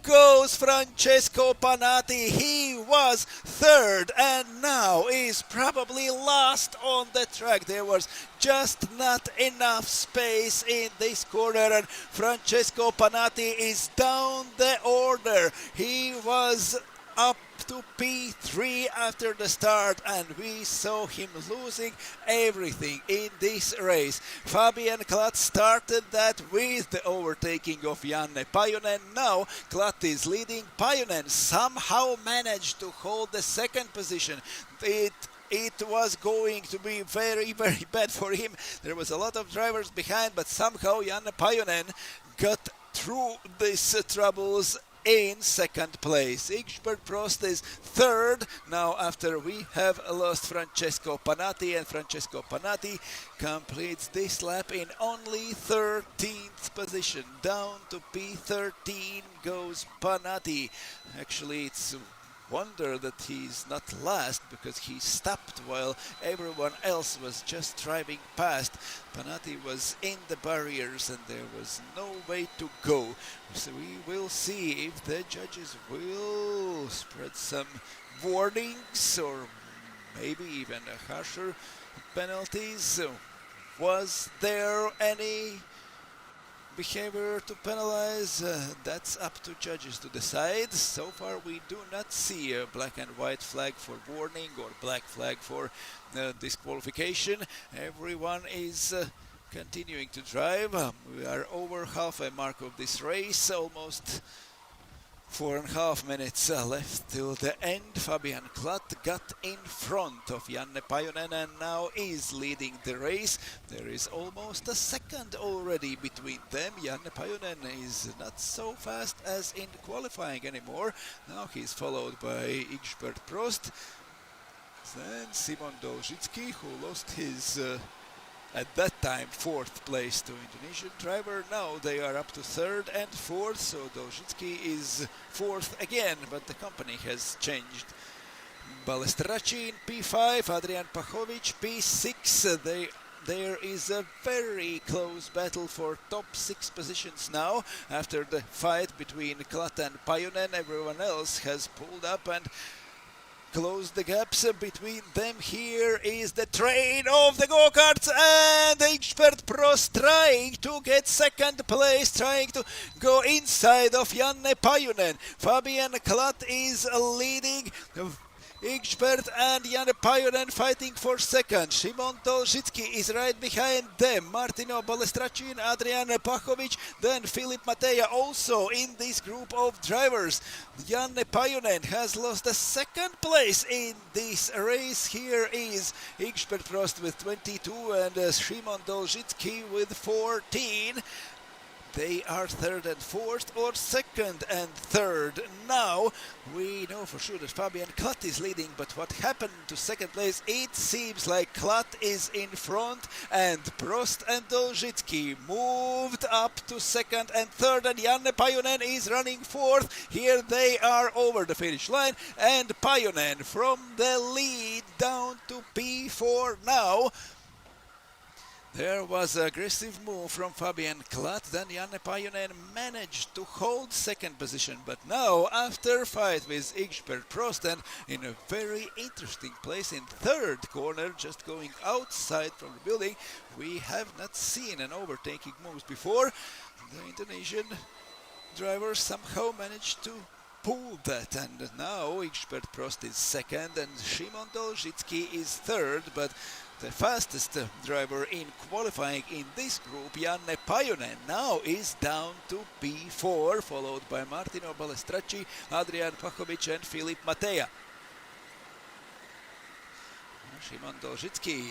goes Francesco Panatti. He was third and now is probably last on the track. There was just not enough space in this corner, and Francesco Panatti is down the order. He was up to P3 after the start, and we saw him losing everything in this race. Fabian Klatt started that with the overtaking of Janne Pajunen. Now Klatt is leading. Pajunen somehow managed to hold the second position. It was going to be very, very bad for him. There was a lot of drivers behind, but somehow Janne Pajunen got through these troubles in second place. Egbert Prost is third now after we have lost Francesco Panatti, and Francesco Panatti completes this lap in only 13th position. Down to P13 goes Panatti. Actually, it's wonder that he's not last, because he stopped while everyone else was just driving past. Panatti was in the barriers and there was no way to go. So we will see if the judges will spread some warnings or maybe even harsher penalties. Was there any behavior to penalize, that's up to judges to decide. So far we do not see a black and white flag for warning or black flag for disqualification. Everyone is continuing to drive. We are over halfway mark of this race, almost 4.5 minutes left till the end. Fabian Klatt got in front of Janne Pajunen and now is leading the race. There is almost a second already between them. Janne Pajunen is not so fast as in qualifying anymore. Now he's followed by Igbert Prost. Then Simon Dolzhitsky, who lost his at that time fourth place to Indonesian driver. Now they are up to third and fourth, so Dolzhitsky is fourth again, but the company has changed. Balestracci in P5, Adrian Pachovic P6. There is a very close battle for top 6 positions now. After the fight between Klatt and Pajunen, everyone else has pulled up and close the gaps between them. Here is the train of the go-karts and Igbert Prost trying to get second place, trying to go inside of Janne Pajunen. Fabian Klatt is leading. Igbert and Janne Pajunen fighting for second. Szymon Dolzhitsky is right behind them. Martino Balestracci and Adrian Pachovic. Then Filip Mateja also in this group of drivers. Janne Pajunen has lost the second place in this race. Here is Igbert Prost with 22 and Szymon Dolzhitsky with 14. They are third and fourth or second and third. Now we know for sure that Fabian Klatt is leading, but what happened to second place? It seems like Klatt is in front and Prost and Dolzhitsky moved up to second and third, and Janne Pajunen is running fourth. Here they are over the finish line, and Pajunen from the lead down to P4 now. There was an aggressive move from Fabian Klatt, then Janne Pajunen managed to hold second position, but now after fight with Igbert Prost and in a very interesting place in third corner, just going outside from the building, we have not seen an overtaking moves before. The Indonesian driver somehow managed to pull that, and now Igbert Prost is second and Szymon Dolzhitsky is third, but the fastest driver in qualifying in this group, Janne Pajunen, now is down to P4, followed by Martino Balestracci, Adrian Pachovic and Filip Mateja. Szymon Dolzhitsky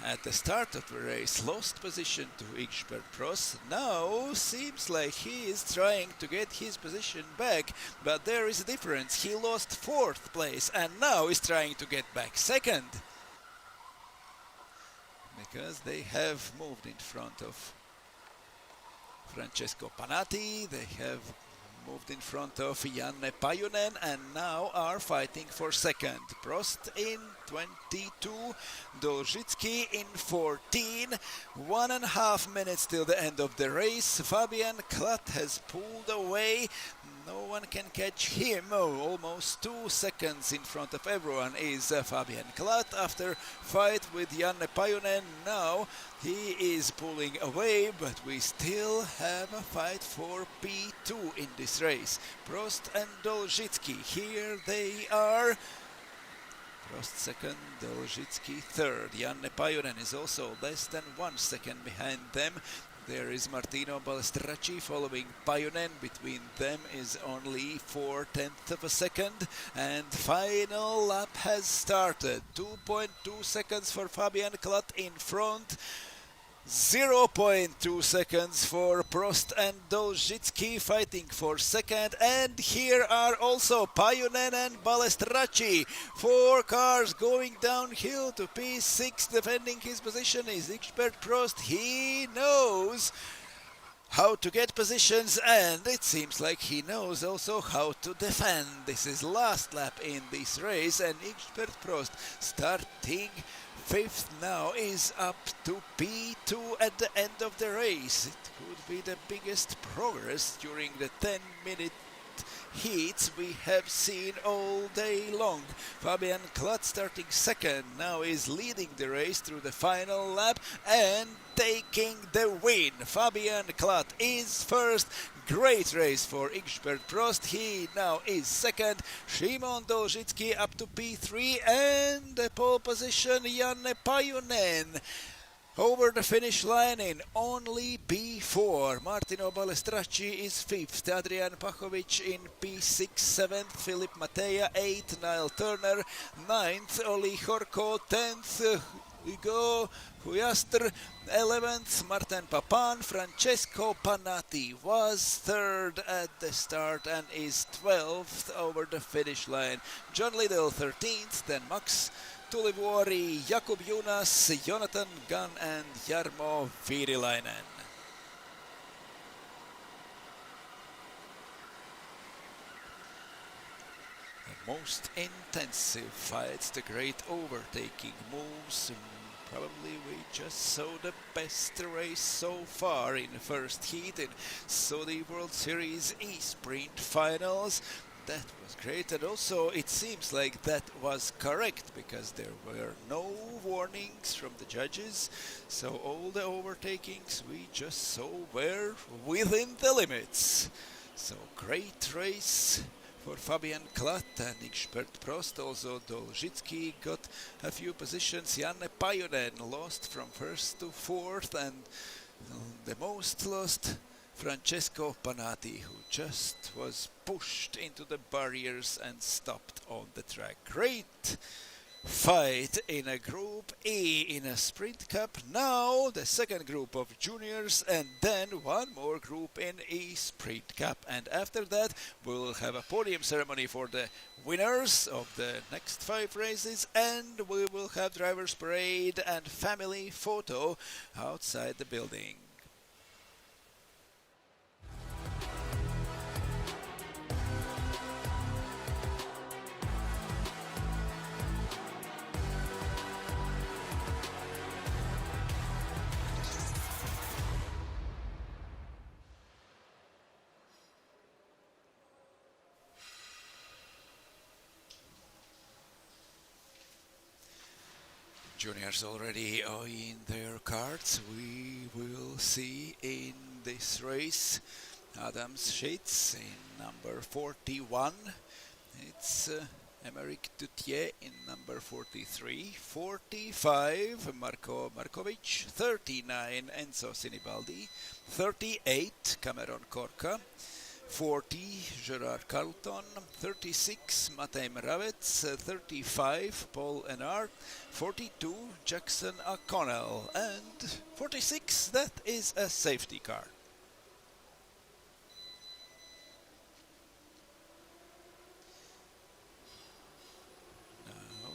at the start of the race lost position to Igbert Prost. Now seems like he is trying to get his position back, but there is a difference. He lost fourth place and now is trying to get back second, because they have moved in front of Francesco Panatti, they have moved in front of Janne Pajunen and now are fighting for second. Prost in 22, Dolzhitsky in 14, 1.5 minutes till the end of the race. Fabian Klatt has pulled away. No one can catch him. Almost 2 seconds in front of everyone is Fabian Klatt after fight with Janne Pajunen. Now he is pulling away, but we still have a fight for P2 in this race. Prost and Dolzhitsky, here they are. Prost second, Dolzhitsky third. Janne Pajunen is also less than 1 second behind them. There is Martino Balestracci following Pajunen. Between them is only 4/10 of a second. And final lap has started. 2.2 seconds for Fabian Klatt in front. 0.2 seconds for Prost and Dolzhitsky fighting for second, and here are also Pajunen and Balestracci. 4 cars going downhill to P6. Defending his position is Igbert Prost. He knows how to get positions, and it seems like he knows also how to defend. This is last lap in this race, and Igbert Prost starting fifth now is up to P2 at the end of the race. It could be the biggest progress during the 10-minute heats we have seen all day long. Fabian Klott starting second, now is leading the race through the final lap and taking the win. Fabian Klott is first. Great race for Egbert Prost. He now is second. Szymon Dolzicki up to P3 and the pole position Janne Pajunen. Over the finish line in only P4. Martino Balestracci is 5th, Adrian Pachovic in P6, 7th, Philip Matea 8th, Niall Turner 9th, Oli Horko 10th, Hugo Huyastr 11th, Martin Papan. Francesco Panatti was 3rd at the start and is 12th over the finish line. John Liddell 13th, then Max Tulivuori, Jakub Jonas, Jonathan Gunn and Jarmo Virilainen. The most intensive fights, the great overtaking moves. Probably we just saw the best race so far in the first heat in Saudi World Series E-Sprint Finals. That was great, and also it seems like that was correct because there were no warnings from the judges, so all the overtakings we just saw were within the limits. So great race for Fabian Klott and Egbert Prost. Also Dolzicki got a few positions. Janne Pajunen lost from first to fourth, and the most lost Francesco Panatti, who just was pushed into the barriers and stopped on the track. Great fight in a Group E in a Sprint Cup. Now the second group of juniors and then one more group in E-Sprint Cup. And after that we'll have a podium ceremony for the winners of the next 5 races, and we will have drivers parade and family photo outside the building. Juniors already are in their karts. We will see in this race Adams Schitz in number 41. It's Emeric Dutier in number 43. 45 Marco Markovic. 39 Enzo Sinibaldi. 38 Cameron Corca. 40 Gerard Carlton, 36 Matej Moravec, 35 Paul Enard, 42 Jackson O'Connell, and 46, that is a safety car. Now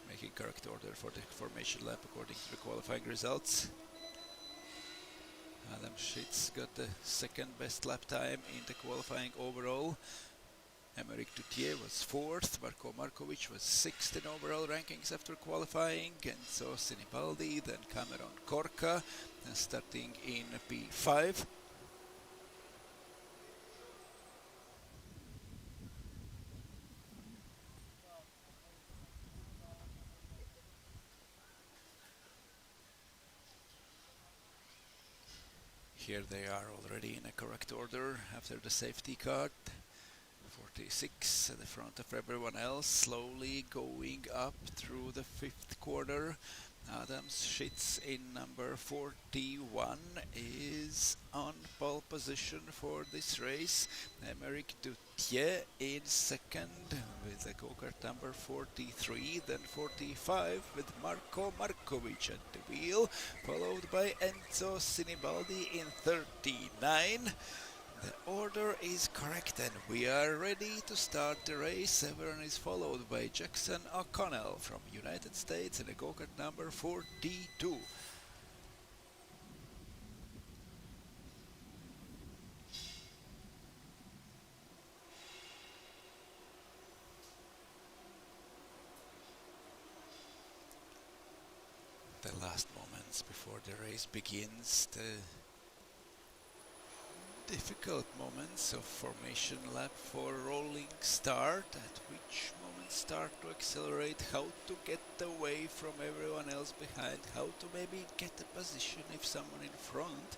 making correct order for the formation lap according to the qualifying results. Adam Schitz got the second best lap time in the qualifying overall. Emeric Dutier was 4th, Marco Markovic was 6th in overall rankings after qualifying, and so Sinibaldi, then Cameron Corca, starting in P5. Here they are already in a correct order after the safety car. 46 at the front of everyone else, slowly going up through the 5th corner. Adams Schitz in number 41 is on pole position for this race. Emeric Dutier in second with the go-kart number 43, then 45 with Marco Markovic at the wheel, followed by Enzo Sinibaldi in 39. The order is correct and we are ready to start the race. Everyone is followed by Jackson O'Connell from United States in a go-kart number 42. The last moments before the race begins, the difficult moments of formation lap for rolling start, at which moment start to accelerate, how to get away from everyone else behind, how to maybe get a position if someone in front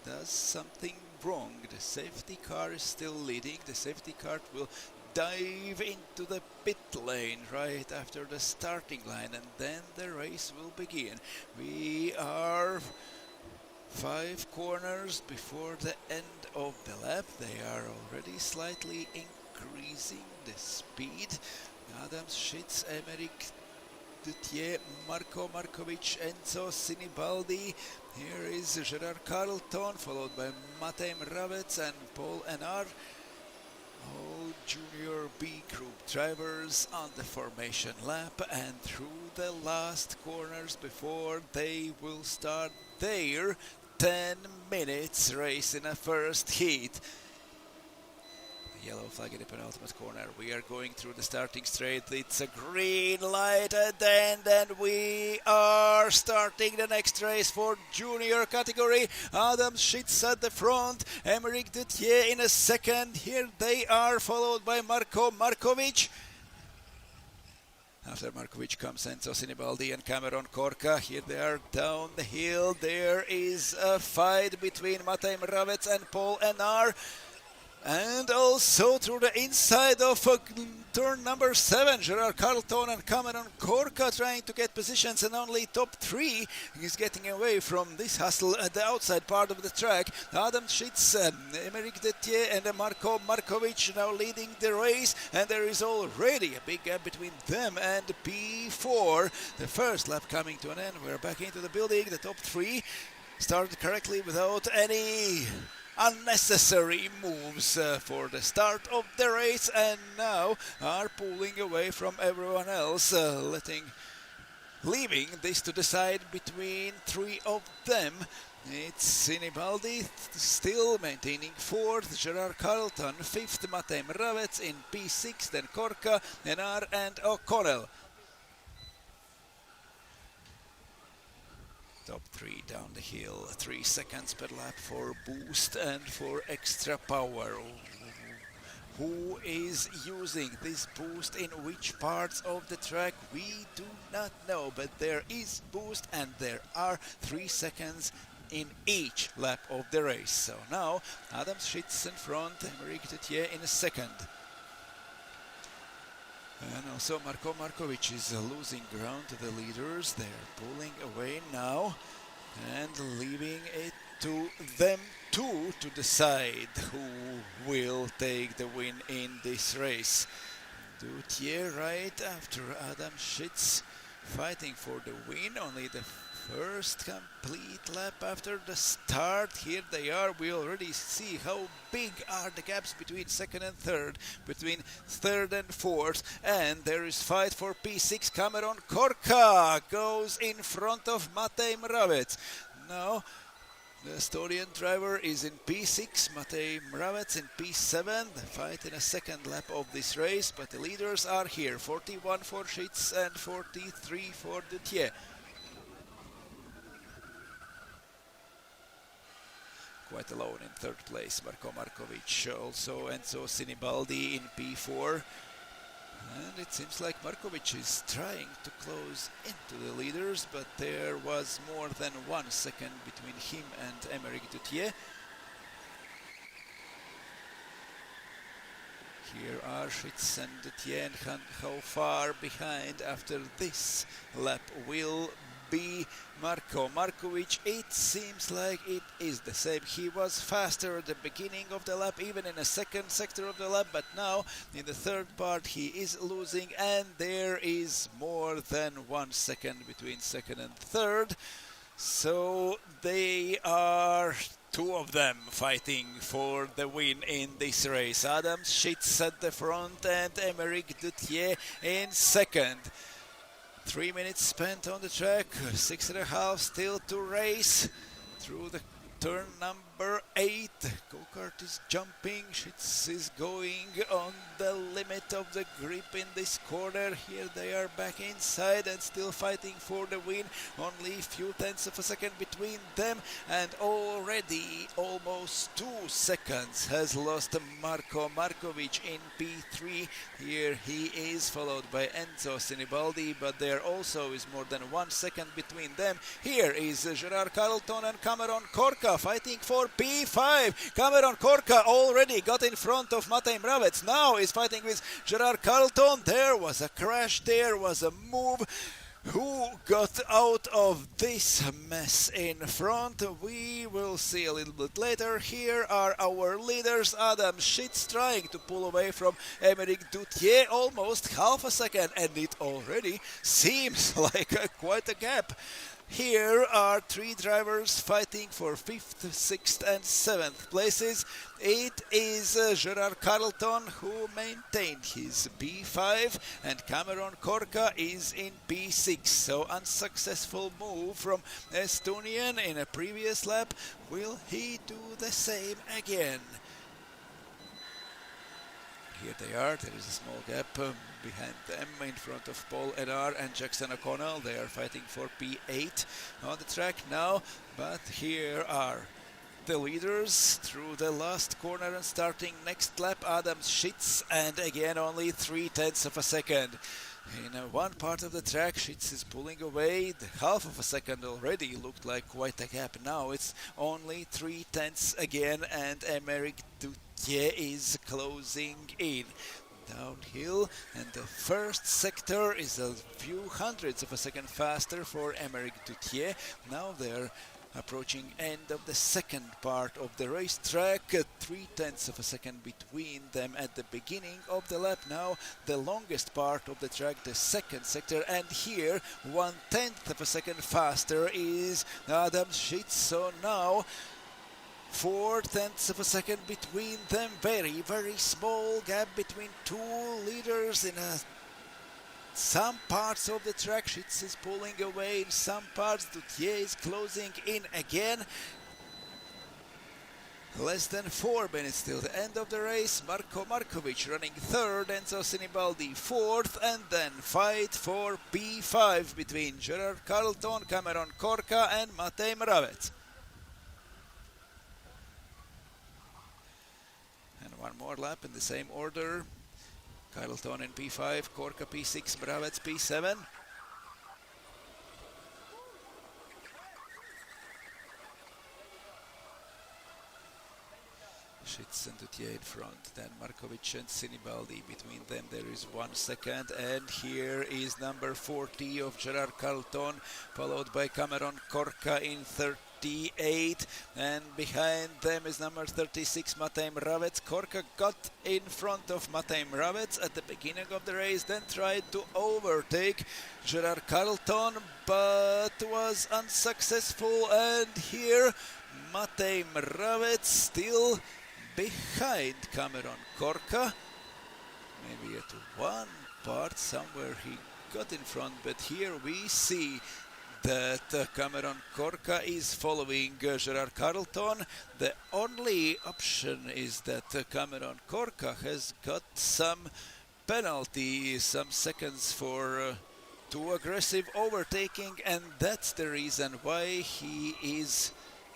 does something wrong. The safety car is still leading. The safety car will dive into the pit lane right after the starting line, and then the race will begin. We are 5 corners before the end of the lap. They are already slightly increasing the speed. Adam Schitz, Emeric Dutier, Marco Markovic, Enzo Sinibaldi. Here is Gerard Carlton, followed by Matej Mravec and Paul Enar. All junior B group drivers on the formation lap, and through the last corners before they will start their 10 minutes race in a first heat. Yellow flag in the penultimate corner. We are going through the starting straight. It's a green light at the end, and we are starting the next race for junior category. Adam Schitz at the front, Emeric Dutier in a second. Here they are, followed by Marco Markovic. After Markovic comes Enzo Sinibaldi and Cameron Korka. Here they are down the hill. There is a fight between Matej Mravec and Paul Enar. And also through the inside of turn number 7, Gerard Carlton and Cameron Korka trying to get positions, and only top 3 is getting away from this hustle at the outside part of the track. Adam Schitz, Emeric Detier and Marco Markovic now leading the race, and there is already a big gap between them and P4. The first lap coming to an end. We're back into the building. The top 3 started correctly without any unnecessary moves for the start of the race, and now are pulling away from everyone else, leaving this to decide between 3 of them. It's Sinibaldi still maintaining 4th, Gerard Carlton 5th, Matej Mravec in P6, then Korka, Enar and O'Connell. Top 3 down the hill, 3 seconds per lap for boost and for extra power. Who is using this boost in which parts of the track? We do not know, but there is boost and there are 3 seconds in each lap of the race. So now Adam Schitz in front, Emeric Detier in a second. And also Marco Markovic is losing ground to the leaders. They're pulling away now and leaving it to them two to decide who will take the win in this race. Dutier right after Adam Schitz fighting for the win. Only the first complete lap after the start. Here they are. We already see how big are the gaps between second and third, between third and fourth, and there is fight for P6. Cameron Korka goes in front of Matej Mravec. Now the Estonian driver is in P6, Matej Mravec in P7. The fight in a second lap of this race, but the leaders are here. 41 for Schitz and 43 for Dutier. Quite alone in third place, Marco Markovic. Also Enzo Sinibaldi in P4. And it seems like Markovic is trying to close into the leaders, but there was more than 1 second between him and Emeric Dutier. Here are Schitz and Dutier, and how far behind after this lap will be Marco Markovic. It seems like it is the same. He was faster at the beginning of the lap, even in the second sector of the lap, but now in the third part he is losing, and there is more than 1 second between second and third. So they are 2 of them fighting for the win in this race. Adam Schitz at the front and Emeric Dutier in second. 3 minutes spent on the track, 6.5 still to race through the turn number 8. Go-kart is jumping. Schitz is going on the limit of the grip in this corner. Here they are back inside and still fighting for the win. Only a few tenths of a second between them, and already almost 2 seconds has lost Marko Markovic in P3. Here he is followed by Enzo Sinibaldi, but there also is more than 1 second between them. Here is Gerard Carlton and Cameron Korka fighting for P5. Cameron Korka already got in front of Matej Mravec. Now is fighting with Gerard Carlton. There was a crash, there was a move. Who got out of this mess in front? We will see a little bit later. Here are our leaders. Adam Schitz trying to pull away from Aymeric Duthier, almost half a second, and it already seems like quite a gap. Here are 3 drivers fighting for 5th, 6th and 7th places. It is Gerard Carlton who maintained his P5 and Cameron Korka is in P6. So unsuccessful move from Estonian in a previous lap. Will he do the same again? Here they are, there is a small gap behind them in front of Paul Enar and Jackson O'Connell. They are fighting for P8 on the track now, but here are the leaders through the last corner and starting next lap. Adam Schitz, and again only 3 tenths of a second. In one part of the track, Schitz is pulling away. The half of a second already looked like quite a gap. Now it's only 3 tenths again, and Aymeric Duthier is closing in. Downhill, and the first sector is a few hundredths of a second faster for Aymeric Duthier. Now they're approaching end of the second part of the racetrack, 3 tenths of a second between them at the beginning of the lap. Now the longest part of the track, the second sector, and here 1/10 of a second faster is Adam Schitz. So now 4 tenths of a second between them. Very, very small gap between 2 leaders. In some parts of the track, Schitz is pulling away. In some parts, Duthier is closing in again. Less than 4 minutes till the end of the race. Marko Markovic running 3rd, Enzo Sinibaldi 4th, and then fight for P5 between Gerard Carlton, Cameron Korka and Matej Mravec. And one more lap in the same order. Carlton in P5, Korka P6, Mravec P7. Schitz and Duthier in front, then Markovic and Sinibaldi. Between them there is 1 second, and here is number 40 of Gerard Carlton, followed by Cameron Korka in 38, and behind them is number 36 Matej Mravec. Korka got in front of Matej Mravec at the beginning of the race, then tried to overtake Gerard Carlton, but was unsuccessful, and here Matej Mravec still behind Cameron Korka. Maybe at one part somewhere he got in front, but here we see that Cameron Korka is following Gerard Carlton. The only option is that Cameron Korka has got some penalty, some seconds for too aggressive overtaking, and that's the reason why he is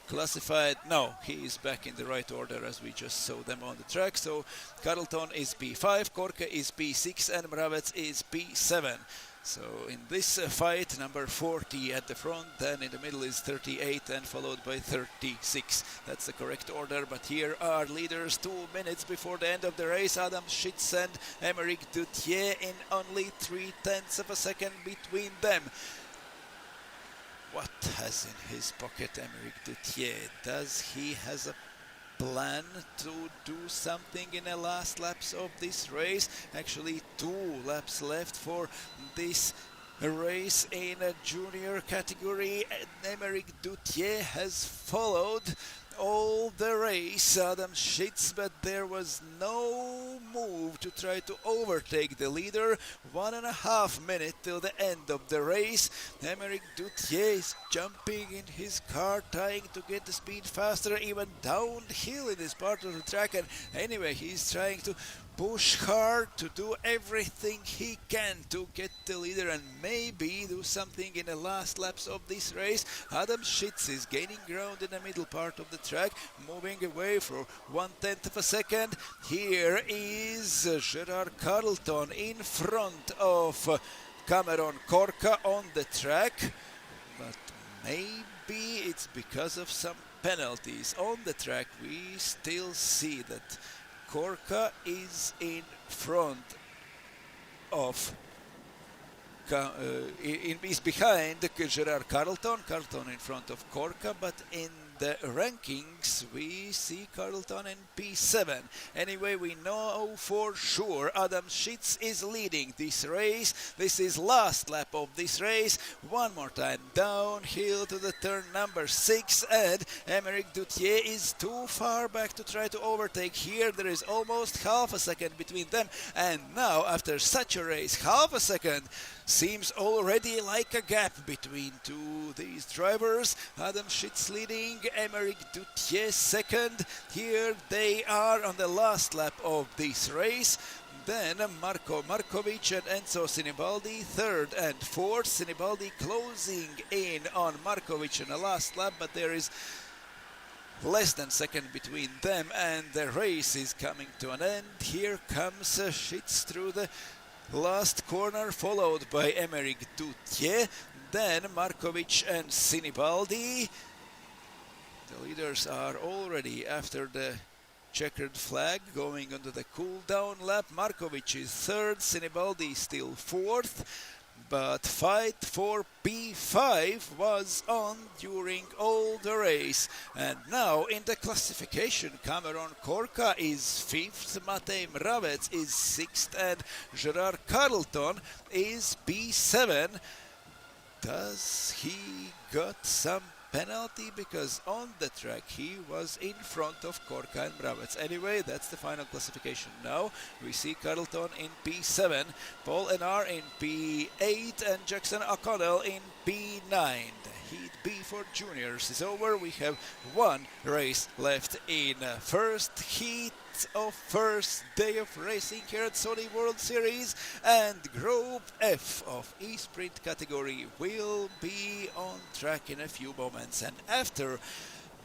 classified. No, he is back in the right order as we just saw them on the track. So Carlton is P5, Korka is P6, and Mravec is P7. So in this fight, number 40 at the front, then in the middle is 38 and followed by 36. That's the correct order, but here are leaders 2 minutes before the end of the race. Adam Schitz and Aymeric Duthier in only 3 tenths of a second between them. What has in his pocket Aymeric Duthier? Does he has a plan to do something in the last laps of this race? Actually 2 laps left for this race in a junior category. Aymeric Duthier has followed all the race Adam Schitz, but there was no move to try to overtake the leader. 1.5 minutes till the end of the race. Emeric Duthier is jumping in his car, trying to get the speed faster, even downhill in this part of the track. And anyway, he's trying to push hard to do everything he can to get the leader and maybe do something in the last laps of this race. Adam Schitz is gaining ground in the middle part of the track, moving away for 1/10 of a second. Here is Gerard Carlton in front of Cameron Corca on the track, but maybe it's because of some penalties on the track. We still see that Corca is in front of is behind Gerard Carlton. Carlton in front of Corca, but in the rankings we see Carlton in P7. Anyway, we know for sure Adam Schitz is leading this race. This is last lap of this race. One more time downhill to the turn number 6, and Emeric Duthier is too far back to try to overtake. Here there is almost half a second between them, and now after such a race, half a second seems already like a gap between these drivers. Adam Schitz leading, Emeric Duthier second. Here they are on the last lap of this race. Then Marco Markovic and Enzo Sinibaldi third and fourth. Sinibaldi closing in on Markovic in the last lap, but there is less than second between them and the race is coming to an end. Here comes Schitz through the last corner, followed by Emeric Duthier, then Markovic and Sinibaldi. The leaders are already after the checkered flag, going onto the cool down lap. Markovic is third, Sinibaldi still fourth, but fight for P5 was on during all the race. And now in the classification, Cameron Corca is fifth, Matej Mravec is sixth, and Gerard Carlton is P7. Does he got some penalty? Because on the track he was in front of Corca and Mravec. Anyway, that's the final classification now. We see Carlton in P7, Paul Enar in P8, and Jackson O'Connell in P9. The Heat B for juniors is over. We have one race left in first heat of first day of racing here at Saudi World Series, and Group F of E-Sprint category will be on track in a few moments, and after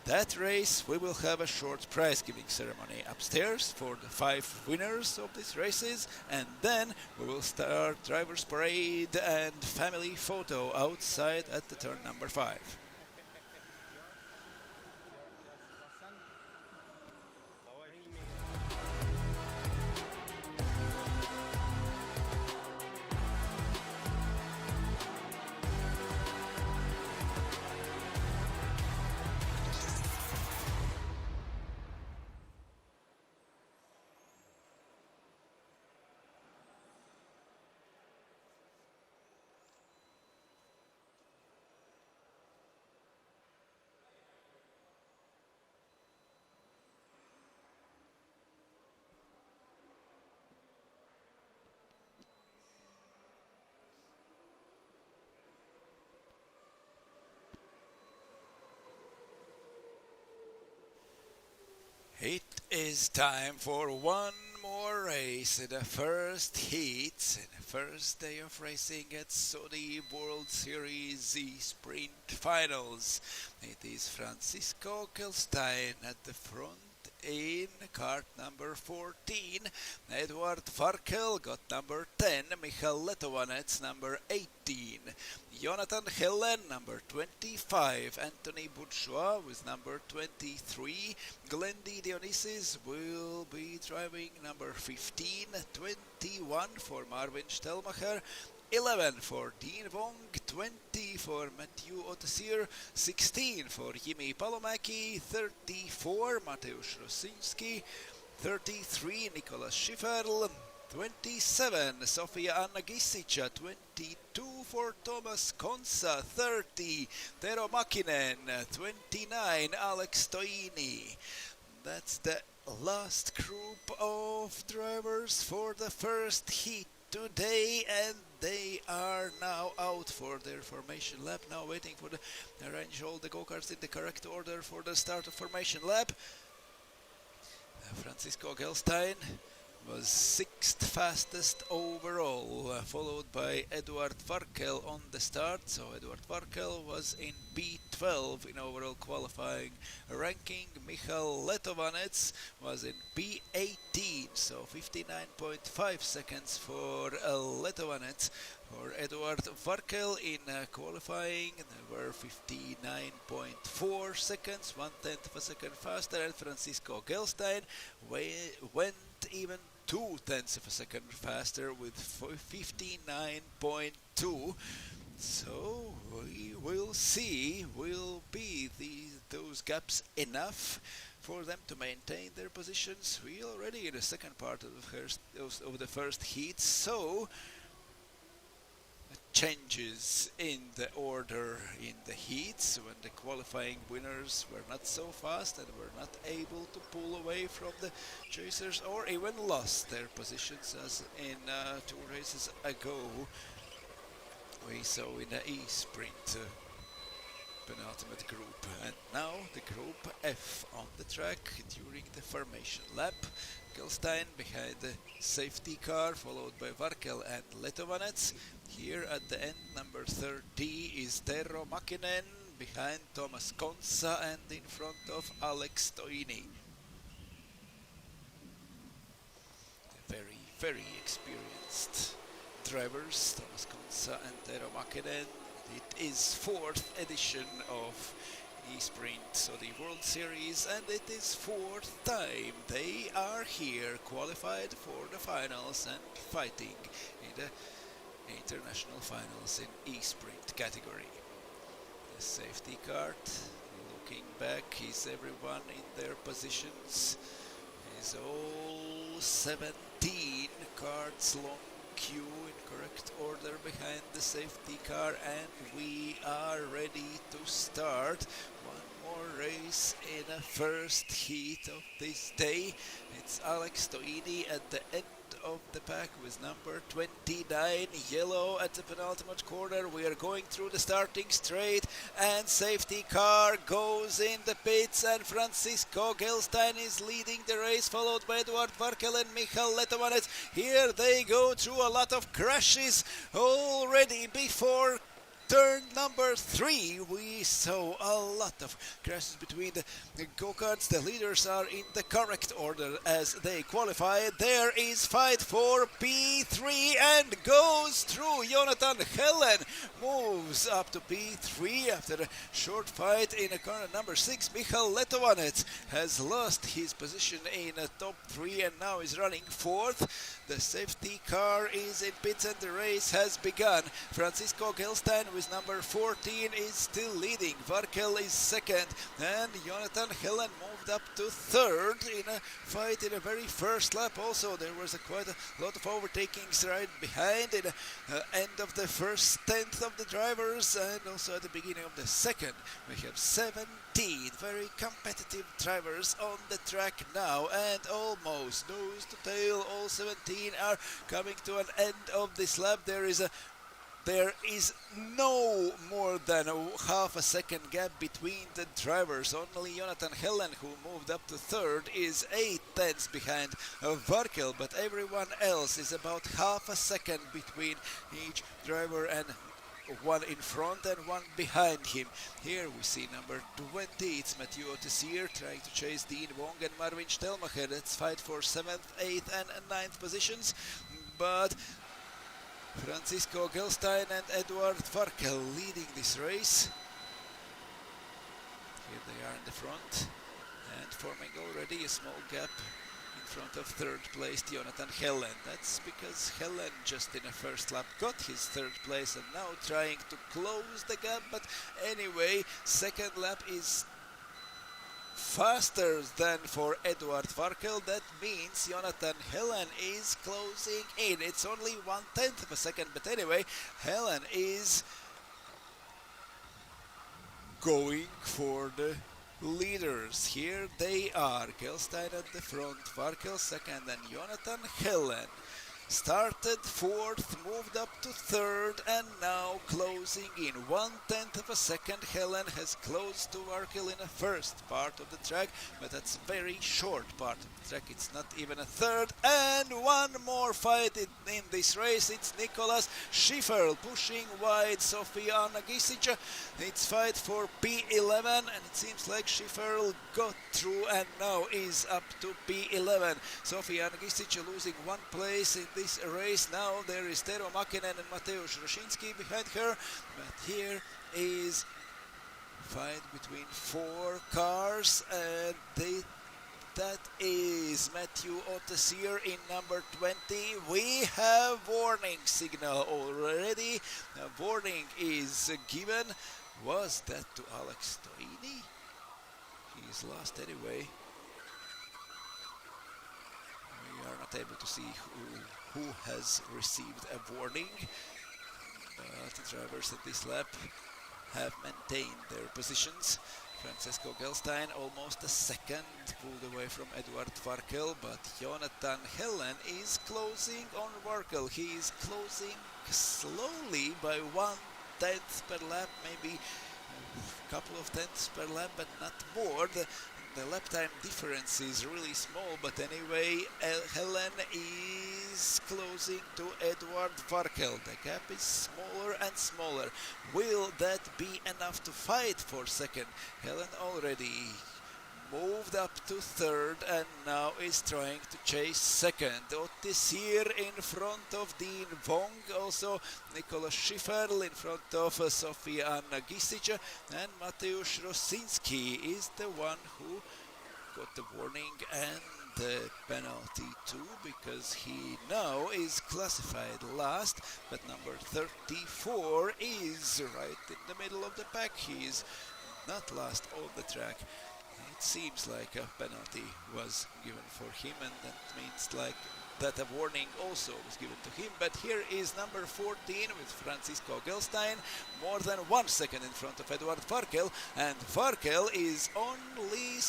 that race we will have a short prize giving ceremony upstairs for the 5 winners of these races, and then we will start drivers parade and family photo outside at the turn number 5. It is time for one more race in the first heat, in the first day of racing at Saudi World Series E-Sprint Finals. It is Francisco Kelstein at the front in kart number 14. Edward Farkel got number 10, Michal Letovanec number 18, Jonathan Helen number 25, Anthony Bourgeois with number 23, Glendy Dionysis will be driving number 15, 21 for Marvin Stelmacher, 11 for Dean Wong, 20 for Matthew Otesir, 16 for Jimmy Palomaki, 34 Mateusz Rosinski, 33 Nicolas Schifferl, 27, Sofia Anna Gisica. 22 for Thomas Konsa. 30, Tero Makinen. 29, Alex Toini. That's the last group of drivers for the first heat today, and they are now out for their formation lap, now waiting for the arrange all the go-karts in the correct order for the start of formation lap. Francisco Gelstein was 6th fastest overall, followed by Eduard Varkel on the start. So Eduard Varkel was in P12 in overall qualifying ranking. Michal Letovanec was in P18, so 59.5 seconds for Letovanec. For Eduard Varkel in qualifying, there were 59.4 seconds, 1/10 of a second faster, and Francisco Gelstein went even 2/10 of a second faster with 59.2. So we will see, will be those gaps enough for them to maintain their positions? We already in the second part of the first heat, so changes in the order in the heats when the qualifying winners were not so fast and were not able to pull away from the chasers or even lost their positions as in 2 races ago we saw in the E-Sprint penultimate group. And now the group F on the track during the formation lap. Gelstein behind the safety car, followed by Varkel and Letovanec. Here at the end, number 30 is Tero Makinen, behind Thomas Konsa and in front of Alex Toini. Very, very experienced drivers, Thomas Konsa and Tero Makinen. It is 4th edition of E-Sprint, so the World Series, and it is 4th time they are here, qualified for the finals and fighting in the international finals in E-Sprint category. The safety cart, looking back, is everyone in their positions, is all 17 carts long queue in correct order behind the safety car, and we are ready to start one more race in a first heat of this day. It's Alex Toini at the end of the pack with number 29, yellow at the penultimate corner. We are going through the starting straight, and safety car goes in the pits, and Francisco Gelstein is leading the race, followed by Eduard Varkel and Michal Letovanec. Here they go through a lot of crashes already before turn number 3. We saw a lot of crashes between the go-karts. The leaders are in the correct order as they qualify. There is fight for P3 and goes through. Jonathan Hellen moves up to P3 after a short fight in a corner number 6. Michal Letovanec has lost his position in top 3 and now is running 4th. The safety car is in pits and the race has begun. Francisco Gelstein with number 14 is still leading. Varkel is 2nd, and Jonathan Hellen moved up to 3rd in a fight in the very first lap. Also, there was quite a lot of overtakings right behind in the end of the first 10th of the drivers, and also at the beginning of the second. We have 17 very competitive drivers on the track now, and almost nose to tail, all 17 are coming to an end of this lap. There is no more than half a second gap between the drivers. Only Jonathan Hellen, who moved up to 3rd, is 8/10 behind Varkel, but everyone else is about half a second between each driver, and one in front and one behind him. Here we see number 20, it's Mathieu Tessier trying to chase Dean Wong and Marvin Stelmacher. Let's fight for 7th, 8th and 9th positions, but Francisco Gelstein and Eduard Varkel leading this race. Here they are in the front and forming already a small gap in front of 3rd place Jonathan Hellen. That's because Hellen just in the first lap got his 3rd place and now trying to close the gap, but anyway, 2nd lap is faster than for Edward Varkel. That means Jonathan Helen is closing in. It's only 1/10 of a second, but anyway, Helen is going for the leaders. Here they are. Gelstein at the front, Varkel second, and Jonathan Helen started fourth, moved up to third, and now closing in 1/10 of a second. Helen has closed to Varkel in the first part of the track, but that's very short part of the track. It's not even a third. And one more fight in this race. It's Nicholas Schiffer pushing wide Sofia Nagisic. It's fight for P11, and it seems like Schiffer got through and now is up to P11. Sofia Nagisic losing one place in this race. Now there is Tero Makinen and Mateusz Roszyński behind her, but here is fight between four cars, and that is Matthew Ottesier in number 20. We have warning signal already. A warning is given. Was that to Alex Toini? He is lost anyway. We are not able to see who has received a warning, but the drivers at this lap have maintained their positions. Francesco Gelstein almost a second pulled away from Edward Varkel, but Jonathan Helen is closing on Varkel. He is closing slowly by 1/10 per lap, maybe a couple of tenths per lap, but not more. The lap time difference is really small, but anyway, Helen is closing to Edward Varkel. The gap is smaller and smaller. Will that be enough to fight for second? Helen already moved up to third and now is trying to chase second. Ottesier in front of Dean Wong, also Nicholas Schiffer in front of Sofia Nagisic, and Mateusz Roszyński is the one who got the warning and the penalty too, because he now is classified last, but number 34 is right in the middle of the pack. He is not last on the track. It seems like a penalty was given for him, and that means like that a warning also was given to him. But here is number 14 with Francisco Gelstein, more than 1 second in front of Edward Varkel, and Varkel is only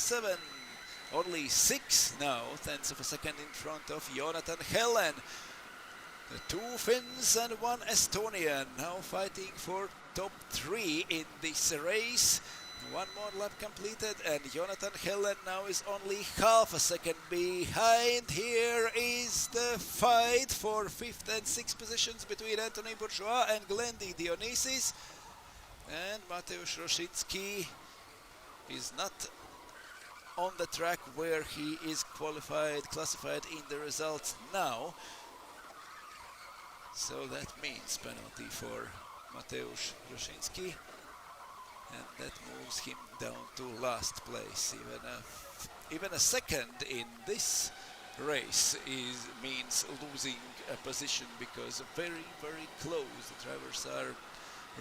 6 now, tenths of a second in front of Jonathan Helen. The 2 Finns and 1 Estonian now fighting for top 3 in this race. One more lap completed, and Jonathan Helen now is only half a second behind. Here is the fight for 5th and 6th positions between Anthony Bourgeois and Glendy Dionysis. And Mateusz Roszyński is not on the track where he is classified in the results now. So that means penalty for Mateusz Roszyński, and that moves him down to last place. Even a second in this race means losing a position, because very, very close. The drivers are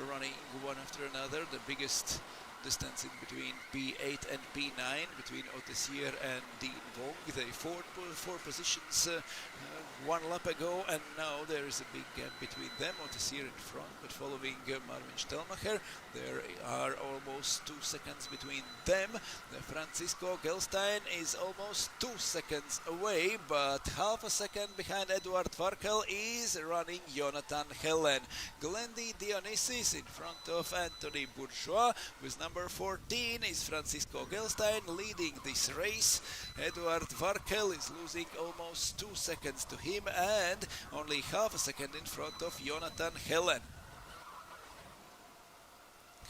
running one after another. The biggest distance in between P8 and P9 between Ottesier and Dean Wong. They four positions 1 lap ago, and now there is a big gap between them. Ottesier in front, but following Marvin Stellmacher. There are almost 2 seconds between them. Francisco Gelstein is almost 2 seconds away, but half a second behind Edward Varkel is running Jonathan Helen. Glendy Dionysis in front of Anthony Bourgeois with number 14 is Francisco Gelstein leading this race. Edward Varkel is losing almost 2 seconds to him and only half a second in front of Jonathan Helen.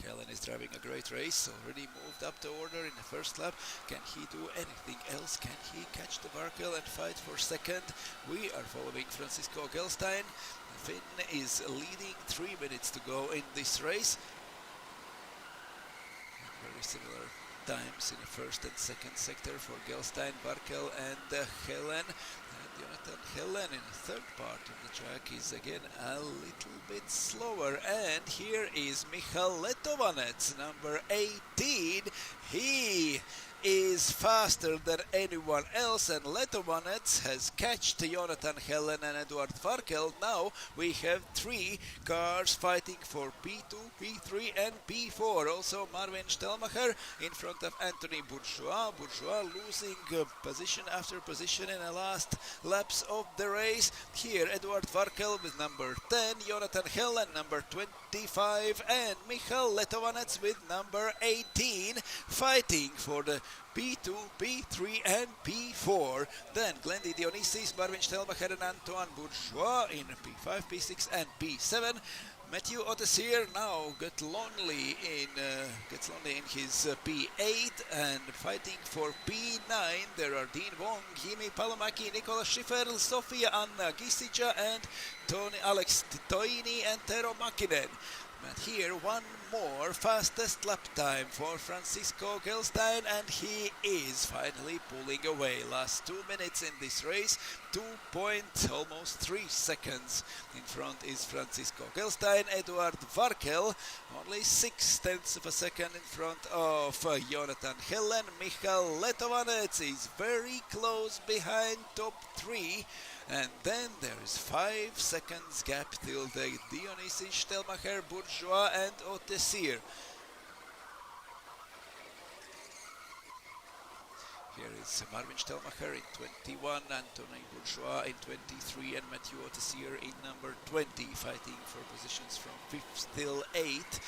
Helen is driving a great race, already moved up the order in the first lap. Can he do anything else? Can he catch the Varkel and fight for second? We are following Francisco Gelstein. Finn is leading, 3 minutes to go in this race. Very similar times in the first and second sector for Gelstein, Varkel and Helen. And Jonathan Helen in the third part of the track is again a little bit slower. And here is Michal Letovanec, number 18. He is is faster than anyone else, and Letovanets has catched Jonathan Hellen and Eduard Varkel. Now we have three cars fighting for P2, P3 and P4. Also Marvin Stelmacher in front of Anthony Bourgeois. Bourgeois losing position after position in the last laps of the race. Here Eduard Varkel with number 10, Jonathan Hellen number 25 and Michal Letovanets with number 18 fighting for the P2, P3 and P4. Then Glendy Dionysis, Marvin Stelmacher and Antoine Bourgeois in P5, P6 and P7. Matthew Ottesier now gets lonely in his P8 and fighting for P9. There are Dean Wong, Jimmy Palomaki, Nicola Schiffer, Sofia Anna Gisica and Alex Toini and Tero Makinen. But here one more fastest lap time for Francisco Gelstein, and he is finally pulling away. Last 2 minutes in this race, almost 3 seconds in front is Francisco Gelstein. Eduard Varkel only 0.6 of a second in front of Jonathan Hellen. Michal Letovanets is very close behind top 3. And then there is 5 seconds gap till the Dionysis, Stelmacher, Bourgeois and Ottesier. Here is Marvin Stelmacher in 21, Anthony Bourgeois in 23 and Matthew Ottesier in number 20, fighting for positions from 5th till 8th.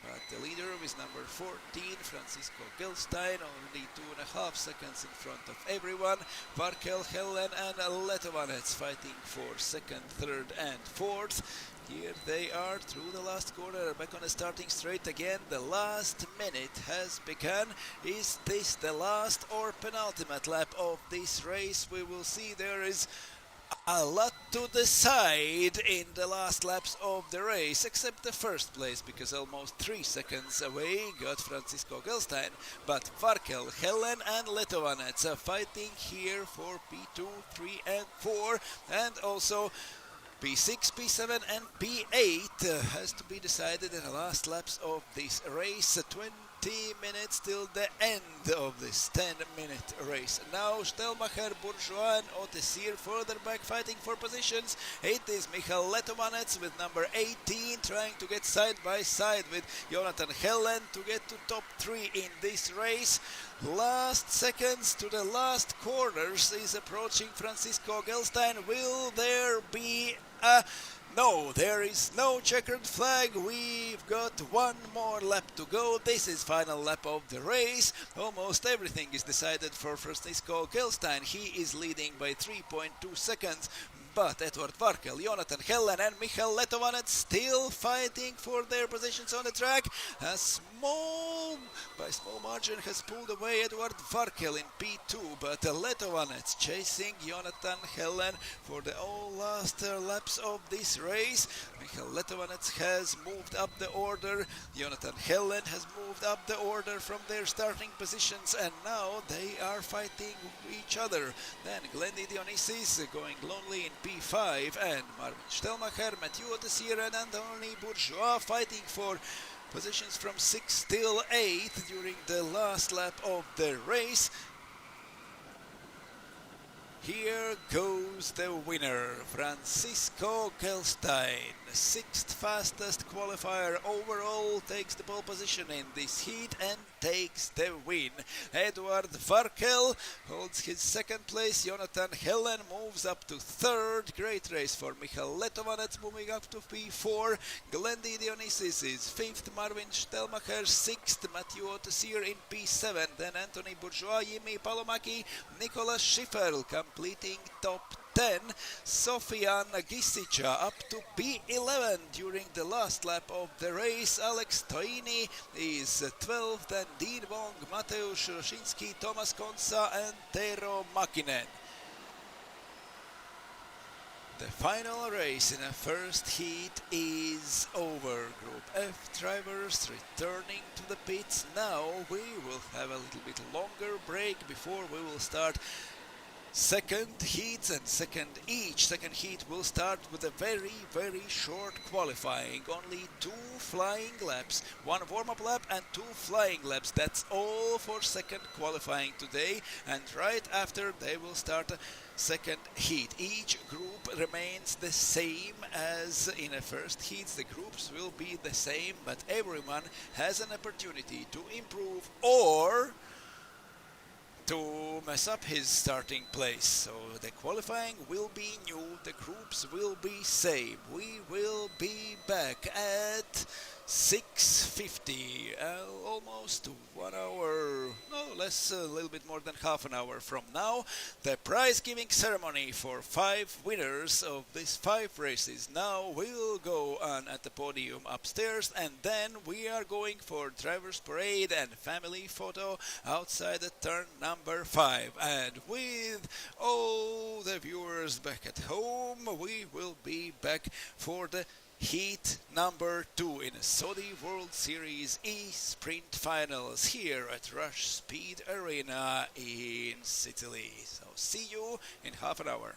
But the leader is number 14, Francisco Gelstein, only 2.5 seconds in front of everyone. Varkel, Hellen and Letovanets fighting for 2nd, 3rd and 4th. Here they are through the last corner, back on the starting straight again. The last minute has begun. Is this the last or penultimate lap of this race? We will see. There is a lot to decide in the last laps of the race, except the first place, because almost 3 seconds away got Francisco Gelstein. But Varkel, Hellen and Letovanets are fighting here for P2, 3 and 4, and also P6, P7 and P8 has to be decided in the last laps of this race. 20 minutes till the end of this 10-minute race. Now Stelmacher, Bourgeois and Ottesier further back fighting for positions. It is Michal Letovanets with number 18 trying to get side by side with Jonathan Hellen to get to top 3 in this race. Last seconds to the last corners is approaching Francisco Gelstein. Will there be a... No, there is no checkered flag. We've got one more lap to go. This is final lap of the race. Almost everything is decided for Francisco Gelstein. He is leading by 3.2 seconds. But Eduard Varkel, Jonathan Hellen and Michal Letovanets still fighting for their positions on the track. By small margin has pulled away Eduard Varkel in P2, but Letovanets chasing Jonathan Hellen for the all last laps of this race. Michal Letovanets has moved up the order. Jonathan Hellen has moved up the order from their starting positions, and now they are fighting each other. Then Glendy Dionysis going lonely in P5, and Marvin Stelmacher, Matthew Ottesier and Anthony Bourgeois fighting for positions from 6th till 8th during the last lap of the race. Here goes the winner, Francisco Gelstein, 6th fastest qualifier overall, takes the pole position in this heat and takes the win. Eduard Varkel holds his 2nd place, Jonathan Hellen moves up to 3rd, great race for Michal Letovanets moving up to P4, Glendy Dionysis is 5th, Marvin Stelmacher 6th, Matthew Ottesier in P7, then Anthony Bourgeois, Jimmy Palomaki, Nicolas Schiffer completing top 10, Sofia Gisica up to P11 during the last lap of the race. Alex Toini is 12th and Dean Wong, Mateusz Roszyński, Tomasz Konsa and Tero Makinen. The final race in the first heat is over. Group F drivers returning to the pits. Now we will have a little bit longer break before we will start second heats and each second heat will start with a very short qualifying, only 2 flying laps, 1 warm-up lap and 2 flying laps. That's all for second qualifying today, and right after they will start a second heat. Each group remains the same as in a first heat. The groups will be the same, but everyone has an opportunity to improve or to mess up his starting place. So the qualifying will be new, the groups will be same. We will be back at 6:50, almost 1 hour, no less, a little bit more than half an hour from now. The prize giving ceremony for 5 winners of these 5 races now will go on at the podium upstairs, and then we are going for driver's parade and family photo outside the turn number 5. And with all the viewers back at home, we will be back for the heat number 2 in Saudi World Series E-Sprint Finals here at Rush Speed Arena in Sicily. So see you in half an hour.